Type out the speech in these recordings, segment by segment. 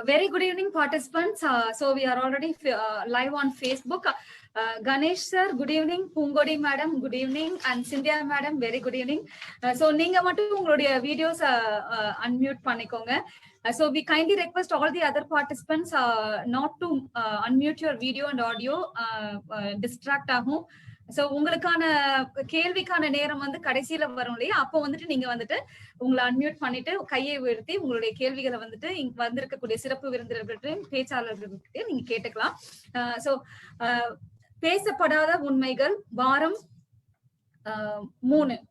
Very good evening, participants. So we are already live on Facebook. Ganesh sir, good evening. Pungodi madam, good evening. And Cynthia madam, very good evening. So நீங்க மட்டும் உங்களுடைய videos unmute பண்ணிக்கோங்க. So we kindly request all the other participants not to unmute your video and audio, distract ஆகும். So உங்களுக்கான கேள்விக்கான நேரம் வந்து கடைசியில வரும் இல்லையா, அப்போ வந்துட்டு நீங்க வந்துட்டு உங்களை அன்மியூட் பண்ணிட்டு கையை உயர்த்தி உங்களுடைய கேள்விகளை வந்துட்டு இங்க வந்திருக்கக்கூடிய சிறப்பு விருந்தினர்கள்ட்டையும் பேச்சாளர்கள்கிட்டையும் நீங்க கேட்டுக்கலாம். சோ பேசப்படாத உண்மைகள் வாரம் 3.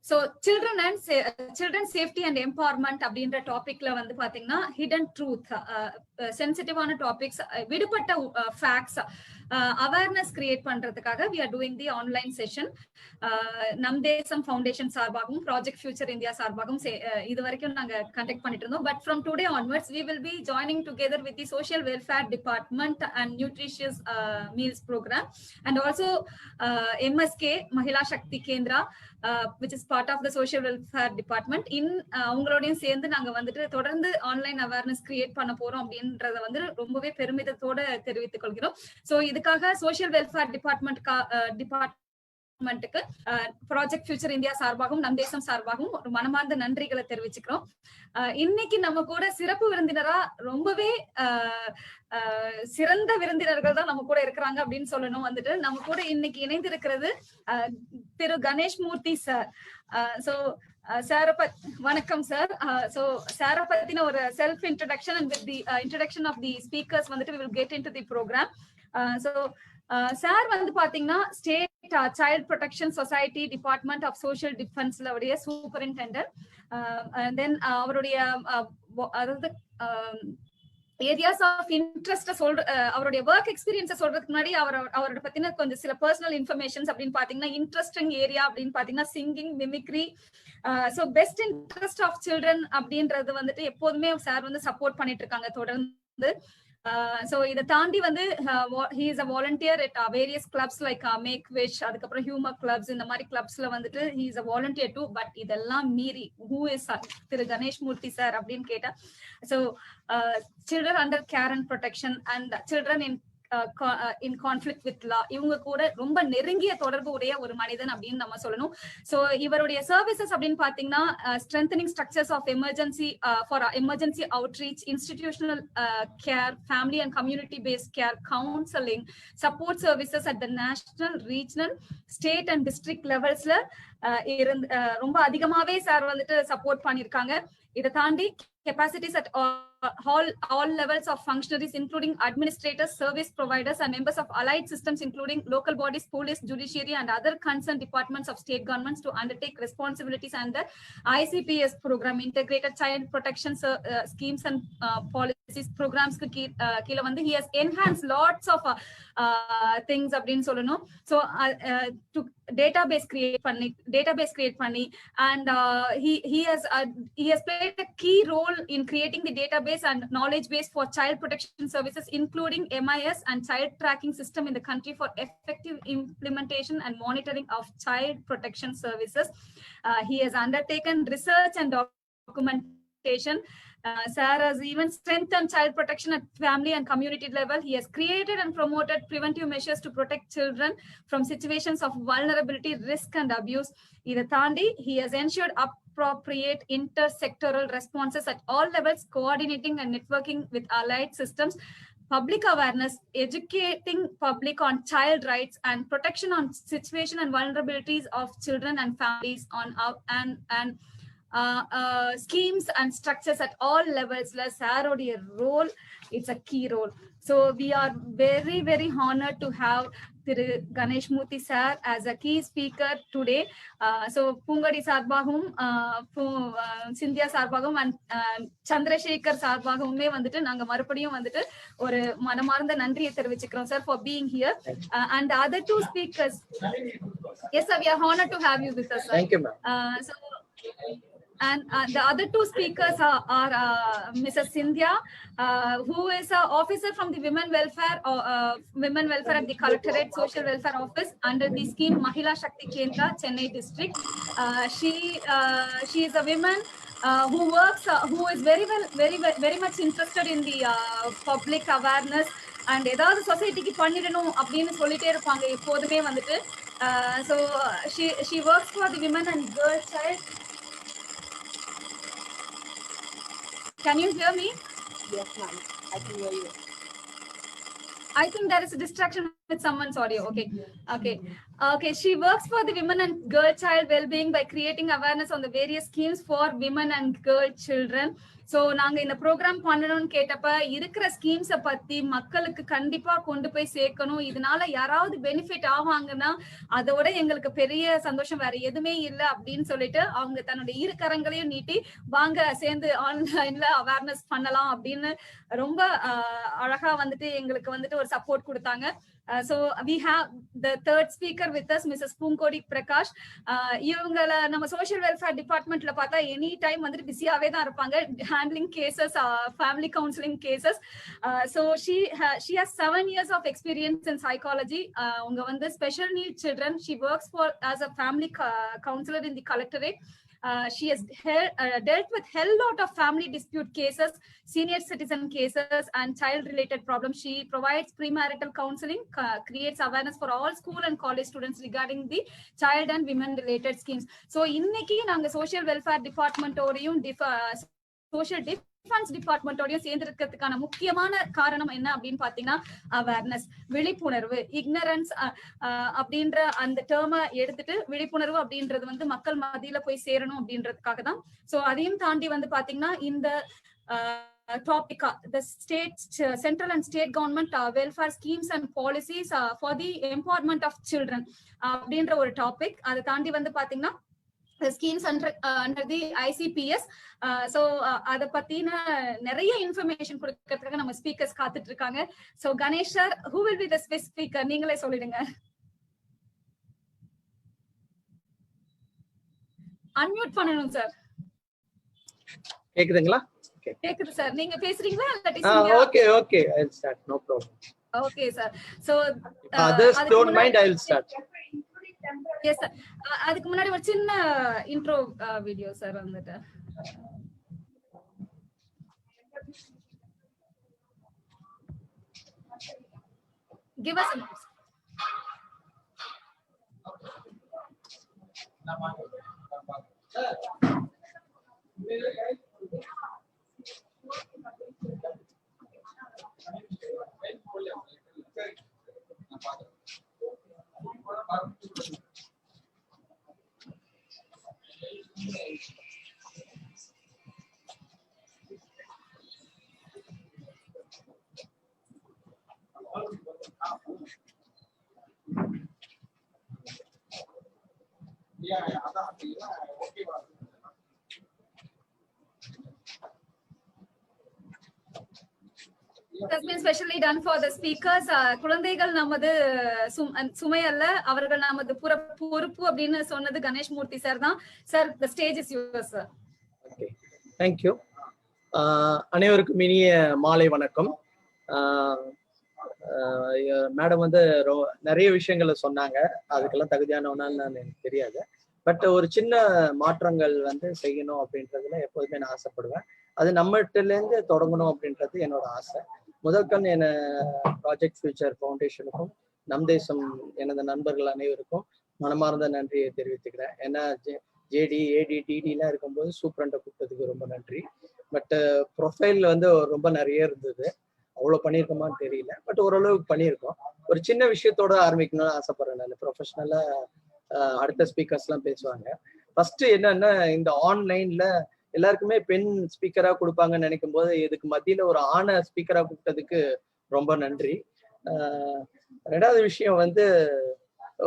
So children safety and empowerment அப்படின்ற டாபிக்ல வந்து பாத்தீங்கன்னா ஹிடன் ட்ரூத், சென்சிட்டிவான டாபிக்ஸ், விடுபட்ட ஃபேக்ட்ஸ் அவேர்னஸ் கிரியேட் பண்றதுக்காக we are doing the online session. நம் தேசம் ஃபவுண்டேஷன் சார்பாகவும் ப்ராஜெக்ட் ஃபியூச்சர் இந்தியா சார்பாகவும் இது வரைக்கும் நாங்க கண்டக்ட் பண்ணிட்டு இருந்தோம். But from today onwards we will be joining together with the social welfare department and nutritious meals program and also MSK Mahila Shakti Kendra, which is part of the social welfare department. அவங்களோடையும் சேர்ந்து நாங்க வந்துட்டு தொடர்ந்து online awareness create பண்ண போறோம் அப்படின்றத வந்து ரொம்பவே பெருமிதத்தோட தெரிவித்துக் கொள்கிறோம். சோ இதுக்காக சோசியல் வெல்ஃபேர் டிபார்ட்மெண்ட்டுக்கு ப்ராஜெக்ட் ஃபியூச்சர் இந்தியா சார்பாகவும் நம் தேசம் சார்பாகவும் ஒரு மனமார்ந்த நன்றிகளை தெரிவிச்சுக்கிறோம். இன்னைக்கு நம்ம கூட சிறப்பு விருந்தினரா ரொம்பவே சிறந்த விருந்தினர்கள் தான் நம்ம கூட இருக்கிறாங்க அப்படின்னு சொல்லணும். வந்துட்டு நம்ம கூட இன்னைக்கு இணைந்திருக்கிறது Thiru Ganesh Murthy sir. So sir வணக்கம் சார். சோ சார பத்தின ஒரு self introduction and with the introduction of the speakers வந்துட்டு we will get into the program. So sir வந்து பாத்தீங்கன்னா state child protection society department of social டிஃபென்ஸ்ல உடைய சூப்பரிண்டெண்டன்ட். தென் அவருடைய அதாவது ஏரியாஸ் ஆஃப் இன்ட்ரெஸ்ட் அவருடைய ஒர்க் எக்ஸ்பீரியன்ஸை சொல்றதுக்கு முன்னாடி அவரோட பத்தின கொஞ்சம் சில பர்சனல் இன்ஃபர்மேஷன்ஸ் அப்படின்னு பாத்தீங்கன்னா, இன்ட்ரெஸ்டிங் ஏரியா அப்படின்னு பாத்தீங்கன்னா singing, mimicry. So best interest of children அப்படின்றது வந்துட்டு எப்போதுமே சார் வந்து சப்போர்ட் பண்ணிட்டு இருக்காங்க தொடர்ந்து. So இத தாண்டி வந்து he is a volunteer at various clubs like Make Wish, அதுக்கப்புறம் humor clubs, இந்த மாதிரி கிளப்ஸ்ல வந்துட்டு he is a volunteer too. But இதெல்லாம் மீறி who is Thiru Ganesh Murthy sir அப்படின்னு கேட்டா, so children under care and protection and children in conflict with law, இவங்க கூட ரொம்ப நெருங்கிய தொடர்பு உடைய ஒரு மனிதன் அப்படின்னு நம்ம சொல்லணும். சோ இவருடைய சர்வீசஸ் அப்படின்னு பாத்தீங்கன்னா strengthening structures of emergency for emergency outreach, institutional care, family and community based care, counseling, support services at the national, regional, state and district levelsல ரொம்ப அதிகமாவே சார் வந்துட்டு சப்போர்ட் பண்ணிருக்காங்க. இதை தாண்டி capacities at all levels of functionaries, including administrators, service providers and members of allied systems, including local bodies, police, judiciary and other concerned departments of state governments to undertake responsibilities under ICPS program, integrated child protection schemes and policies programs கீழ வந்து he has enhanced lots of things அப்படின்னு சொல்லணும். So to database create பண்ணி and he has played a key role in creating the database and knowledge base for child protection services, including MIS and child tracking system in the country for effective implementation and monitoring of child protection services. He has undertaken research and documentation. Sir has even strengthened child protection at family and community level. He has created and promoted preventive measures to protect children from situations of vulnerability, risk and abuse. இதை தாண்டி he has ensured appropriate intersectoral responses at all levels, coordinating and networking with allied systems, public awareness, educating public on child rights and protection on situation and vulnerabilities of children and families on and schemes and structures at all levels. Sarodia role, it's a key role. So we are very very honored to have Thiru Ganesh Moorthy sir as a key speaker today. So Pungadi சார்பாகவும் சிந்தியா சார்பாகவும் and Chandrasekhar சார்பாகவுமே வந்துட்டு நாங்க மறுபடியும் வந்துட்டு ஒரு மனமார்ந்த நன்றியை தெரிவிச்சுக்கிறோம் sir for being here. And the other two speakers, yes sir, we are honored to have you with us sir. Thank you ma'am. So and the other two speakers are Mrs. Cynthia, who is an officer from the women welfare at the Collectorate Social Welfare Office under the scheme Mahila Shakti Kendra, Chennai district. She is a woman who works, who is very much interested in the public awareness and ஏதாவது சொசைட்டிக்கு பண்ணிடணும் அப்படின்னு சொல்லிட்டே இருப்பாங்க எப்போதுமே வந்துட்டு. So she works for the women and girl child. Can you hear me? Yes, ma'am. I can hear you. I think there is a distraction with someone's audio. Okay. She works for the women and girl child well-being by creating awareness on the various schemes for women and girl children. So நாங்க இந்த program பண்ணணும்னு கேட்டப்ப இருக்கிற ஸ்கீம்ஸை பத்தி மக்களுக்கு கண்டிப்பா கொண்டு போய் சேர்க்கணும், இதனால யாராவது பெனிஃபிட் ஆவாங்கன்னா அதோட எங்களுக்கு பெரிய சந்தோஷம் வேற எதுவுமே இல்லை அப்படின்னு சொல்லிட்டு அவங்க தன்னுடைய இரு கரங்களையும் நீட்டி வாங்க சேர்ந்து ஆன்லைன்ல அவேர்னஸ் பண்ணலாம் அப்படின்னு ரொம்ப அழகா வந்துட்டு எங்களுக்கு வந்துட்டு ஒரு சப்போர்ட் கொடுத்தாங்க. So we have the third speaker with us, Mrs. Poongodi Prakash. இவங்கள நம்ம சோஷியல் வெல்ஃபேர் டிபார்ட்மெண்ட்ல பார்த்தா எனி டைம் வந்துட்டு பிஸியாவே தான் இருப்பாங்க, handling cases, family counseling cases. So she has 7 years of experience in psychology. அவங்க வந்து special needs children. She works as a family counselor in the collectorate. She has dealt with hell lot of family dispute cases, senior citizen cases and child related problems. She provides premarital counseling, creates awareness for all school and college students regarding the child and women related schemes. So இன்னைக்கு நாங்க social welfare department ஓடையும் social defence டிபார்ட்மெண்டோடையும் சேர்ந்திருக்கிறதுக்கான முக்கியமான காரணம் என்ன அப்படின்னு பாத்தீங்கன்னா அவேர்னஸ், விழிப்புணர்வு. இக்னரன்ஸ் அப்படின்ற அந்த டேர்மை எடுத்துட்டு விழிப்புணர்வு அப்படின்றது வந்து மக்கள் மத்தியில போய் சேரணும் அப்படின்றதுக்காக தான். சோ அதையும் தாண்டி வந்து பாத்தீங்கன்னா இந்த topic, the central and state government welfare schemes and policies for the empowerment of children அப்படின்ற ஒரு டாபிக். அதை தாண்டி வந்து பாத்தீங்கன்னா schemes under the ICPS. So அத பத்தின நிறைய இன்ஃபர்மேஷன் கொடுக்கிறதுக்காக நம்ம ஸ்பீக்கர்ஸ் காத்துட்டு இருக்காங்க. So Ganesh sir, who will be the speaker? நீங்களே சொல்லிடுங்க. அன்மியூட் பண்ணனும் சார். கேக்குதுங்களா? கேக்குது சார். நீங்க பேசுறீங்களா இல்ல okay I'll start, no problem. Okay sir. So others don't mind, I'll start. Yes sir. அதுக்கு முன்னாடி ஒரு சின்ன இன்ட்ரோ வீடியோ சார் வந்துட்டு. Give us a minute. It has been specially done for the speakers. குழந்தைகள் நமது சுமை அல்ல, அவர்கள் நமது பொறுப்பு அப்படின்னு சொன்னது கணேஷ் மூர்த்தி சார் தான். Sir, the stage is yours sir. Okay, thank you. அனைவருக்கும் இனிய மாலை வணக்கம். மேடம் வந்து நிறைய விஷயங்களை சொன்னாங்க, அதுக்கெல்லாம் தகுதியானவனான்னு எனக்கு தெரியாது. பட் ஒரு சின்ன மாற்றங்கள் வந்து செய்யணும் அப்படின்றதுல எப்போதுமே நான் ஆசைப்படுவேன். அது நம்மகிட்டலேருந்து தொடங்கணும் அப்படின்றது என்னோட ஆசை. முதல் கண் என்ன ப்ராஜெக்ட் ஃபியூச்சர் ஃபவுண்டேஷனுக்கும் நம் தேசம் எனது நண்பர்கள் அனைவருக்கும் மனமார்ந்த நன்றியை தெரிவித்துக்கிறேன். ஏன்னா ஜேடி ஏடி டிடிலாம் இருக்கும்போது சூப்பரண்டை கூப்பிட்டதுக்கு ரொம்ப நன்றி. பட் ப்ரொஃபைல் வந்து ரொம்ப நிறைய இருந்தது, அவ்வளோ பண்ணியிருக்கோமான்னு தெரியல. பட் ஓரளவுக்கு பண்ணியிருக்கோம். ஒரு சின்ன விஷயத்தோட ஆரம்பிக்கணும்னு ஆசைப்படுறேன். நான் ப்ரொஃபஷனலாக அடுத்த ஸ்பீக்கர்ஸ்லாம் பேசுவாங்க. ஃபர்ஸ்ட் என்னன்னா, இந்த ஆன்லைன்ல எல்லாருக்குமே பெண் ஸ்பீக்கரா கொடுப்பாங்கன்னு நினைக்கும் போது இதுக்கு மத்தியில ஒரு ஆணை ஸ்பீக்கரா கூப்பிட்டதுக்கு ரொம்ப நன்றி. ரெண்டாவது விஷயம் வந்து,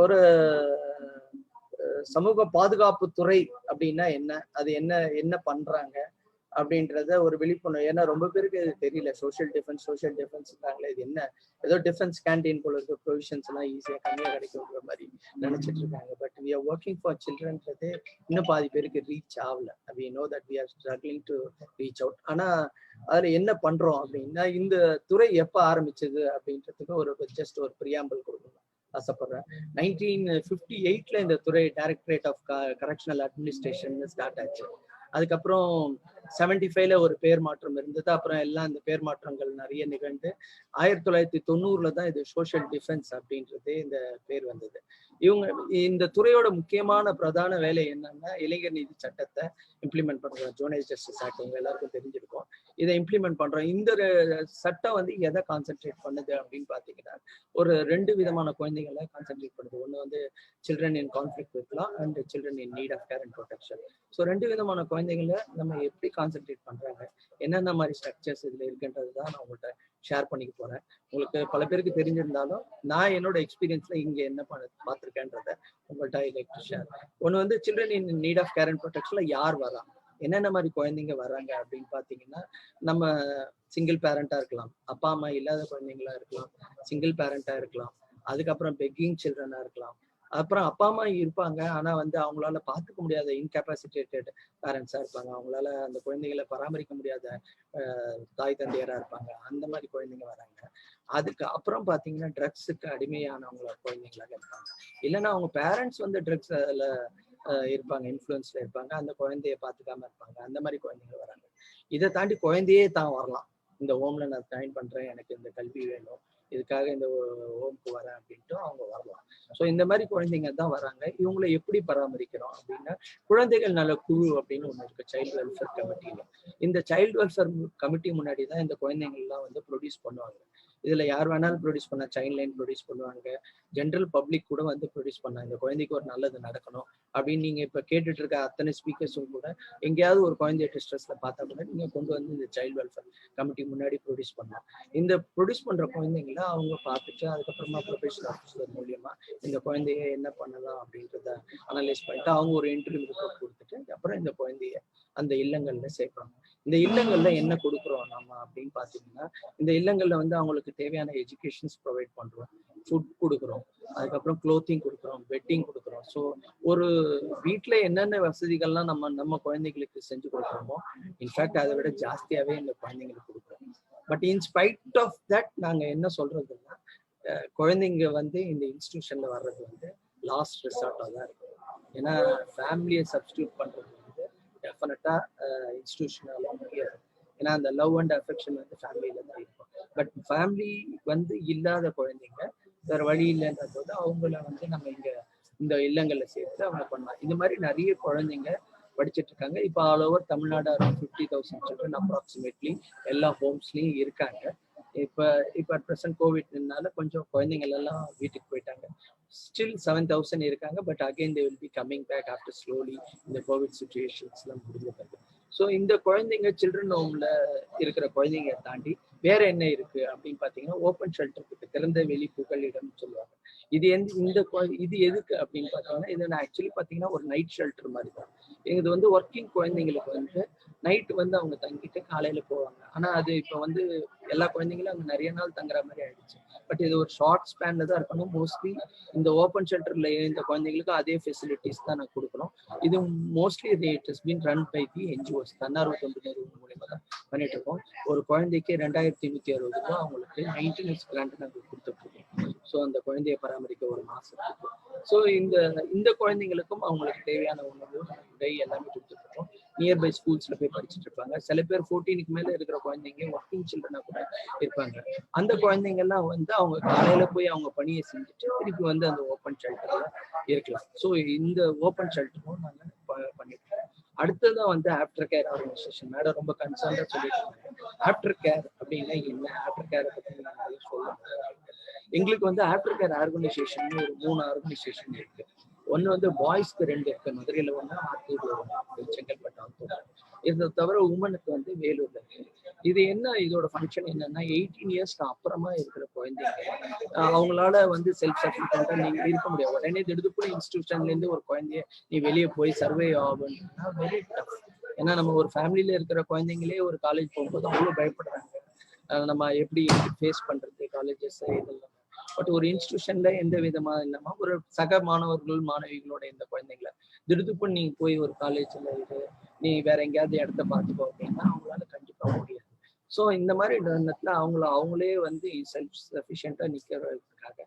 ஒரு சமூக பாதுகாப்பு துறை அப்படின்னா என்ன, அது என்ன பண்றாங்க அப்படின்றத ஒரு விழிப்புணர்வு. ஏன்னா ரொம்ப பேருக்கு இது தெரியல. சோஷியல் டிஃபென்ஸ்ன்றாங்களே, இது என்ன, ஏதோ டிஃபென்ஸ் கேண்டீன் போல இருக்க ப்ரொவிஷன்ஸ் எல்லாம் ஈஸியா கம்மியாக கிடைக்குங்கிற மாதிரி நினைச்சிட்டு இருக்காங்க. But we are working for சில்ட்ரன்றது இன்னும் பாதி பேருக்கு ரீச் ஆகல. We know that we are struggling to reach out. ஆனா அதுல என்ன பண்றோம் அப்படின்னா, இந்த துறை எப்ப ஆரம்பிச்சது அப்படின்றதுக்கு ஒரு ஜஸ்ட் ஒரு பிரியாம்பிள் கொடுக்கணும் ஆசைப்படுறேன். 1958 இந்த துறை directorate of correctional administration start ஆச்சு. அதுக்கப்புறம் 75ல ஒரு பேர் மாற்றம் இருந்தது. அப்புறம் எல்லாம் இந்த பேர் மாற்றங்கள் நிறைய நிகழ்ந்து 1990ல தான் இது சோஷியல் டிஃபென்ஸ் அப்படின்றது இந்த பேர் வந்தது. இவங்க இந்த துறையோட முக்கியமான பிரதான வேலை என்னன்னா இளைஞர் நீதி சட்டத்தை இம்ப்ளிமெண்ட் பண்றோம். ஜுவனைல் ஜஸ்டிஸ் ஆக்ட் உங்க எல்லாருக்கும் தெரிஞ்சிருக்கும். இதை இம்ப்ளிமெண்ட் பண்றோம். இந்த சட்டம் வந்து எதை கான்சென்ட்ரேட் பண்ணுது அப்படின்னு பாத்தீங்கன்னா ஒரு 2 விதமான குழந்தைகளை கான்சென்ட்ரேட் பண்ணுது. ஒண்ணு வந்து children in conflict with law and children in need of care and protection. So 2 விதமான குழந்தைகளை நம்ம எப்படி கான்சென்ட்ரேட் பண்றாங்க, என்னென்ன மாதிரி ஸ்ட்ரக்சர்ஸ் இதுல இருக்குன்றது தான் நான் உங்கள்கிட்ட ஷேர் பண்ணிக்க போறேன். உங்களுக்கு பல பேருக்கு தெரிஞ்சிருந்தாலும் நான் என்னோட எக்ஸ்பீரியன்ஸ்ல இங்க என்ன பார்த்துருக்கேன்றத உங்கள்கிட்ட ஐ லைக் டு ஷேர். ஒன்று வந்து children in need of care and ப்ரொடெக்ஷன்ல யார் வரா, என்னென்ன மாதிரி குழந்தைங்க வர்றாங்க அப்படின்னு பாத்தீங்கன்னா நம்ம சிங்கிள் பேரண்டா இருக்கலாம், அப்பா அம்மா இல்லாத குழந்தைங்களா இருக்கலாம், சிங்கிள் பேரண்டா இருக்கலாம், அதுக்கப்புறம் பெக்கிங் சில்ட்ரனா இருக்கலாம், அப்புறம் அப்பா அம்மா இருப்பாங்க ஆனா வந்து அவங்களால பார்த்துக்க முடியாத இன்கேபாசிட்டேட்டட் பேரண்ட்ஸா இருப்பாங்க, அவங்களால அந்த குழந்தைகளை பராமரிக்க முடியாத தாய் தந்தையரா இருப்பாங்க, அந்த மாதிரி குழந்தைங்க வராங்க. அதுக்கு அப்புறம் பாத்தீங்கன்னா ட்ரக்ஸுக்கு அடிமையானவங்கள குழந்தைங்களாக இருப்பாங்க, இல்லைன்னா அவங்க பேரண்ட்ஸ் வந்து ட்ரக்ஸ்ல இருப்பாங்க, இன்ஃப்ளூயன்ஸ்ல இருப்பாங்க, அந்த குழந்தைய பார்த்துக்காம இருப்பாங்க, அந்த மாதிரி குழந்தைங்க வராங்க. இதை தாண்டி குழந்தையே தான் வரலாம், இந்த ஹோம்ல நான் ஜாயின் பண்றேன், எனக்கு இந்த கல்வி வேணும், இதுக்காக இந்த ஹோம்க்கு வரேன் அப்படின்ட்டு அவங்க வரலாம். ஸோ இந்த மாதிரி குழந்தைங்க தான் வராங்க. இவங்களை எப்படி பராமரிக்கிறோம் அப்படின்னா குழந்தைகள் நல குழு அப்படின்னு ஒன்று இருக்கு, சைல்டு வெல்ஃபேர் கமிட்டின்னு. இந்த சைல்டு வெல்ஃபேர் கமிட்டி முன்னாடி தான் இந்த குழந்தைங்கள்லாம் வந்து ப்ரொடியூஸ் பண்ணுவாங்க. இதுல யார் வேணாலும் ப்ரொடியூஸ் பண்ண, சைல்ட் லைன் ப்ரொடியூஸ் பண்ணுவாங்க, ஜென்ரல் பப்ளிக் கூட வந்து ப்ரொடியூஸ் பண்ணாங்க. இந்த குழந்தைக்கு ஒரு நல்லது நடக்கணும் அப்படின்னு நீங்க இப்ப கேட்டுட்டு இருக்க அத்தனை ஸ்பீக்கர்ஸும் கூட எங்கேயாவது ஒரு குழந்தைய டிஸ்ட்ரெஸ்ல பார்த்தா கூட நீங்க கொண்டு வந்து இந்த சைல்டு வெல்ஃபேர் கமிட்டி முன்னாடி ப்ரொடியூஸ் பண்ணலாம். இந்த ப்ரொடியூஸ் பண்ற குழந்தைங்கள அவங்க பார்த்துட்டு அதுக்கப்புறமா ப்ரொஃபஷனல் ஆஃபீஸர் மூலியமா இந்த குழந்தைய என்ன பண்ணலாம் அப்படின்றத அனலைஸ் பண்ணிட்டு அவங்க ஒரு இன்டர்வியூ ரிப்போர்ட் கொடுத்துட்டு அப்புறம் இந்த குழந்தைய அந்த இல்லங்கள்ல சேர்ப்பாங்க. இந்த இல்லங்கள்ல என்ன கொடுக்குறோம் நம்ம அப்படின்னு பாத்தீங்கன்னா இந்த இல்லங்கள்ல வந்து அவங்களுக்கு தேவையான எஜுகேஷன்ஸ் ப்ரொவைட் பண்றோம், ஃபுட் கொடுக்குறோம், அதுக்கப்புறம் க்ளோத்திங் கொடுக்குறோம், பெட்டிங் கொடுக்குறோம். ஸோ ஒரு வீட்டுல என்னென்ன வசதிகள்லாம் நம்ம குழந்தைகளுக்கு செஞ்சு கொடுக்குறோமோ இன்ஃபேக்ட் அதை விட ஜாஸ்தியாவே இந்த குழந்தைங்களுக்கு கொடுக்குறோம். பட் இன்ஸ்பைட் ஆஃப் தட் நாங்க என்ன சொல்றதுன்னா குழந்தைங்க வந்து இந்த இன்ஸ்டிடியூஷன்ல வர்றது வந்து லாஸ்ட் ரிசார்ட்டா தான் இருக்கும். ஏன்னா ஃபேமிலியை சப்ஸ்டியூட் பண்றது வந்து டெஃபினட்டா இன்ஸ்டிடியூஷனால முடியாது. ஏன்னா அந்த லவ் அண்ட் அஃபெக்ஷன் வந்து ஃபேமிலியில தான் இருக்கும். பட் ஃபேமிலி வந்து இல்லாத குழந்தைங்க வேற வழி இல்லைன்றது போது அவங்கள வந்து நம்ம இங்க இந்த இல்லங்கள்ல சேர்த்து அவங்க பண்ணலாம். இந்த மாதிரி நிறைய குழந்தைங்க படிச்சுட்டு இருக்காங்க. இப்போ all over Tamil Nadu around 50,000 children approximately எல்லா ஹோம்ஸ்லயும் இருக்காங்க. இப்ப அட் ப்ரெசென்ட் கோவிட்னால கொஞ்சம் குழந்தைங்கள் எல்லாம் வீட்டுக்கு போயிட்டாங்க. ஸ்டில் 7,000 இருக்காங்க. But again they will be coming back after slowly இந்த கோவிட் சுச்சுவேஷன்ஸ்லாம் முடிஞ்சது. ஸோ இந்த குழந்தைங்க சில்ட்ரன் ஹோம்ல இருக்கிற குழந்தைங்க தாண்டி வேற என்ன இருக்கு அப்படின்னு பாத்தீங்கன்னா ஓப்பன் ஷெல்டர் இருக்கு, திறந்த வெளி புகலிடம் சொல்லுவாங்க. இது இது எதுக்கு அப்படின்னு பாத்தீங்கன்னா இது நான் ஆக்சுவலி பாத்தீங்கன்னா ஒரு நைட் ஷெல்டர் மாதிரி தான். இது வந்து ஒர்க்கிங் குழந்தைங்களுக்கு வந்து நைட்டு வந்து அவங்க தங்கிட்டு காலையில போவாங்க. ஆனா அது இப்போ வந்து எல்லா குழந்தைங்களும் அங்கே நிறைய நாள் தங்குற மாதிரி ஆயிடுச்சு. பட் இது ஒரு ஷார்ட் ஸ்பேன்ல தான் இருக்கணும். மோஸ்ட்லி இந்த ஓப்பன் ஷெல்டர்ல இந்த குழந்தைங்களுக்கு அதே ஃபெசிலிட்டிஸ் தான் நான் கொடுக்கணும். இது mostly it has been run by the NGOs, தன்னார்வ தொண்டு நிறுவனம் மூலியமா தான் பண்ணிட்டு இருக்கோம். ஒரு குழந்தைக்கு 2,360 ரூபாய் அவங்களுக்கு மெயின்டெனன்ஸ் கிராண்ட் நாங்கள் கொடுத்துட்டு இருக்கோம். ஸோ அந்த குழந்தைய பராமரிக்க ஒரு மாசத்துக்கு. ஸோ இந்த குழந்தைங்களுக்கும் அவங்களுக்கு தேவையான உணவு உடை எல்லாமே கொடுத்துட்டு இருக்கோம். நியர்பை ஸ்கூல்ஸ்ல போய் படிச்சுட்டு இருப்பாங்க. சில பேர் 14க்கு மேல இருக்கிற குழந்தைங்க ஒர்க்கிங் சில்ட்ரனா கூட இருப்பாங்க. அந்த குழந்தைங்க எல்லாம் வந்து அவங்க காலையில போய் அவங்க பணியை செஞ்சுட்டு திருப்பி வந்து அந்த ஓப்பன் ஷெல்டர்ல இருக்கலாம். ஸோ இந்த ஓப்பன் ஷெல்டரும் நாங்க பண்ணிட்டு இருக்கோம். அடுத்ததான் வந்து ஆஃப்டர் கேர் ஆர்கனைசேஷன். மேடம் ரொம்ப கன்சர்ன்டா சொல்லிட்டு இருக்காங்க. ஆஃப்டர் கேர் அப்படின்னா என்ன, ஆஃப்டர் கேரை பத்தி நான் சொல்லுவேன். எங்களுக்கு வந்து ஆஃப்டர் கேர் ஆர்கனைசேஷன் ஒரு 3 ஆர்கனைசேஷன் இருக்கு. ஒன்று வந்து பாய்ஸ்க்கு 2 இருக்கு, மதுரையில ஒன்று, ஆத்தூர்ல ஒன்று, செங்கல்பட்டு ஆத்தூர். இதை தவிர உமனுக்கு வந்து வேலூர்ல இருக்கு. இது என்ன, இதோட ஃபங்க்ஷன் என்னன்னா 18 இயர்ஸ்க்கு அப்புறமா இருக்கிற குழந்தைங்க அவங்களால வந்து செல்ஃப் சஃபிஷியன்ட்டா நீங்க இருக்க முடியாது. உடனே திடுப்புல இன்ஸ்டிடியூஷன்ல இருந்து ஒரு குழந்தைய நீ வெளியே போய் சர்வே ஆகும்னா வெரி டஃப். ஏன்னா நம்ம ஒரு ஃபேமிலியில இருக்கிற குழந்தைங்களே ஒரு காலேஜ் போகும்போது அவ்வளோ பயப்படுறாங்க. நம்ம எப்படி ஃபேஸ் பண்றது காலேஜஸ் இதெல்லாம். பட் ஒரு இன்ஸ்டிடியூஷன்ல எந்த விதமா இல்லாம ஒரு சக மாணவர்கள் மாணவிகளோட இந்த குழந்தைங்களை திடுதுப்பு நீ போய் ஒரு காலேஜ்ல நீ வேற எங்கேயாவது இடத்த பார்த்துக்கோ அப்படின்னா அவங்களால கண்டிப்பா முடியாது. ஸோ இந்த மாதிரி இடத்துல அவங்களே வந்து செல்ஃப் சஃபிஷியன்ட்டா நிக்கிறதுக்காக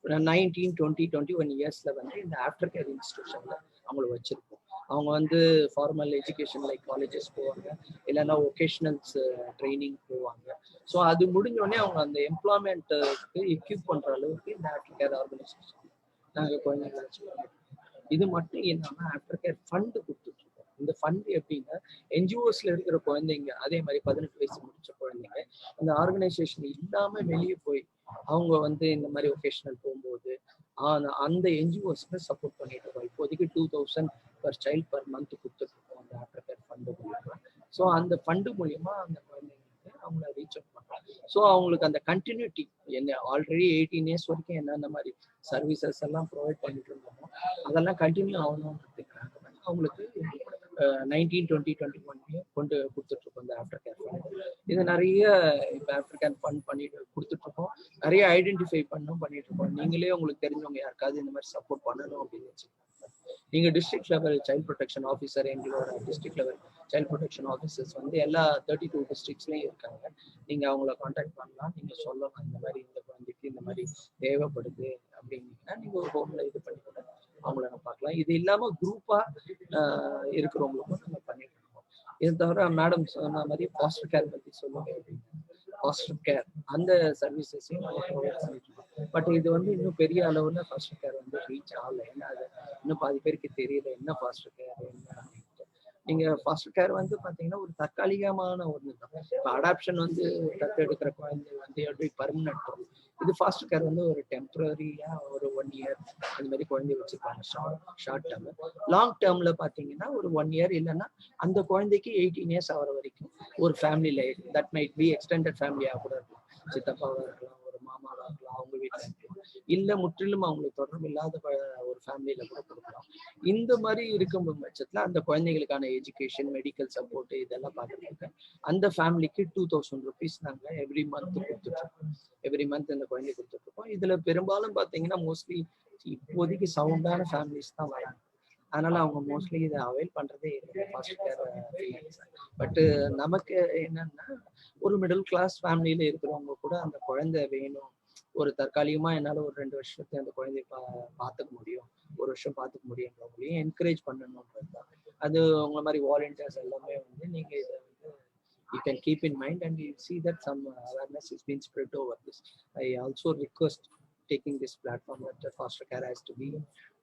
19, 20, 21 இயர்ஸ்ல வந்து இந்த ஆஃப்டர் கேர் இன்ஸ்டிடியூஷன்ல அவங்கள வச்சிருக்கோம். அவங்க வந்து ஃபார்மல் எஜுகேஷன் லைக் காலேஜஸ் போவாங்க, இல்லைன்னா ஒகேஷனல்ஸ் ட்ரைனிங் போவாங்க. ஸோ அது முடிஞ்சோடனே அவங்க அந்த எம்ப்ளாய்மெண்ட்டுக்கு எக்யூப் பண்ற அளவுக்கு இந்த ஆஃப்டர் கேர் ஆர்கனைசேஷன் நாங்கள் குழந்தைங்களை வச்சு பண்ணிட்டு இருக்கோம். இது மட்டும் இல்லாமல் ஆஃப்டர் கேர் ஃபண்டு கொடுத்துட்டு இருக்கோம். இந்த ஃபண்ட் எப்படின்னா என்ஜிஓஸ்ல இருக்கிற குழந்தைங்க, அதே மாதிரி 18 வயசு முடிச்ச குழந்தைங்க இந்த ஆர்கனைசேஷன் இல்லாம வெளியே போய் அவங்க வந்து இந்த மாதிரி ஒகேஷனல் போகும்போது அந்த என்ஜிஓஸ்க்கு சப்போர்ட் பண்ணிட்டு இருக்கோம். இப்போதைக்கு 2000 பர் சைல்ட் பர் மந்த் கொடுத்துட்டு இருக்கோம் அந்த ஆஃப்டர் கேர் ஃபண்டு மூலியமா. ஸோ அந்த ஃபண்டு மூலியமா அந்த குழந்தைங்களுக்கு அவங்கள ரீச் அவுட் பண்றாங்க. ஸோ அவங்களுக்கு அந்த கண்டினியூட்டி என்ன ஆல்ரெடி 18 இயர்ஸ் வரைக்கும் என்னென்ன மாதிரி சர்வீசஸ் எல்லாம் ப்ரொவைட் பண்ணிட்டு இருந்தோமோ அதெல்லாம் கண்டினியூ ஆகணும்ன்றதுக்காக அவங்களுக்கு 19, 20, 21 கொண்டு கொடுத்துட்டு இருக்கோம் இந்த ஆஃப்டர் கேர் ஃபண்ட். இது நிறைய இப்போ ஆஃப்டர் கேர் ஃபண்ட் பண்ணிட்டு கொடுத்துட்டு இருக்கோம். நிறைய ஐடென்டிஃபை பண்ணிட்டு இருக்கோம். நீங்களே உங்களுக்கு தெரிஞ்சவங்க யாருக்காவது இந்த மாதிரி சப்போர்ட் பண்ணணும் அப்படின்னு வச்சுக்கோங்க. நீங்க district level child protection officer, எங்களோட district level child protection officers வந்து எல்லா 32 டிஸ்ட்ரிக்ட்ஸ்லயும் இருக்காங்க. நீங்க அவங்கள கான்டாக்ட் பண்ணலாம். நீங்க சொல்லலாம் இந்த மாதிரி இந்த குழந்தைக்கு இந்த மாதிரி தேவைப்படுது அப்படின்னீங்கன்னா நீங்க ஒரு ஹோம்ல இது பண்ணி கூட அவங்கள நம்ம பார்க்கலாம். இது இல்லாம குரூப்பா இருக்கிறவங்களுக்கும் நம்ம பண்ணிட்டு இருக்கோம். இது தவிர மேடம் சொன்ன மாதிரி ஃபாஸ்டர் கேர் பத்தி சொல்லுங்க அப்படின்னு. ஃபாஸ்டர் கேர் அந்த சர்வீசஸையும் நம்ம ப்ரொவைட் பண்ணிட்டு இருக்கோம். பட் இது வந்து இன்னும் பெரிய அளவுல ஃபாஸ்டர் கேர் வந்து ரீச் ஆகல. ஏன்னா அது இன்னும் பாதி பேருக்கு தெரியல என்ன ஃபாஸ்டர் கேர் என்ன அப்படின்ட்டு. நீங்க ஃபாஸ்டர் கேர் வந்து பாத்தீங்கன்னா ஒரு தற்காலிகமான ஒன்று தான். இப்போ அடாப்ஷன் வந்து தத்தெடுக்கிற குழந்தை வந்து எப்படி பர்மனன்ட். இது ஃபாஸ்டர் கேர் வந்து ஒரு டெம்பரரியா ஒரு 1 இயர் அந்த மாதிரி குழந்தை வச்சிருப்பாங்க. Short term. லாங் டேர்ம்ல பாத்தீங்கன்னா ஒரு 1 இயர் இல்லைன்னா அந்த குழந்தைக்கு 18 இயர்ஸ் ஆகிற வரைக்கும் ஒரு ஃபேமிலியில தட் மைட் பி எக்ஸ்டெண்டட் ஃபேமிலியாக கூட இருக்கும். சித்தப்பாவா இருக்கலாம், ஒரு மாமாவா இருக்கலாம், அவங்க வீட்டுல இருக்கலாம், இல்ல முற்றிலும் அவங்களுக்கு தொடர்பு இல்லாத ஒரு ஃபேமிலியில கூட கொடுக்கலாம். இந்த மாதிரி இருக்கும் பட்சத்துல அந்த குழந்தைகளுக்கான எஜுகேஷன், மெடிக்கல் சப்போர்ட் இதெல்லாம் பார்த்துட்டு அந்த ஃபேமிலிக்கு 2000 rupees நாங்க எவ்ரி மந்த் கொடுத்துட்டு இருக்கோம். எவ்ரி மந்த் இந்த குழந்தை கொடுத்துட்டு இருக்கோம். இதுல பெரும்பாலும் பாத்தீங்கன்னா மோஸ்ட்லி இப்போதைக்கு சவுண்டான ஃபேமிலிஸ் தான் வராங்க. அதனால அவங்க மோஸ்ட்லி இதை அவைல் பண்றதே இல்லை ஃபாஸ்டர் கேர். பட் நமக்கு என்னன்னா ஒரு மிடில் கிளாஸ் ஃபேமிலியில இருக்கிறவங்க கூட அந்த குழந்தை வேணும், ஒரு தற்காலிகமா என்னால ஒரு 2 வருஷத்துக்கு அந்த குழந்தைய பார்த்துக்க முடியும், 1 வருஷம் பார்த்துக்க முடியுங்கிறவங்களையும் என்கரேஜ் பண்ணணும்ன்றது தான். அது உங்க மாதிரி வாலண்டியர்ஸ் எல்லாமே வந்து நீங்க இதை வந்து you can keep in mind and you see that some awareness is being spread over this. I also request taking this platform that foster care has to be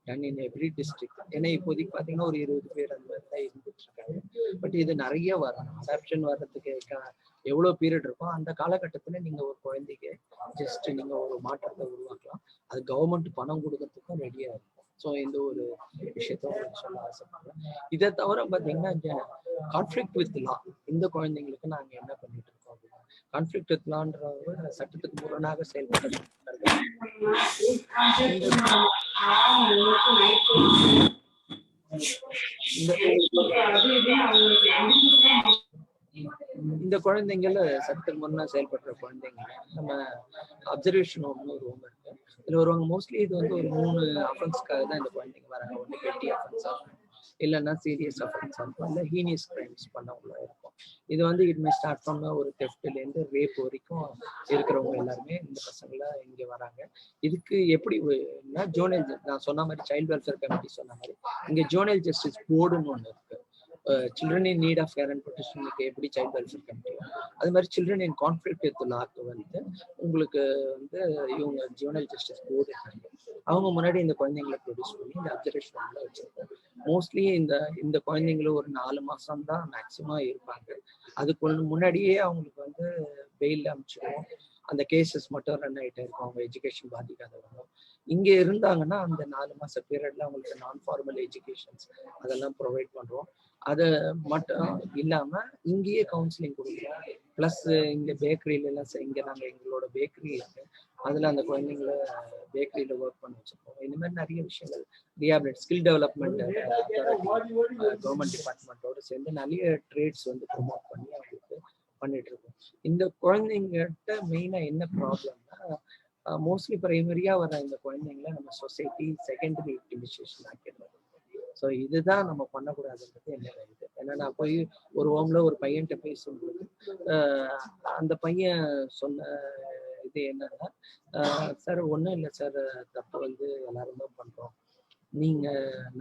done in every district. ஏன்னா இப்போதைக்கு பார்த்தீங்கன்னா ஒரு 20 பேர் அந்த மாதிரி தான் இருந்துட்டு இருக்காங்க. பட் இது நிறைய வரணும். அடாப்ஷன் வர்றதுக்கு எவ்வளோ பீரியட் இருக்கும் அந்த காலகட்டத்தில் நீங்கள் ஒரு குழந்தைக்கு ஜஸ்ட் நீங்கள் ஒரு மாற்றத்தை உருவாக்கலாம். அது கவர்மெண்ட் பணம் கொடுக்கறதுக்கும் ரெடியாக இருக்கும். ஸோ இந்த ஒரு விஷயத்த சொல்ல ஆசைப்படுறேன். இதை தவிர பார்த்தீங்கன்னா கான்ஃப்ளிக்ட் வித் லா இந்த குழந்தைங்களுக்கு நாங்கள் என்ன பண்ணிட்டு இருக்கோம் அப்படின்னா கான்ஃப்ளிக்ட் வித் லான்ற சட்டத்துக்கு முரணாக செயல்படுறது இந்த குழந்தைங்கள சட்டத்துக்கு முன்னா செயல்படுற குழந்தைங்க நம்ம அப்சர்வேஷன் ஹோம்னு ஒரு ஹோம் இருக்கு. இதுல வருவாங்க. மோஸ்ட்லி இது வந்து ஒரு 3 அஃபென்ஸ்க்காக தான் இந்த குழந்தைங்க வராங்க. ஒன்று பெட்டி அஃபென்ஸா இருக்கும், இல்லைன்னா சீரியஸ் அஃபென்ஸா இருக்கும், இல்லை ஹீனியஸ் கிரைம்ஸ் பண்ணவங்களா இருக்கும். இது வந்து இட் மே ஸ்டார்ட் பண்ண ஒரு தெஃப்ட்லேருந்து ரேப் வரைக்கும் இருக்கிறவங்க எல்லாருமே இந்த பசங்கள இங்கே வராங்க. இதுக்கு எப்படி ஜோனல், நான் சொன்ன மாதிரி சைல்டு வெல்ஃபேர் கமிட்டி சொன்ன மாதிரி இங்கே ஜோனல் ஜஸ்டிஸ் போர்டுன்னு ஒன்று இருக்கு. Children in need of care and ப்ரொடெக்ஷனுக்கு எப்படி சைல்டு வெல்ஃபேர் கமிட்டி, அது மாதிரி சில்ட்ரன் இன் கான்ஃப்ளிக்ட் வித் லாக்கு வந்து உங்களுக்கு வந்து இவங்க ஜோனல் ஜஸ்டிஸ் போர்டு இருக்காங்க. அவங்க முன்னாடி இந்த குழந்தைங்களை ப்ரொடியூஸ் பண்ணி இந்த அப்சர்வேஷன் வச்சிருக்கோம். மோஸ்ட்லி இந்த குழந்தைங்களும் ஒரு 4 மாசம் தான் மேக்சிமம் இருப்பாங்க. அதுக்கு முன்னாடியே அவங்களுக்கு வந்து பெயில் அமைச்சிடுவோம். அந்த கேசஸ் மட்டும் ரன் ஆகிட்டே இருக்கும். அவங்க எஜுகேஷன் பாதிக்காதவங்க இங்கே இருந்தாங்கன்னா அந்த 4 மாச பீரியட்ல அவங்களுக்கு நான் ஃபார்மல் எஜுகேஷன்ஸ் அதெல்லாம் ப்ரொவைட் பண்றோம். அதை மட்டும் இல்லாம இங்கேயே கவுன்சிலிங் கொடுக்குறோம். பிளஸ் இங்க பேக்கரியில எல்லாம் இங்க நாங்கள் எங்களோட பேக்கரி இருக்கு, அதுல அந்த குழந்தைங்களை பேக்கரியில ஒர்க் பண்ண வச்சிருக்கோம். இந்த மாதிரி நிறைய விஷயங்கள் ரீஹாபிலிட் ஸ்கில் டெவலப்மெண்ட் கவர்மெண்ட் டிபார்ட்மெண்ட்டோட சேர்ந்து நிறைய ட்ரேட்ஸ் வந்து ப்ரொமோட் பண்ணி அவங்களுக்கு பண்ணிட்டு இருக்கோம். இந்த குழந்தைங்கிட்ட மெயினா என்ன ப்ராப்ளம்னா மோஸ்ட்லி பிரைமரியா வர இந்த குழந்தைங்களை நம்ம சொசைட்டி செகண்டரி இனிஷியேஷன் ஆக்கிடுறோம். ஸோ இதுதான் நம்ம பண்ணக்கூடாதுன்றது என்னோட இது. ஏன்னா நான் போய் ஒரு ஹோம்ல ஒரு பையன்கிட்ட பேசும்போது அந்த பையன் சொன்ன இது என்னன்னா, சார் ஒன்றும் இல்லை சார், தப்பு வந்து எல்லாரும் தான் பண்றோம், நீங்க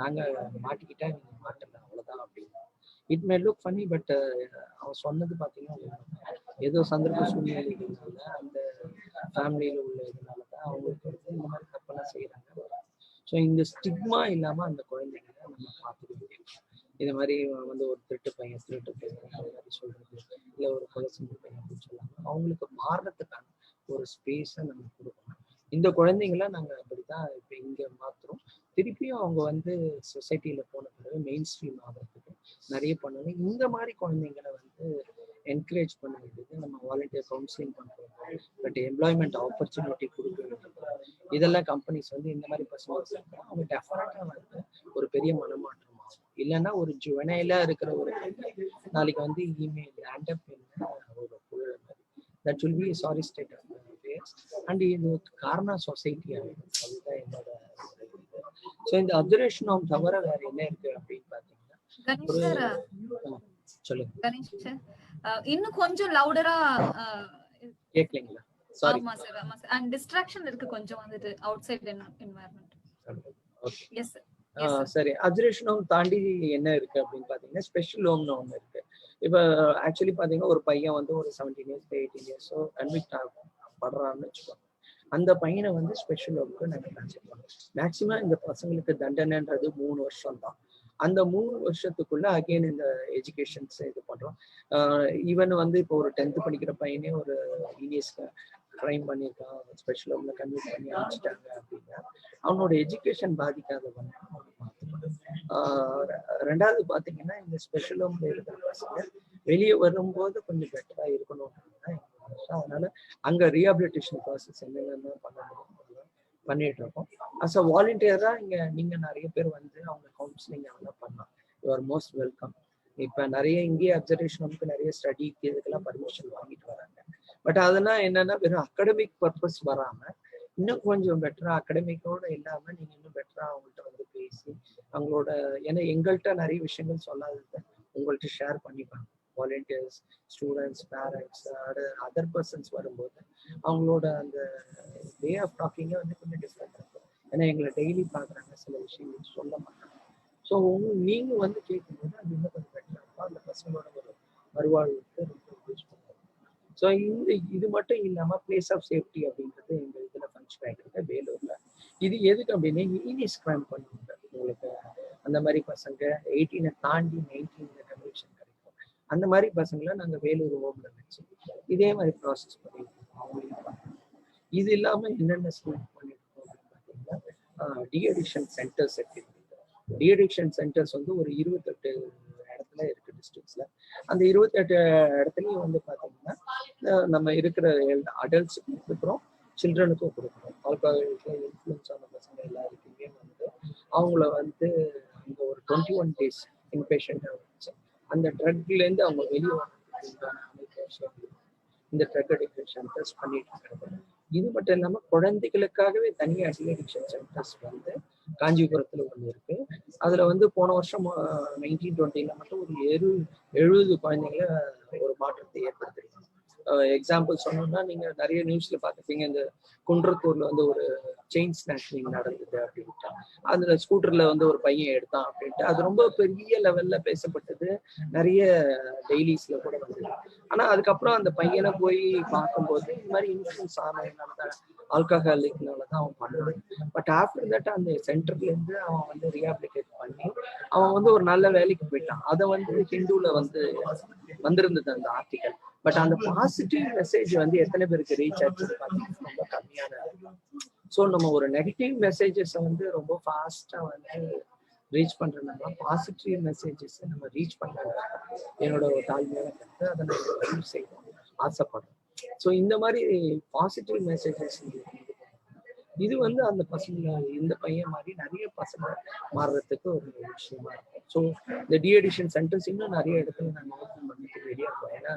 நாங்க மாட்டிக்கிட்டா நீங்க மாட்டல அவ்வளவுதான் அப்படின்னு. It may look funny, but அவன் சொன்னது பார்த்தீங்கன்னா ஏதோ சந்தர்ப்ப சூழ்நிலைகள்னால அந்த ஃபேமிலியில உள்ள இதனாலதான் அவங்களுக்கு வந்து இந்த மாதிரி தப்பெல்லாம் செய்யறாங்க. ஸோ இந்த ஸ்டிக்மா இல்லாம அந்த குழந்தைங்களை நம்ம பார்த்துக்க முடியும். இது மாதிரி வந்து ஒரு திருட்டு பையன் அந்த மாதிரி சொல்றது, இல்லை ஒரு கொலை செஞ்ச பையன் அப்படின்னு சொல்லாம அவங்களுக்கு மாறுறதுக்கான ஒரு ஸ்பேஸை நம்ம கொடுக்கணும். இந்த குழந்தைங்கள நாங்கள் அப்படிதான் இப்போ இங்கே மாத்துறோம். திருப்பியும் அவங்க வந்து சொசைட்டியில் போன பிறகு மெயின் ஸ்ட்ரீம் ஆகிறதுக்கு நிறைய பண்ணணும். இந்த மாதிரி குழந்தைங்களை வந்து என்கரேஜ் பண்ண வேண்டியது நம்ம வாலண்டியர் கவுன்சிலிங் பண்ணுறோம், பட் எம்ப்ளாய்மெண்ட் ஆப்பர்ச்சுனிட்டி கொடுக்க வேண்டியது, இதெல்லாம் கம்பெனிஸ் வந்து இந்த மாதிரி பசங்க அவங்க டெஃபினட்டாக வந்து ஒரு பெரிய மனமாற்றம் ஆகும். இல்லைன்னா ஒரு ஜுவனைலா இருக்கிற ஒரு நாளைக்கு வந்து இமெயில் லேண்டப் ஒரு புழல் மாதிரி that will be sorry state of affairs and இது காரணம் சொசைட்டி ஆகிடும். அதுதான் என்னோட ஸோ இந்த அப்சர்வேஷன் தவிர வேற என்ன இருக்கு அப்படின்னு பாத்தீங்கன்னா சொல்லுங்க. இன்னும் கொஞ்சம் லவுடரா கேட்கலீங்களா? சாரி. ஆமா சார், ஆமா சார். அண்ட் டிஸ்ட்ராக்ஷன் இருக்கு கொஞ்சம் வந்துட்டு out side environment. Okay. Yes sir. சரி, அப்சர்வேஷன் ஹோம் தாண்டி என்ன இருக்கு அப்படின்னு பாத்தீங்கன்னா ஸ்பெஷல் ஹோம்னு ஒன்று இருக்கு. இப்போ ஆக்சுவலி பாத்தீங்கன்னா ஒரு பையன் வந்து ஒரு 17 years 18 years கன்விக்ட் படுறான்னு வச்சுக்கோங்க. அந்த பையனை வந்து ஸ்பெஷல் ஹோம்க்கு நாங்கள் ட்ரான்ஸ்ஃபர் பண்ணுவோம். மேக்சிமம் இந்த பசங்களுக்கு தண்டனைன்றது 3 வருஷம் தான். அந்த 3 வருஷத்துக்குள்ள அகெயின் இந்த எஜுகேஷன்ஸ் இது பண்றோம். ஈவன் வந்து இப்போ ஒரு 10th படிக்கிற பையனே ஒரு இனியஸ் கிரைம் பண்ணியிருக்கான், ஸ்பெஷல் ஹோம்ல கன்விக்ட் பண்ணி அனுப்பிச்சிட்டாங்க அப்படின்னா அவனோட எஜுகேஷன் பாதிக்காத பண்ண ரெண்டாவது பாத்தீங்கன்னா இந்த ஸ்பெஷல் ஹோம்ல இருக்கிற பசங்க வெளியே வரும்போது கொஞ்சம் பெட்டரா இருக்கணும்ன்றதுதான். அதனால அங்க ரீஹாபிலிட்டேஷன் ப்ராசஸ் என்னென்ன பண்ண முடியும் பண்ணிட்டு இருக்கோம். அஸ் அ வாலண்டியரா இங்க நீங்க நிறைய பேர் வந்து அவங்க கவுன்சிலிங் அதெல்லாம் பண்ணலாம். You are most welcome. இப்ப நிறைய இங்கேயே அப்சர்வேஷனுக்கு நிறைய ஸ்டடிக்கு இதுக்கெல்லாம் பர்மிஷன் வாங்கிட்டு வராங்க. பட் அதெல்லாம் என்னன்னா வெறும் அகடமிக் பர்பஸ் வராம இன்னும் கொஞ்சம் பெட்டரா அகடமிக்கோட இல்லாம நீங்க இன்னும் பெட்டரா அவங்கள்ட்ட வந்து பேசி அவங்களோட, ஏன்னா எங்கள்கிட்ட நிறைய விஷயங்கள் சொல்லாதது உங்கள்கிட்ட ஷேர் பண்ணிப்பாங்க. Volunteers, students, parents, other persons வரும்போது அவங்களோட அந்த வே ஆஃப் டாக்கிங்கே வந்து கொஞ்சம் டிஃப்ரெண்ட் இருக்கும். ஏன்னா எங்களை டெய்லி பார்க்குறாங்க, சில விஷயங்கள் சொல்ல மாட்டாங்க. ஸோ நீங்க வந்து கேட்கும்போது அது இன்னும் கொஞ்சம் பெட்டராக இருக்கும். அந்த பசங்களோட ஒரு வருவாழ்வுக்கு ரொம்ப யூஸ் பண்ணுவோம். ஸோ இது மட்டும் இல்லாமல் பிளேஸ் ஆஃப் சேஃப்டி அப்படின்றது எங்கள் இதில் ஃபங்க்ஷன் ஆகிட்டு வேலூரில். இது எதுக்கு அப்படின்னா இனிஸ் கிரைம் பண்ணுவாங்க. உங்களுக்கு அந்த மாதிரி பசங்க 18 தாண்டி 19 கன்விக்ஷன் கிடைக்கும். அந்த மாதிரி பசங்களை நாங்கள் வேலூர் ஹோம்ல வச்சு இதே மாதிரி ப்ராசஸ் பண்ணிருக்கோம். அவங்களையும் இது இல்லாமல் என்னென்ன ஸ்கூல் பண்ணிருக்கோம் அப்படின்னு பார்த்தீங்கன்னா டிஅடிக்ஷன் சென்டர்ஸ் இருக்கு. டிஅடிக்ஷன் சென்டர்ஸ் வந்து ஒரு 28 இடத்துல இருக்கு டிஸ்ட்ரிக்ட்ஸ்ல. அந்த 28 இடத்துலையும் வந்து பார்த்தீங்கன்னா நம்ம இருக்கிற அடல்ட்ஸுக்கும் கொடுக்குறோம், சில்ட்ரனுக்கும் கொடுக்குறோம். ஆல்கஹாலிக்ல இன்ஃப்ளூயன்ஸ் ஆன பசங்க எல்லாருக்குமே வந்து அவங்கள வந்து அந்த ஒரு 21 days இன்பேஷண்டாக வச்சு அந்த ட்ரக்லேருந்து அவங்க வெளியே வரதுக்கு இந்த ட்ரக் அடிக்ஷன் சென்டர்ஸ் பண்ணிட்டு இருக்காங்க. இது மட்டும் இல்லாமல் குழந்தைகளுக்காகவே தனியாக டிஅடிக்ஷன் சென்டர்ஸ் வந்து காஞ்சிபுரத்தில் ஒன்று இருக்கு. அதில் வந்து போன வருஷம் 1920 மட்டும் ஒரு 70 குழந்தைங்கள ஒரு மாற்றத்தை ஏற்படுத்திருக்காங்க. எக்ஸாம்பிள் சொன்னோம்னா நீங்க நிறைய நியூஸ்ல பார்த்துருப்பீங்க, இந்த குன்றத்தூர்ல வந்து ஒரு செயின் ஸ்நாச்சிங் நடந்தது அப்படின்ட்டு, அதுல ஸ்கூட்டர்ல வந்து ஒரு பையன் எடுத்தான் அப்படின்ட்டு அது ரொம்ப பெரிய லெவல்ல பேசப்பட்டது, நிறைய டெய்லிஸ்ல கூட வந்தது. ஆனா அதுக்கப்புறம் அந்த பையனை போய் பார்க்கும்போது இந்த மாதிரி இன்ஃப்ளூயன்ஸ் ஆனதுனால ஆல்கஹாலிக்னாலதான் அவன் பண்ணான். பட் ஆஃப்டர் தட் அந்த சென்டர்ல இருந்து அவன் வந்து ரீஹாபிலிட்டேட் பண்ணி அவன் வந்து ஒரு நல்ல வேலைக்கு போயிட்டான். அதை வந்து ஹிந்துல வந்து வந்திருந்தது அந்த ஆர்டிகல். பட் அந்த பாசிட்டிவ் மெசேஜ் வந்து எத்தனை பேருக்கு ரீச் ஆச்சு பார்த்தீங்கன்னா ரொம்ப கம்மியான. ஸோ நம்ம ஒரு நெகட்டிவ் மெசேஜஸ் வந்து ரொம்ப ஃபாஸ்டா வந்து ரீச் பண்றதுனால பாசிட்டிவ் மெசேஜஸ் நம்ம ரீச் பண்ண என்னோட ஒரு தாழ்மையான கருத்து. அதை நம்ம யூஸ் செய்யணும் ஆசைப்படுறோம். ஸோ இந்த மாதிரி பாசிட்டிவ் மெசேஜஸ் இது வந்து அந்த பசங்க இந்த பையன் மாதிரி நிறைய பசங்க மாறுறதுக்கு ஒரு விஷயமா இருக்கும். ஸோ இந்த டிஅடிக்ஷன் சென்டர்ஸ் இன்னும் நிறைய இடத்துல நாங்கள் ஓப்பன் பண்ணிட்டு ரெடியா இருக்கோம். ஏன்னா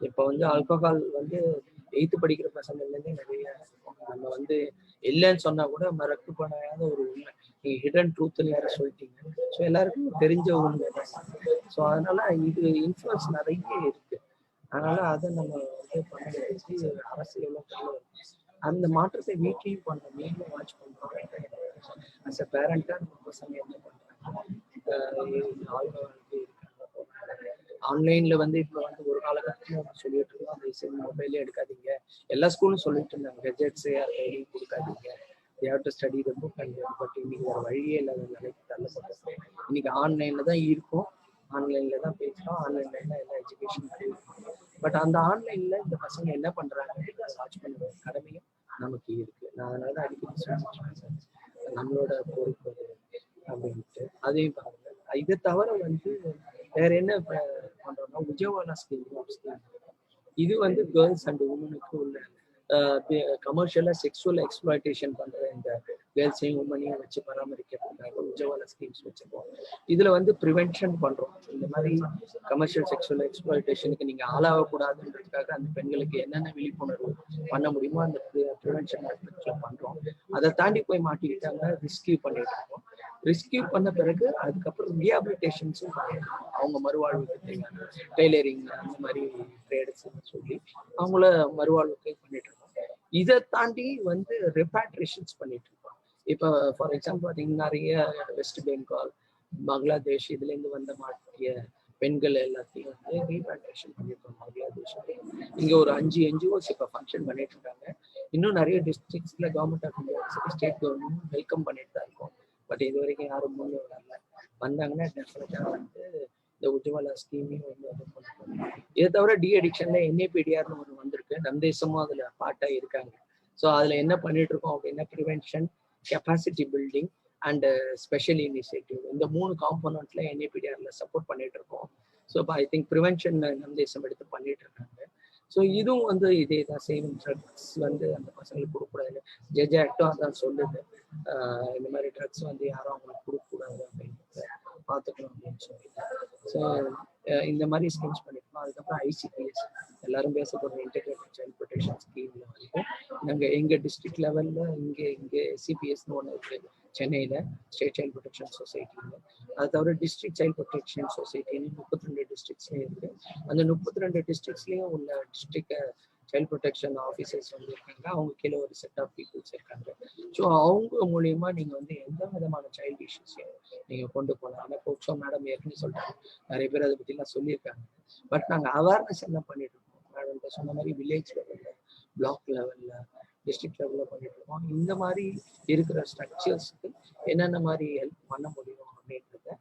இப்போ வந்து ஆல்கஹால் வந்து 8th படிக்கிற பசங்கள்லேருந்தே நிறைய நம்ம வந்து இல்லைன்னு சொன்னா கூட மறக்கப்படாத ஒரு உண்மை. நீங்க ஹிடன் ட்ரூத்னு யாரும் சொல்லிட்டீங்க. ஸோ எல்லாருக்கும் தெரிஞ்ச உண்மை தான். ஸோ அதனால இது இன்ஃப்ளூயன்ஸ் நிறைய இருக்கு. அதனால அதை நம்ம வந்து பண்ண வச்சு அரசியலும் அந்த மாற்றத்தை வீட்டையும் பண்ண நீங்களும் வாட்ச் பண்ணுறோம். அஸ் அ பேரண்டா நம்ம பசங்க என்ன பண்றாங்க, ஆன்லைன்ல வந்து இப்போ வந்து ஒரு காலகட்டத்தில் சொல்லிட்டு இருக்கோம், அந்த மொபைலே எடுக்காதீங்க, எல்லா ஸ்கூலும் சொல்லிட்டு இருந்தாங்க, கெஜெட்ஸ் கையிலையும் கொடுக்காதீங்க, they have to study the book and but இன்னைக்கு வேற வழியே இல்லாத நிலைக்கு தள்ளப்பட்டது. இன்னைக்கு ஆன்லைன்ல தான் இருக்கும், ஆன்லைன்ல தான் பேசுறோம், ஆன்லைன்ல தான் எல்லா எஜுகேஷன். பட் அந்த ஆன்லைன்ல இந்த பசங்க என்ன பண்றாங்க வாட்ச் பண்ணுற கடமையும் நமக்கு இருக்கு. நான் அதனால தான் அடிக்கடி சொல்லிட்டு நம்மளோட பொறுப்பு அப்படின்ட்டு அதையும் பாருங்க. இதை தவிர வந்து வேற என்ன பண்றோம்னா உஜ்வாலா ஸ்கீம், இது வந்து கேர்ள்ஸ் அண்ட் உமனுக்கு உள்ள கமர்ஷியலா செக்ஷுவல் எக்ஸ்பிளாய்டேஷன் பண்ற இந்த கேர்ள்ஸையும் உமனையும் வச்சு பராமரிக்கிறதுக்காக உஜ்வாலா ஸ்கீம்ஸ் வச்சிருக்கோம். இதுல வந்து ப்ரிவென்ஷன் பண்றோம். இந்த மாதிரி கமர்ஷியல் செக்ஷுவல் எக்ஸ்பிளாய்டேஷனுக்கு நீங்க ஆளாகக்கூடாதுன்றதுக்காக அந்த பெண்களுக்கு என்னென்ன விழிப்புணர்வு பண்ண முடியுமோ அந்த ப்ரிவென்ஷன் ஆஸ்பெக்ட்ல பண்றோம். அதை தாண்டி போய் மாட்டிக்கிட்டாங்க ரெஸ்கியூ பண்ணிட்டு இருக்கோம். ரெஸ்கியூ பண்ண பிறகு அதுக்கப்புறம் ரீஹாபிலிட்டேஷன்ஸும் பண்ணிருக்கோம். அவங்க மறுவாழ்வுக்கு தேவையான டெய்லரிங் அந்த மாதிரி ட்ரேட்ஸ்ன்னு சொல்லி அவங்கள மறுவாழ்வுக்கு பண்ணிட்டு இருக்கோம். இதை தாண்டி வந்து ரெபாட்ரேஷன்ஸ் பண்ணிட்டு இருக்கோம். இப்போ ஃபார் எக்ஸாம்பிள் பார்த்தீங்கன்னா நிறைய வெஸ்ட் பெங்கால், பங்களாதேஷ் இதுல இருந்து வந்த மாட்டிய பெண்கள் எல்லாத்தையும் வந்து ரீபேட்ரேஷன் பண்ணியிருக்கோம் பங்களாதேஷ்ல. இங்க ஒரு 5 NGOs இப்போ ஃபங்க்ஷன் பண்ணிட்டு இருக்காங்க. இன்னும் நிறைய டிஸ்ட்ரிக்ட்ஸ்ல government of India state government welcome பண்ணிட்டு தான் இருக்கோம். பட் இது வரைக்கும் யாரும் முன்னே வரல. வந்தாங்கன்னா டெஃபினட்டா வந்து இந்த உஜ்வாலா ஸ்கீமையும் வந்து இது பண்ணுவோம். இதை தவிர டி அடிக்ஷன்ல NAPDRன்னு ஒன்று வந்திருக்கு, நம் தேசமும் அதுல பார்ட்டா இருக்காங்க. ஸோ அதுல என்ன பண்ணிட்டு இருக்கோம் அப்படின்னா prevention, capacity building and special initiative, இந்த 3 காம்போனன்ட்ல NAPDRல சப்போர்ட் பண்ணிட்டு இருக்கோம். ஸோ இப்போ ஐ திங்க் ப்ரிவென்ஷன் நம் தேசம் எடுத்து பண்ணிட்டு இருக்காங்க. ஸோ இதுவும் வந்து இதே தான், சேவிங் ட்ரக்ஸ் வந்து அந்த பசங்களுக்கு கொடுக்கக்கூடாது. ஜட்ஜ் ஆக்டும் அதான் சொல்லுது, இந்த மாதிரி ட்ரக்ஸ் வந்து யாரும் அவங்களுக்கு கொடுக்கக்கூடாது அப்படின்றத பார்த்துக்கணும் அப்படின்னு சொல்லிட்டு. ஸோ இந்த மாதிரி ஸ்கீம்ஸ் பண்ணிருக்கோம். அதுக்கப்புறம் ICPS எல்லாரும் பேசப்படுற இன்டெகிரேட்டட் சைல்ட் ப்ரொடெக்ஷன் ஸ்கீம்ல வந்து நாங்கள் எங்கள் டிஸ்ட்ரிக்ட் லெவலில் இங்கே CPSன்னு ஒன்று இருக்குது சென்னையில், ஸ்டேட் சைல்ட் ப்ரொடெக்ஷன் சொசைட்டியில். அது தவிர டிஸ்ட்ரிக்ட் சைல்ட் ப்ரொடெக்ஷன் சொசைட்டின்னு 32 டிஸ்ட்ரிக்ட்ஸ்லேயும் இருக்குது. அந்த 32 டிஸ்ட்ரிக்ட்ஸ்லேயும் உள்ள டிஸ்ட்ரிக்ட் சைல்ட் ப்ரொடெக்ஷன் ஆஃபீஸர்ஸ் வந்து இருக்காங்க. அவங்க கீழே ஒரு செட் ஆஃப் பீப்புள்ஸ் இருக்காங்க. ஸோ அவங்க மூலியமா நீங்கள் வந்து எந்த விதமான சைல்டு இஷ்யூஸையும் நீங்கள் கொண்டு போகலாம். ஆனால் போக்சோ மேடம் ஏற்கனவே சொல்லிட்டாங்க, நிறைய பேர் அதை பற்றிலாம் சொல்லியிருக்காங்க. பட் நாங்கள் அவேர்னஸ் என்ன பண்ணிட்டு இருக்கோம் மேடம் சொன்ன மாதிரி வில்லேஜ் லெவலில், பிளாக் லெவலில், டிஸ்ட்ரிக்ட் லெவலில் பண்ணிட்டு இருக்கோம். இந்த மாதிரி இருக்கிற ஸ்ட்ரக்சர்ஸ்க்கு என்னென்ன மாதிரி ஹெல்ப் பண்ண முடியும் அப்படின்றத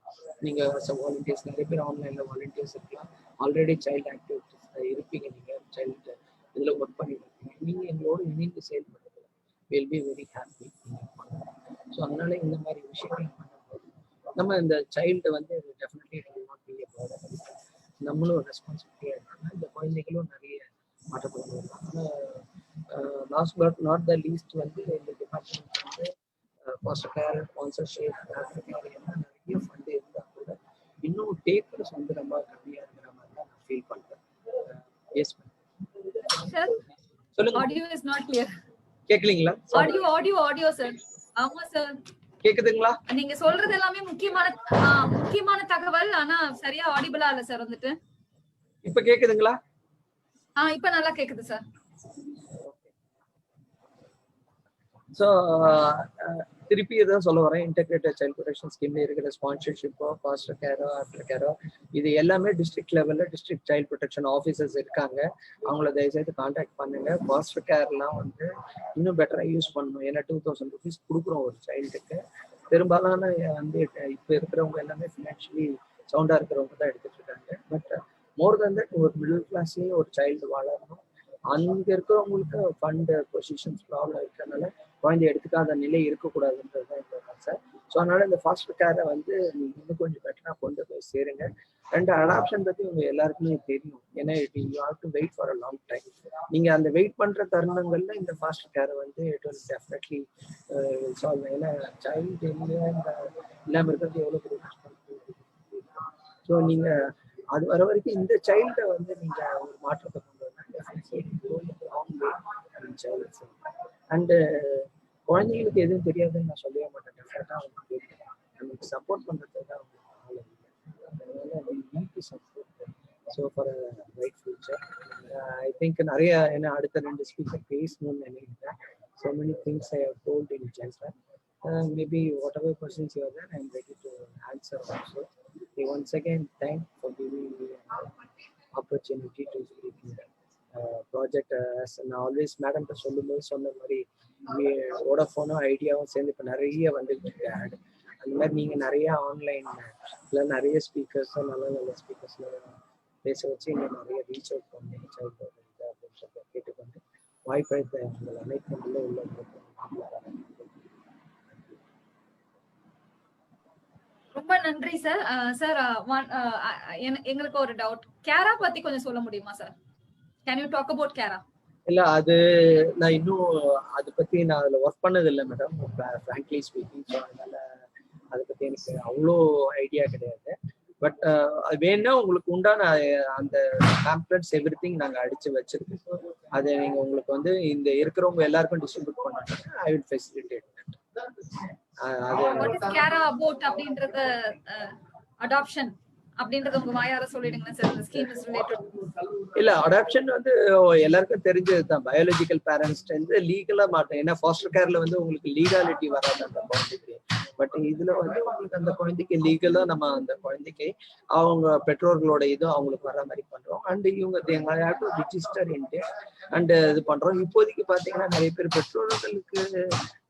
நீங்கள் வாலண்டியர்ஸ், நிறைய பேர் ஆன்லைனில் வாலண்டியர்ஸ் இருக்கலாம், ஆல்ரெடி சைல்டு ஆக்டிவிட்டிஸில் இருப்பீங்க, நீங்கள் சைல்டு இதில் ஒர்க் பண்ணிட்டு இருக்கீங்க, நீங்கள் எங்களோட இணைந்து செயல்படுறது will be very happy. So அதனால இந்த மாதிரி விஷயங்கள் பண்ணும்போது நம்ம இந்த சைல்டை வந்து டெஃபினெட்லி நம்மளும் ரெஸ்பான்சிபிலிட்டியாக இருக்கணும். இந்த குழந்தைகளும் நிறைய மாற்றத்தை கொண்டு வரலாம். Last but not the least வந்து இந்த டிபார்ட்மெண்ட் வந்து ஃபாஸ்டர் கேர், ஸ்பான்சர்ஷிப், எல்லாம் நிறைய ஃபண்டு இருந்தால் கூட இன்னும் டேக்கர்ஸ் வந்து ரொம்ப கம்மியாக இருக்கிற மாதிரி தான் நான் ஃபீல் பண்ணுறேன். எஸ் சார், சொல்லுங்க. Audio is not clear. கேட்கலீங்களா? Audio sir. ஆமா சார், கேக்குதுங்களா? நீங்க சொல்றது எல்லாமே முக்கியமான தகவல், ஆனா சரியா ஆடிபிளா இல்ல சார். வந்துட்டு இப்ப கேக்குதுங்களா? இப்ப நல்லா கேக்குது சார். ஸோ திருப்பி இதான் சொல்ல வரேன், இன்டெகிரேட்டட் சைல்ட் ப்ரொடெக்ஷன் ஸ்கீம்ல இருக்கிற ஸ்பான்சர்ஷிப்போ, ஃபாஸ்டர் கேரோ, ஆஃப்டர் கேரோ, இது எல்லாமே டிஸ்ட்ரிக்ட் லெவலில் டிஸ்ட்ரிக்ட் சைல்ட் ப்ரொடெக்ஷன் ஆஃபீஸர்ஸ் இருக்காங்க. அவங்கள தயவுசெய்து கான்டாக்ட் பண்ணுங்க. ஃபாஸ்டர் கேர்லாம் வந்து இன்னும் பெட்டராக யூஸ் பண்ணணும். ஏன்னா 2000 rupees கொடுக்குறோம் ஒரு சைல்டுக்கு. பெரும்பாலான வந்து இப்போ இருக்கிறவங்க எல்லாமே ஃபினான்ஷியலி சவுண்டாக இருக்கிறவங்க தான் எடுத்துட்டு இருக்காங்க. பட் மோர் தேன் தட் ஒரு மிடில் கிளாஸ்லேயே ஒரு சைல்டு வாழணும். அங்கே இருக்கிறவங்களுக்கு ஃபண்டு பொசிஷன்ஸ் ப்ராப்ளம் இருக்கிறதுனால குழந்தை எடுத்துக்காத நிலை இருக்கக்கூடாதுன்றது தான் இந்த ஆசை. ஸோ அதனால இந்த ஃபாஸ்டர் கேரை வந்து நீங்கள் இன்னும் கொஞ்சம் பெட்டராக கொண்டு போய் சேருங்க. ரெண்டு அடாப்ஷன் பற்றி உங்க எல்லாருக்குமே தெரியும். ஏன்னா you have to wait for a long time. நீங்கள் அந்த வெயிட் பண்ணுற தருணங்கள்ல இந்த ஃபாஸ்டர் கேரை வந்து இட் வில் டெஃபினெட்லி சால்வ். ஏன்னா சைல்டு இல்லாமல் இருக்கிறது எவ்வளோ பெரிய கஷ்டம். ஸோ நீங்கள் அது வர வரைக்கும் இந்த சைல்டை வந்து நீங்கள் ஒரு மாற்றத்தை கொண்டு அண்ட் குழந்தைங்களுக்கு எதுவும் தெரியாதுன்னு நான் சொல்லவே மாட்டேன். டெஃபினட்டா அவங்களுக்கு நமக்கு சப்போர்ட் பண்றதுக்கு தான் அவங்களுக்கு support. So for right future I think நிறைய என்ன அடுத்த 2 ஸ்பீக்கர் பேசணும்னு நினைக்கிறேன். So many things I have told in general. Maybe whatever questions you are there, I'm ready to answer also. Once again, thank for giving me an opportunity to speak in the project. As நான் always மேடம்கிட்ட சொல்லும்போது சொன்ன மாதிரி வோடாஃபோனும் ஐடியாவும் சேர்ந்து இப்போ நிறைய வந்துட்டு இருக்கு ஆட். அந்த மாதிரி நீங்கள் நிறைய ஆன்லைன்ல நிறைய ஸ்பீக்கர்ஸ் நல்ல நல்ல ஸ்பீக்கர்ஸ்லாம் பேச வச்சு இன்னும் நிறைய ரீச் அவுட் பண்ணி சைல்டு அப்படின்னு சொல்லி கேட்டுக்கொண்டு வாய்ப்பளித்த உங்கள் அனைத்து நல்ல உள்ள ரொம்ப நன்றி சார். சார் எங்களுக்கு ஒரு டவுட், கேரா பத்தி கொஞ்சம் சொல்ல முடியுமா sir? Can you talk about கேரா? இல்ல அது நான் இன்னும் அதை பத்தி நான் அதுல ஒர்க் பண்ணது இல்லை மேடம், ஃப்ராங்க்லி ஸ்பீக்கிங். ஸோ அதனால அதை பத்தி எனக்கு அவ்வளோ ஐடியா கிடையாது. பட் வேணா உங்களுக்கு உண்டான அந்த பேம்ப்ளெட்ஸ் எவ்ரி திங் நாங்கள் அடிச்சு வச்சிருக்கோம். அதை நீங்க உங்களுக்கு வந்து இந்த இருக்கிறவங்க எல்லாருக்கும் டிஸ்ட்ரிபியூட் பண்ணாங்க. ஐ வில் ஃபெசிலிட்டேட் அப்படின்றது அடாப்ஷன் அப்படின்றது உங்க வாயார சொல்லிடுங்க சார். இந்த ஸ்கீம் இஸ் ரிலேட்டட். இல்ல அடாப்ஷன் வந்து எல்லாருக்கும் தெரிஞ்சது தான். பயாலஜிக்கல் பேரண்ட்ஸ் வந்து லீகலா மாட்டேன். ஏன்னா ஃபாஸ்டர் கேர்ல வந்து உங்களுக்கு லீகாலிட்டி வராது அந்த குழந்தைக்கு. பட் இதுல வந்து உங்களுக்கு அந்த குழந்தைக்கு லீகலா நம்ம அந்த குழந்தைக்கு அவங்க பெற்றோர்களோட இதுவும் அவங்களுக்கு வர மாதிரி பண்றோம். அண்ட் இவங்க ரிஜிஸ்டர் அண்ட் இது பண்றோம். இப்போதைக்கு பாத்தீங்கன்னா நிறைய பேர் பெற்றோர்களுக்கு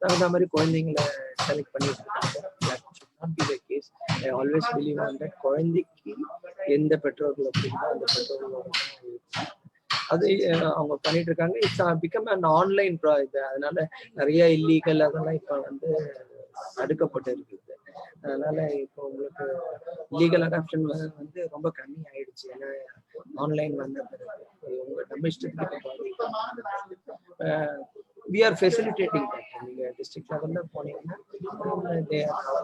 தகுந்த மாதிரி குழந்தைங்களை செலக்ட் பண்ணிட்டு இருக்காங்க. I always believe on that. குழந்தைக்கு எந்த பெற்றோர்களை பிடிக்குமோ அந்த பெற்றோர்களோட அது அவங்க பண்ணிட்டு இருக்காங்க. இட்ஸ் பிகம் அன் ஆன்லைன் இது. அதனால நிறைய இல்லீகல் அதெல்லாம் இப்போ வந்து தடுக்கப்பட்டு இருக்குது. அதனால இப்போ உங்களுக்கு லீகல் அடாப்ஷன் வந்து ரொம்ப கம்மி ஆயிடுச்சு. ஏன்னா ஆன்லைன் வந்த பிறகு உங்க நம்ம இஷ்டத்துக்கு we are facilitating that. நீங்க டிஸ்ட்ரிக்ட் லெவல்ல போனீங்கன்னா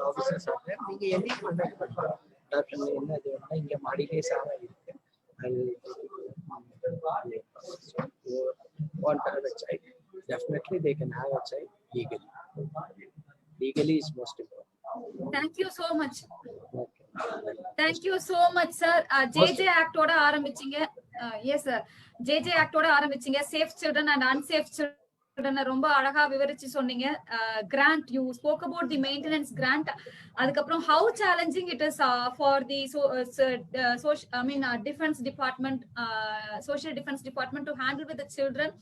ஆஃபீஸர்ஸ் ஆக நீங்க என்னையும் கான்டாக்ட் பண்ணலாம். டாக்டர் என்ன இது வேணா இங்க மாடிலே சாரா இருக்கு. want to have a child, definitely they can have a child legally. Legally is most important. Thank you so much. Thank you so much sir. JJ Act ஓட ஆரம்பிச்சீங்க. Yes sir. JJ Act ஓட ஆரம்பிச்சீங்க. Safe children and unsafe children ரொம்ப அழகா விவரிச்சு சொன்னீங்க. Grant, you spoke about the maintenance grant. அதுக்கப்புறம் how challenging it is for the defence department, social defence department to handle with the children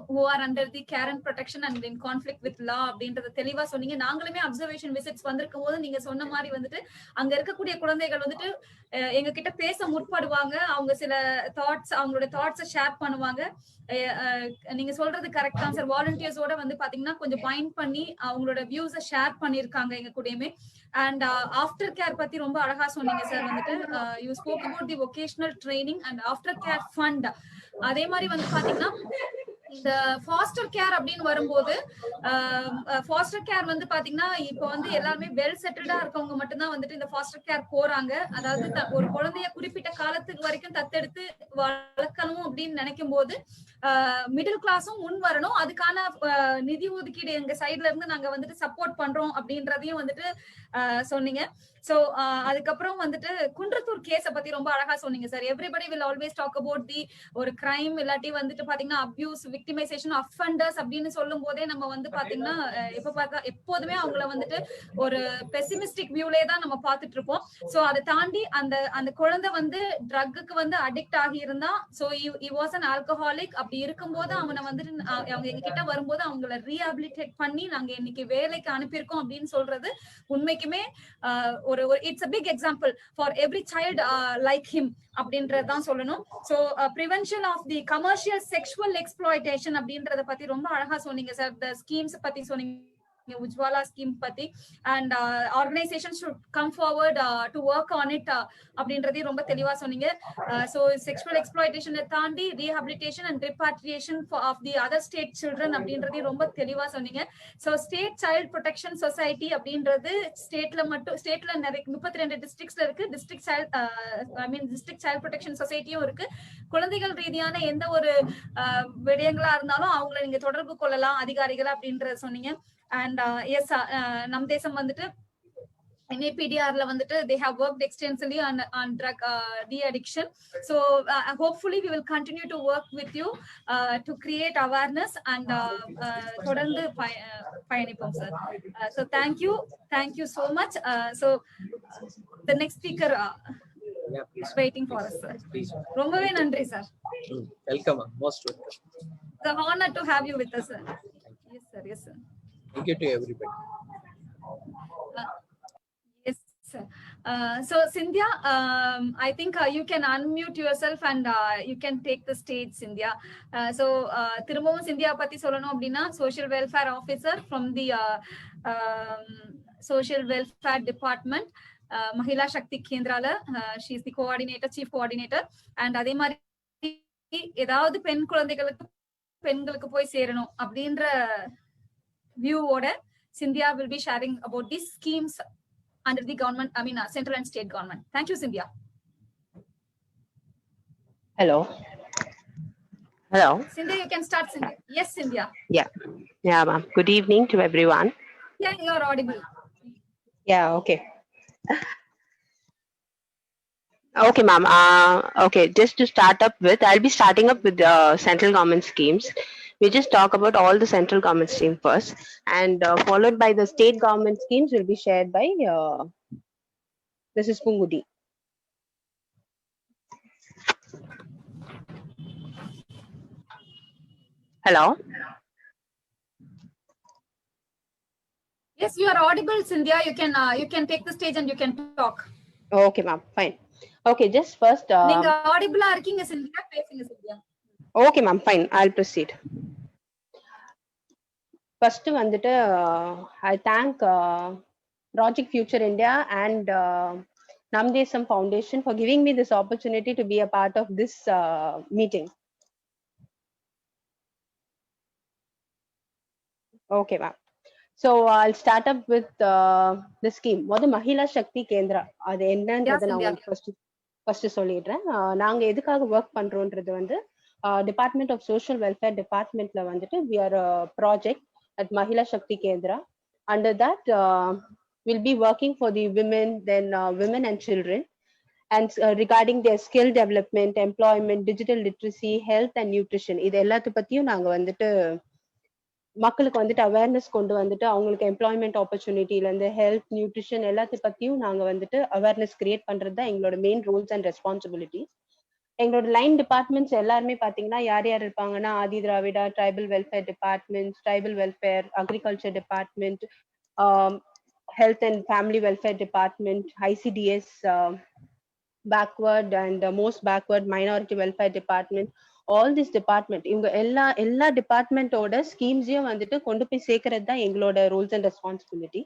who are under the care and protection and in conflict with law அப்படின்றத தெளிவா சொன்னீங்க. நாங்களுமே observation visits வந்திருக்கும் போது நீங்க சொன்ன மாதிரி வந்துட்டு அங்க இருக்கக்கூடிய குழந்தைகள் வந்துட்டு எங்க கிட்ட பேச முற்படுவாங்க. அவங்க சில தாட்ஸ், அவங்களோட தாட்ஸை ஷேர் பண்ணுவாங்க. நீங்க சொல்றது கரெக்ட் தான் சார். வாலண்டியர்ஸோட வந்து பாத்தீங்கன்னா கொஞ்சம் பாயிண்ட் பண்ணி அவங்களோட வியூஸை ஷேர் பண்ணிருக்காங்க எங்க கூடயுமே. அண்ட் ஆஃப்டர் கேர் பத்தி ரொம்ப அழகா சொன்னீங்க சார். வந்துட்டு you spoke about the vocational training and after care fund. அதே மாதிரி வந்து பாத்தீங்கன்னா இந்த ஃபாஸ்டர் கேர் அப்படின்னு வரும்போது ஃபாஸ்டர் கேர் வந்து பாத்தீங்கன்னா இப்போ வந்து எல்லாருமே வெல் செட்டில்டா இருக்கவங்க மட்டும்தான் வந்துட்டு இந்த ஃபாஸ்டர் கேர் போறாங்க. அதாவது ஒரு குழந்தைய குறிப்பிட்ட காலத்துக்கு வரைக்கும் தத்தெடுத்து வளர்க்கணும் அப்படின்னு நினைக்கும் போது மிடில் கிளாஸும் முன் வரணும். அதுக்கான நிதி ஒதுக்கீடு எங்க சைட்ல இருந்து நாங்க வந்துட்டு சப்போர்ட் பண்றோம் அப்படின்றதையும் வந்துட்டு சொன்னீங்க. சோ அதுக்கப்புறம் வந்துட்டு குன்றத்தூர் கேஸ பத்தி ரொம்ப அழகா சொன்னீங்க சார். Everybody will always talk about the ஒரு கிரைம் இல்லாட்டி வந்துட்டு பாத்தீங்கன்னா அபியூஸ், விக்டிமைசேஷன், அஃபண்டர்ஸ் அப்படின்னு சொல்லும் போதே நம்ம வந்து பாத்தீங்கன்னா எப்போதுமே அவங்கள வந்துட்டு ஒரு பெசிமிஸ்டிக் வியூலே தான் நம்ம பாத்துட்டு இருப்போம். சோ அதை தாண்டி அந்த குழந்தை வந்து ட்ரக்குக்கு வந்து அடிக்ட் ஆகி இருந்தா, so he was an alcoholic. அப்படி இருக்கும்போது அவனை வந்துட்டு அவங்க எங்க கிட்ட வரும்போது அவங்கள ரீஹாபிலிட்டேட் பண்ணி நாங்க இன்னைக்கு வேலைக்கு அனுப்பியிருக்கோம் அப்படின்னு சொல்றது உண்மைக்குமே ஒரு it's a big example for every child like him அப்படின்றதான் சொல்லணும். So prevention of the commercial sexual exploitation அப்படின்றத பத்தி ரொம்ப அழகா சொன்னீங்க சார். the schemes பத்தி சொன்னீங்க, உஜ்வாலா ஸ்கீம் பத்தி. And organisation should come forward to work on it அப்படின்றதையும் ரொம்ப தெளிவா சொன்னீங்க. சோ செக்ஷுவல் எக்ஸ்ப்ளாய்டேஷனை தாண்டி rehabilitation and repatriation of the other state children அப்படின்றதையும் ரொம்ப தெளிவா சொன்னீங்க. So state child protection society அப்படின்றது ஸ்டேட்ல 32 டிஸ்ட்ரிக்ட்ஸ்ல இருக்கு. டிஸ்ட்ரிக்ட் சைல்ட் ப்ரொடெக்ஷன் சொசைட்டியும் இருக்கு. குழந்தைகள் ரீதியான எந்த ஒரு விடயங்களா இருந்தாலும் அவங்களை நீங்க தொடர்பு கொள்ளலாம் அதிகாரிகள் அப்படின்றத சொன்னீங்க. அண்ட் எஸ் நம் தேசம் வந்துட்டு NAPDR la vandu they have worked extensively on drug de-addiction. So hopefully we will continue to work with you to create awareness and thodandu payanipom sir. So thank you so much. So the next speaker Yeah, please. waiting for us sir. Please. Rombave nandri sir. Welcome, most welcome. The honor to have you with us sir. Yes sir, yes sir. Thank you to everybody. Yes, sir. So Cynthia, I think you can unmute yourself and you can take the stage, Cynthia. So திரும்பவும் Cynthia பத்தி சொல்லணும் அப்படின்னா social welfare officer from the social welfare department, Mahila Shakti Kendraல she is the coordinator, chief coordinator. And அதே மாதிரி ஏதாவது பெண்களுக்கு போய் சேரணும் அப்படின்ற வியூவோட Cynthia will be sharing about these schemes under the government, I mean central and state government. Thank you, Cynthia. Hello. Hello. Cynthia, you can start, Cynthia. Yes, Cynthia. Yeah, ma'am. Good evening to everyone. Yeah, you are audible. Yeah, okay. Okay, ma'am. Okay, just to start up with, I'll be starting up with the central government schemes. We just talk about all the central government schemes first, and followed by the state government schemes will be shared by Mrs. Pungudi. Hello. Yes, you are audible, Cynthia. You can take the stage and you can talk. Okay, ma'am. Fine. Okay, just first. நீங்க audible இருக்கீங்க, Cynthia. பேசுங்க, Cynthia. Okay, ma'am. Fine. I'll proceed. First, வந்துட்டு I thank Project Future India and Namdesam Foundation for giving me this opportunity to be a part of this meeting. Okay, ma'am. So I'll start up with the scheme. What the Mahila Shakti Kendra? அது என்னன்றதை நான் உங்களுக்கு first சொல்லிடுறேன். நாங்க எதுக்காக work பண்றோம்ன்றது வந்து Department of Social Welfare Departmentல வந்துட்டு we are a project at Mahila Shakti Kendra. Under that, we'll be working for the women, then women and children, and regarding their skill development, employment, digital literacy, health and nutrition. இது எல்லாத்த பத்தியும் நாங்க வந்துட்டு மக்களுக்கு வந்துட்டு awareness கொண்டு வந்துட்டு அவங்களுக்கு எம்ப்ளாய்மெண்ட் ஆப்பர்ச்சுனிட்டில இருந்து ஹெல்த் நியூட்ரிஷன் எல்லாத்த பத்தியும் நாங்க வந்துட்டு அவேர்னஸ் கிரியேட் பண்றது தான் எங்களோட மெயின் ரோல்ஸ் அண்ட் ரெஸ்பான்சிபிலிட்டி. எங்களோட லைன் டிபார்ட்மெண்ட்ஸ் எல்லாருமே பாத்தீங்கன்னா யார் யார் இருப்பாங்கன்னா Adi Dravida, tribal welfare department, tribal welfare, agriculture department, health and family welfare department, ICDS, backward and most backward minority welfare department, all this department இவங்க எல்லா டிபார்ட்மெண்டோட ஸ்கீம்ஸையும் வந்துட்டு கொண்டு போய் சேர்க்கறது தான் எங்களோட ரூல்ஸ் அண்ட் ரெஸ்பான்சிபிலிட்டி.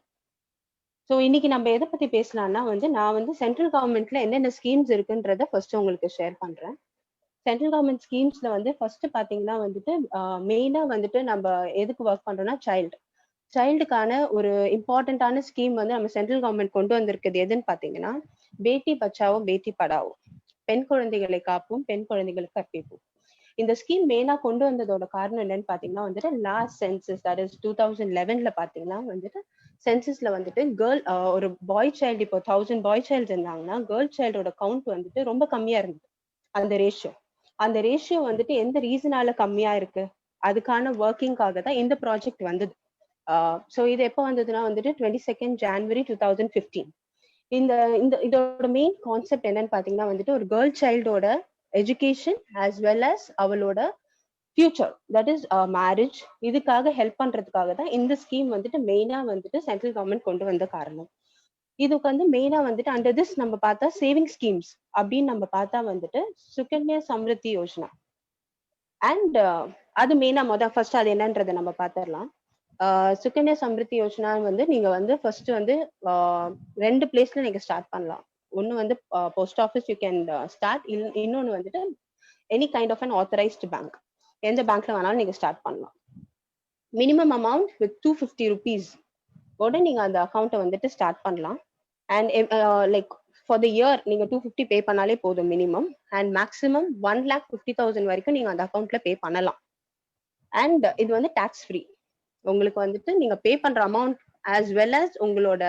ஸோ இன்னைக்கு நம்ம எதை பத்தி பேசலாம்னா வந்து நான் வந்து சென்ட்ரல் கவர்மெண்ட்ல என்னென்ன ஸ்கீம்ஸ் இருக்குன்றத ஃபர்ஸ்ட் உங்களுக்கு ஷேர் பண்றேன். சென்ட்ரல் கவர்மெண்ட் ஸ்கீம்ஸ்ல வந்து ஃபர்ஸ்ட் பாத்தீங்கன்னா வந்துட்டு மெயினா வந்துட்டு நம்ம எதுக்கு ஒர்க் பண்றோம்னா சைல்டுக்கான ஒரு இம்பார்ட்டன்டான ஸ்கீம் வந்து நம்ம சென்ட்ரல் கவர்மெண்ட் கொண்டு வந்திருக்குது எதுன்னு பாத்தீங்கன்னா பேட்டி பச்சாவோ பேட்டி படாவோ, பெண் குழந்தைகளை காப்போம், பெண் குழந்தைகளுக்கு கற்பிப்போம். இந்த ஸ்கீம் மெயினா கொண்டு வந்ததோட காரணம் என்னன்னு பாத்தீங்கன்னா வந்துட்டு லாஸ்ட் சென்சஸ், தட் இஸ் 2011ல பாத்தீங்கன்னா வந்துட்டு சென்சஸ்ல வந்துட்டு ஒரு பாய் சைல்டு, இப்போ 1000 பாய் சைல்டு இருந்தாங்கன்னா கேர்ள் சைல்டோட கவுண்ட் வந்துட்டு ரொம்ப கம்மியா இருந்தது. அந்த ரேஷியோ வந்துட்டு எந்த ரீசனால கம்மியா இருக்கு, அதுக்கான ஒர்க்கிங்காக தான் இந்த ப்ராஜெக்ட் வந்தது. ஸோ இது எப்போ வந்ததுன்னா வந்துட்டு 22 January 2015. இதோட மெயின் கான்செப்ட் என்னன்னு பாத்தீங்கன்னா வந்துட்டு ஒரு கேர்ள் சைல்டோட எஜுகேஷன் ஆஸ் வெல் அஸ் அவளோட ஃபியூச்சர், தட் இஸ் மேரேஜ், இதுக்காக ஹெல்ப் பண்றதுக்காக தான் இந்த ஸ்கீம் வந்துட்டு மெயினா வந்துட்டு சென்ட்ரல் கவர்மெண்ட் கொண்டு வந்த காரணம். இதுக்கு வந்து மெயினா வந்துட்டு அண்டர் திஸ் நம்ம பார்த்தா சேவிங் ஸ்கீம்ஸ் அப்படின்னு நம்ம பார்த்தா வந்துட்டு சுகன்யா சம்ருத்தி யோஜனா அண்ட் அது மெயினா ஃபர்ஸ்ட் அது என்னன்றதை நம்ம பார்த்துடலாம். சுகன்யா சம்ருத்தி யோஜனா வந்து நீங்க வந்து ஃபர்ஸ்ட் வந்து 2 பிளேஸ்ல நீங்க ஸ்டார்ட் பண்ணலாம். ஒன்னு வந்து post office you can start, இன்னொன்னு வந்துட்டு any kind of an authorised bank, எந்த பேங்க்ல வேணாலும் நீங்க ஸ்டார்ட் பண்ணலாம். மினிமம் அமௌண்ட் வித் 250 rupees ஓட நீங்க அந்த அக்கௌண்ட்டை வந்துட்டு ஸ்டார்ட் பண்ணலாம். And like for the year நீங்க 250 பே பண்ணாலே போதும் மினிமம். அண்ட் மேக்ஸிமம் 1,50,000 வரைக்கும் நீங்க அந்த அக்கௌண்ட்ல பே பண்ணலாம். அண்ட் இது வந்து டாக்ஸ் ஃப்ரீ. உங்களுக்கு வந்துட்டு நீங்க பே பண்ற அமௌண்ட் ஆஸ் வெல் அஸ் உங்களோட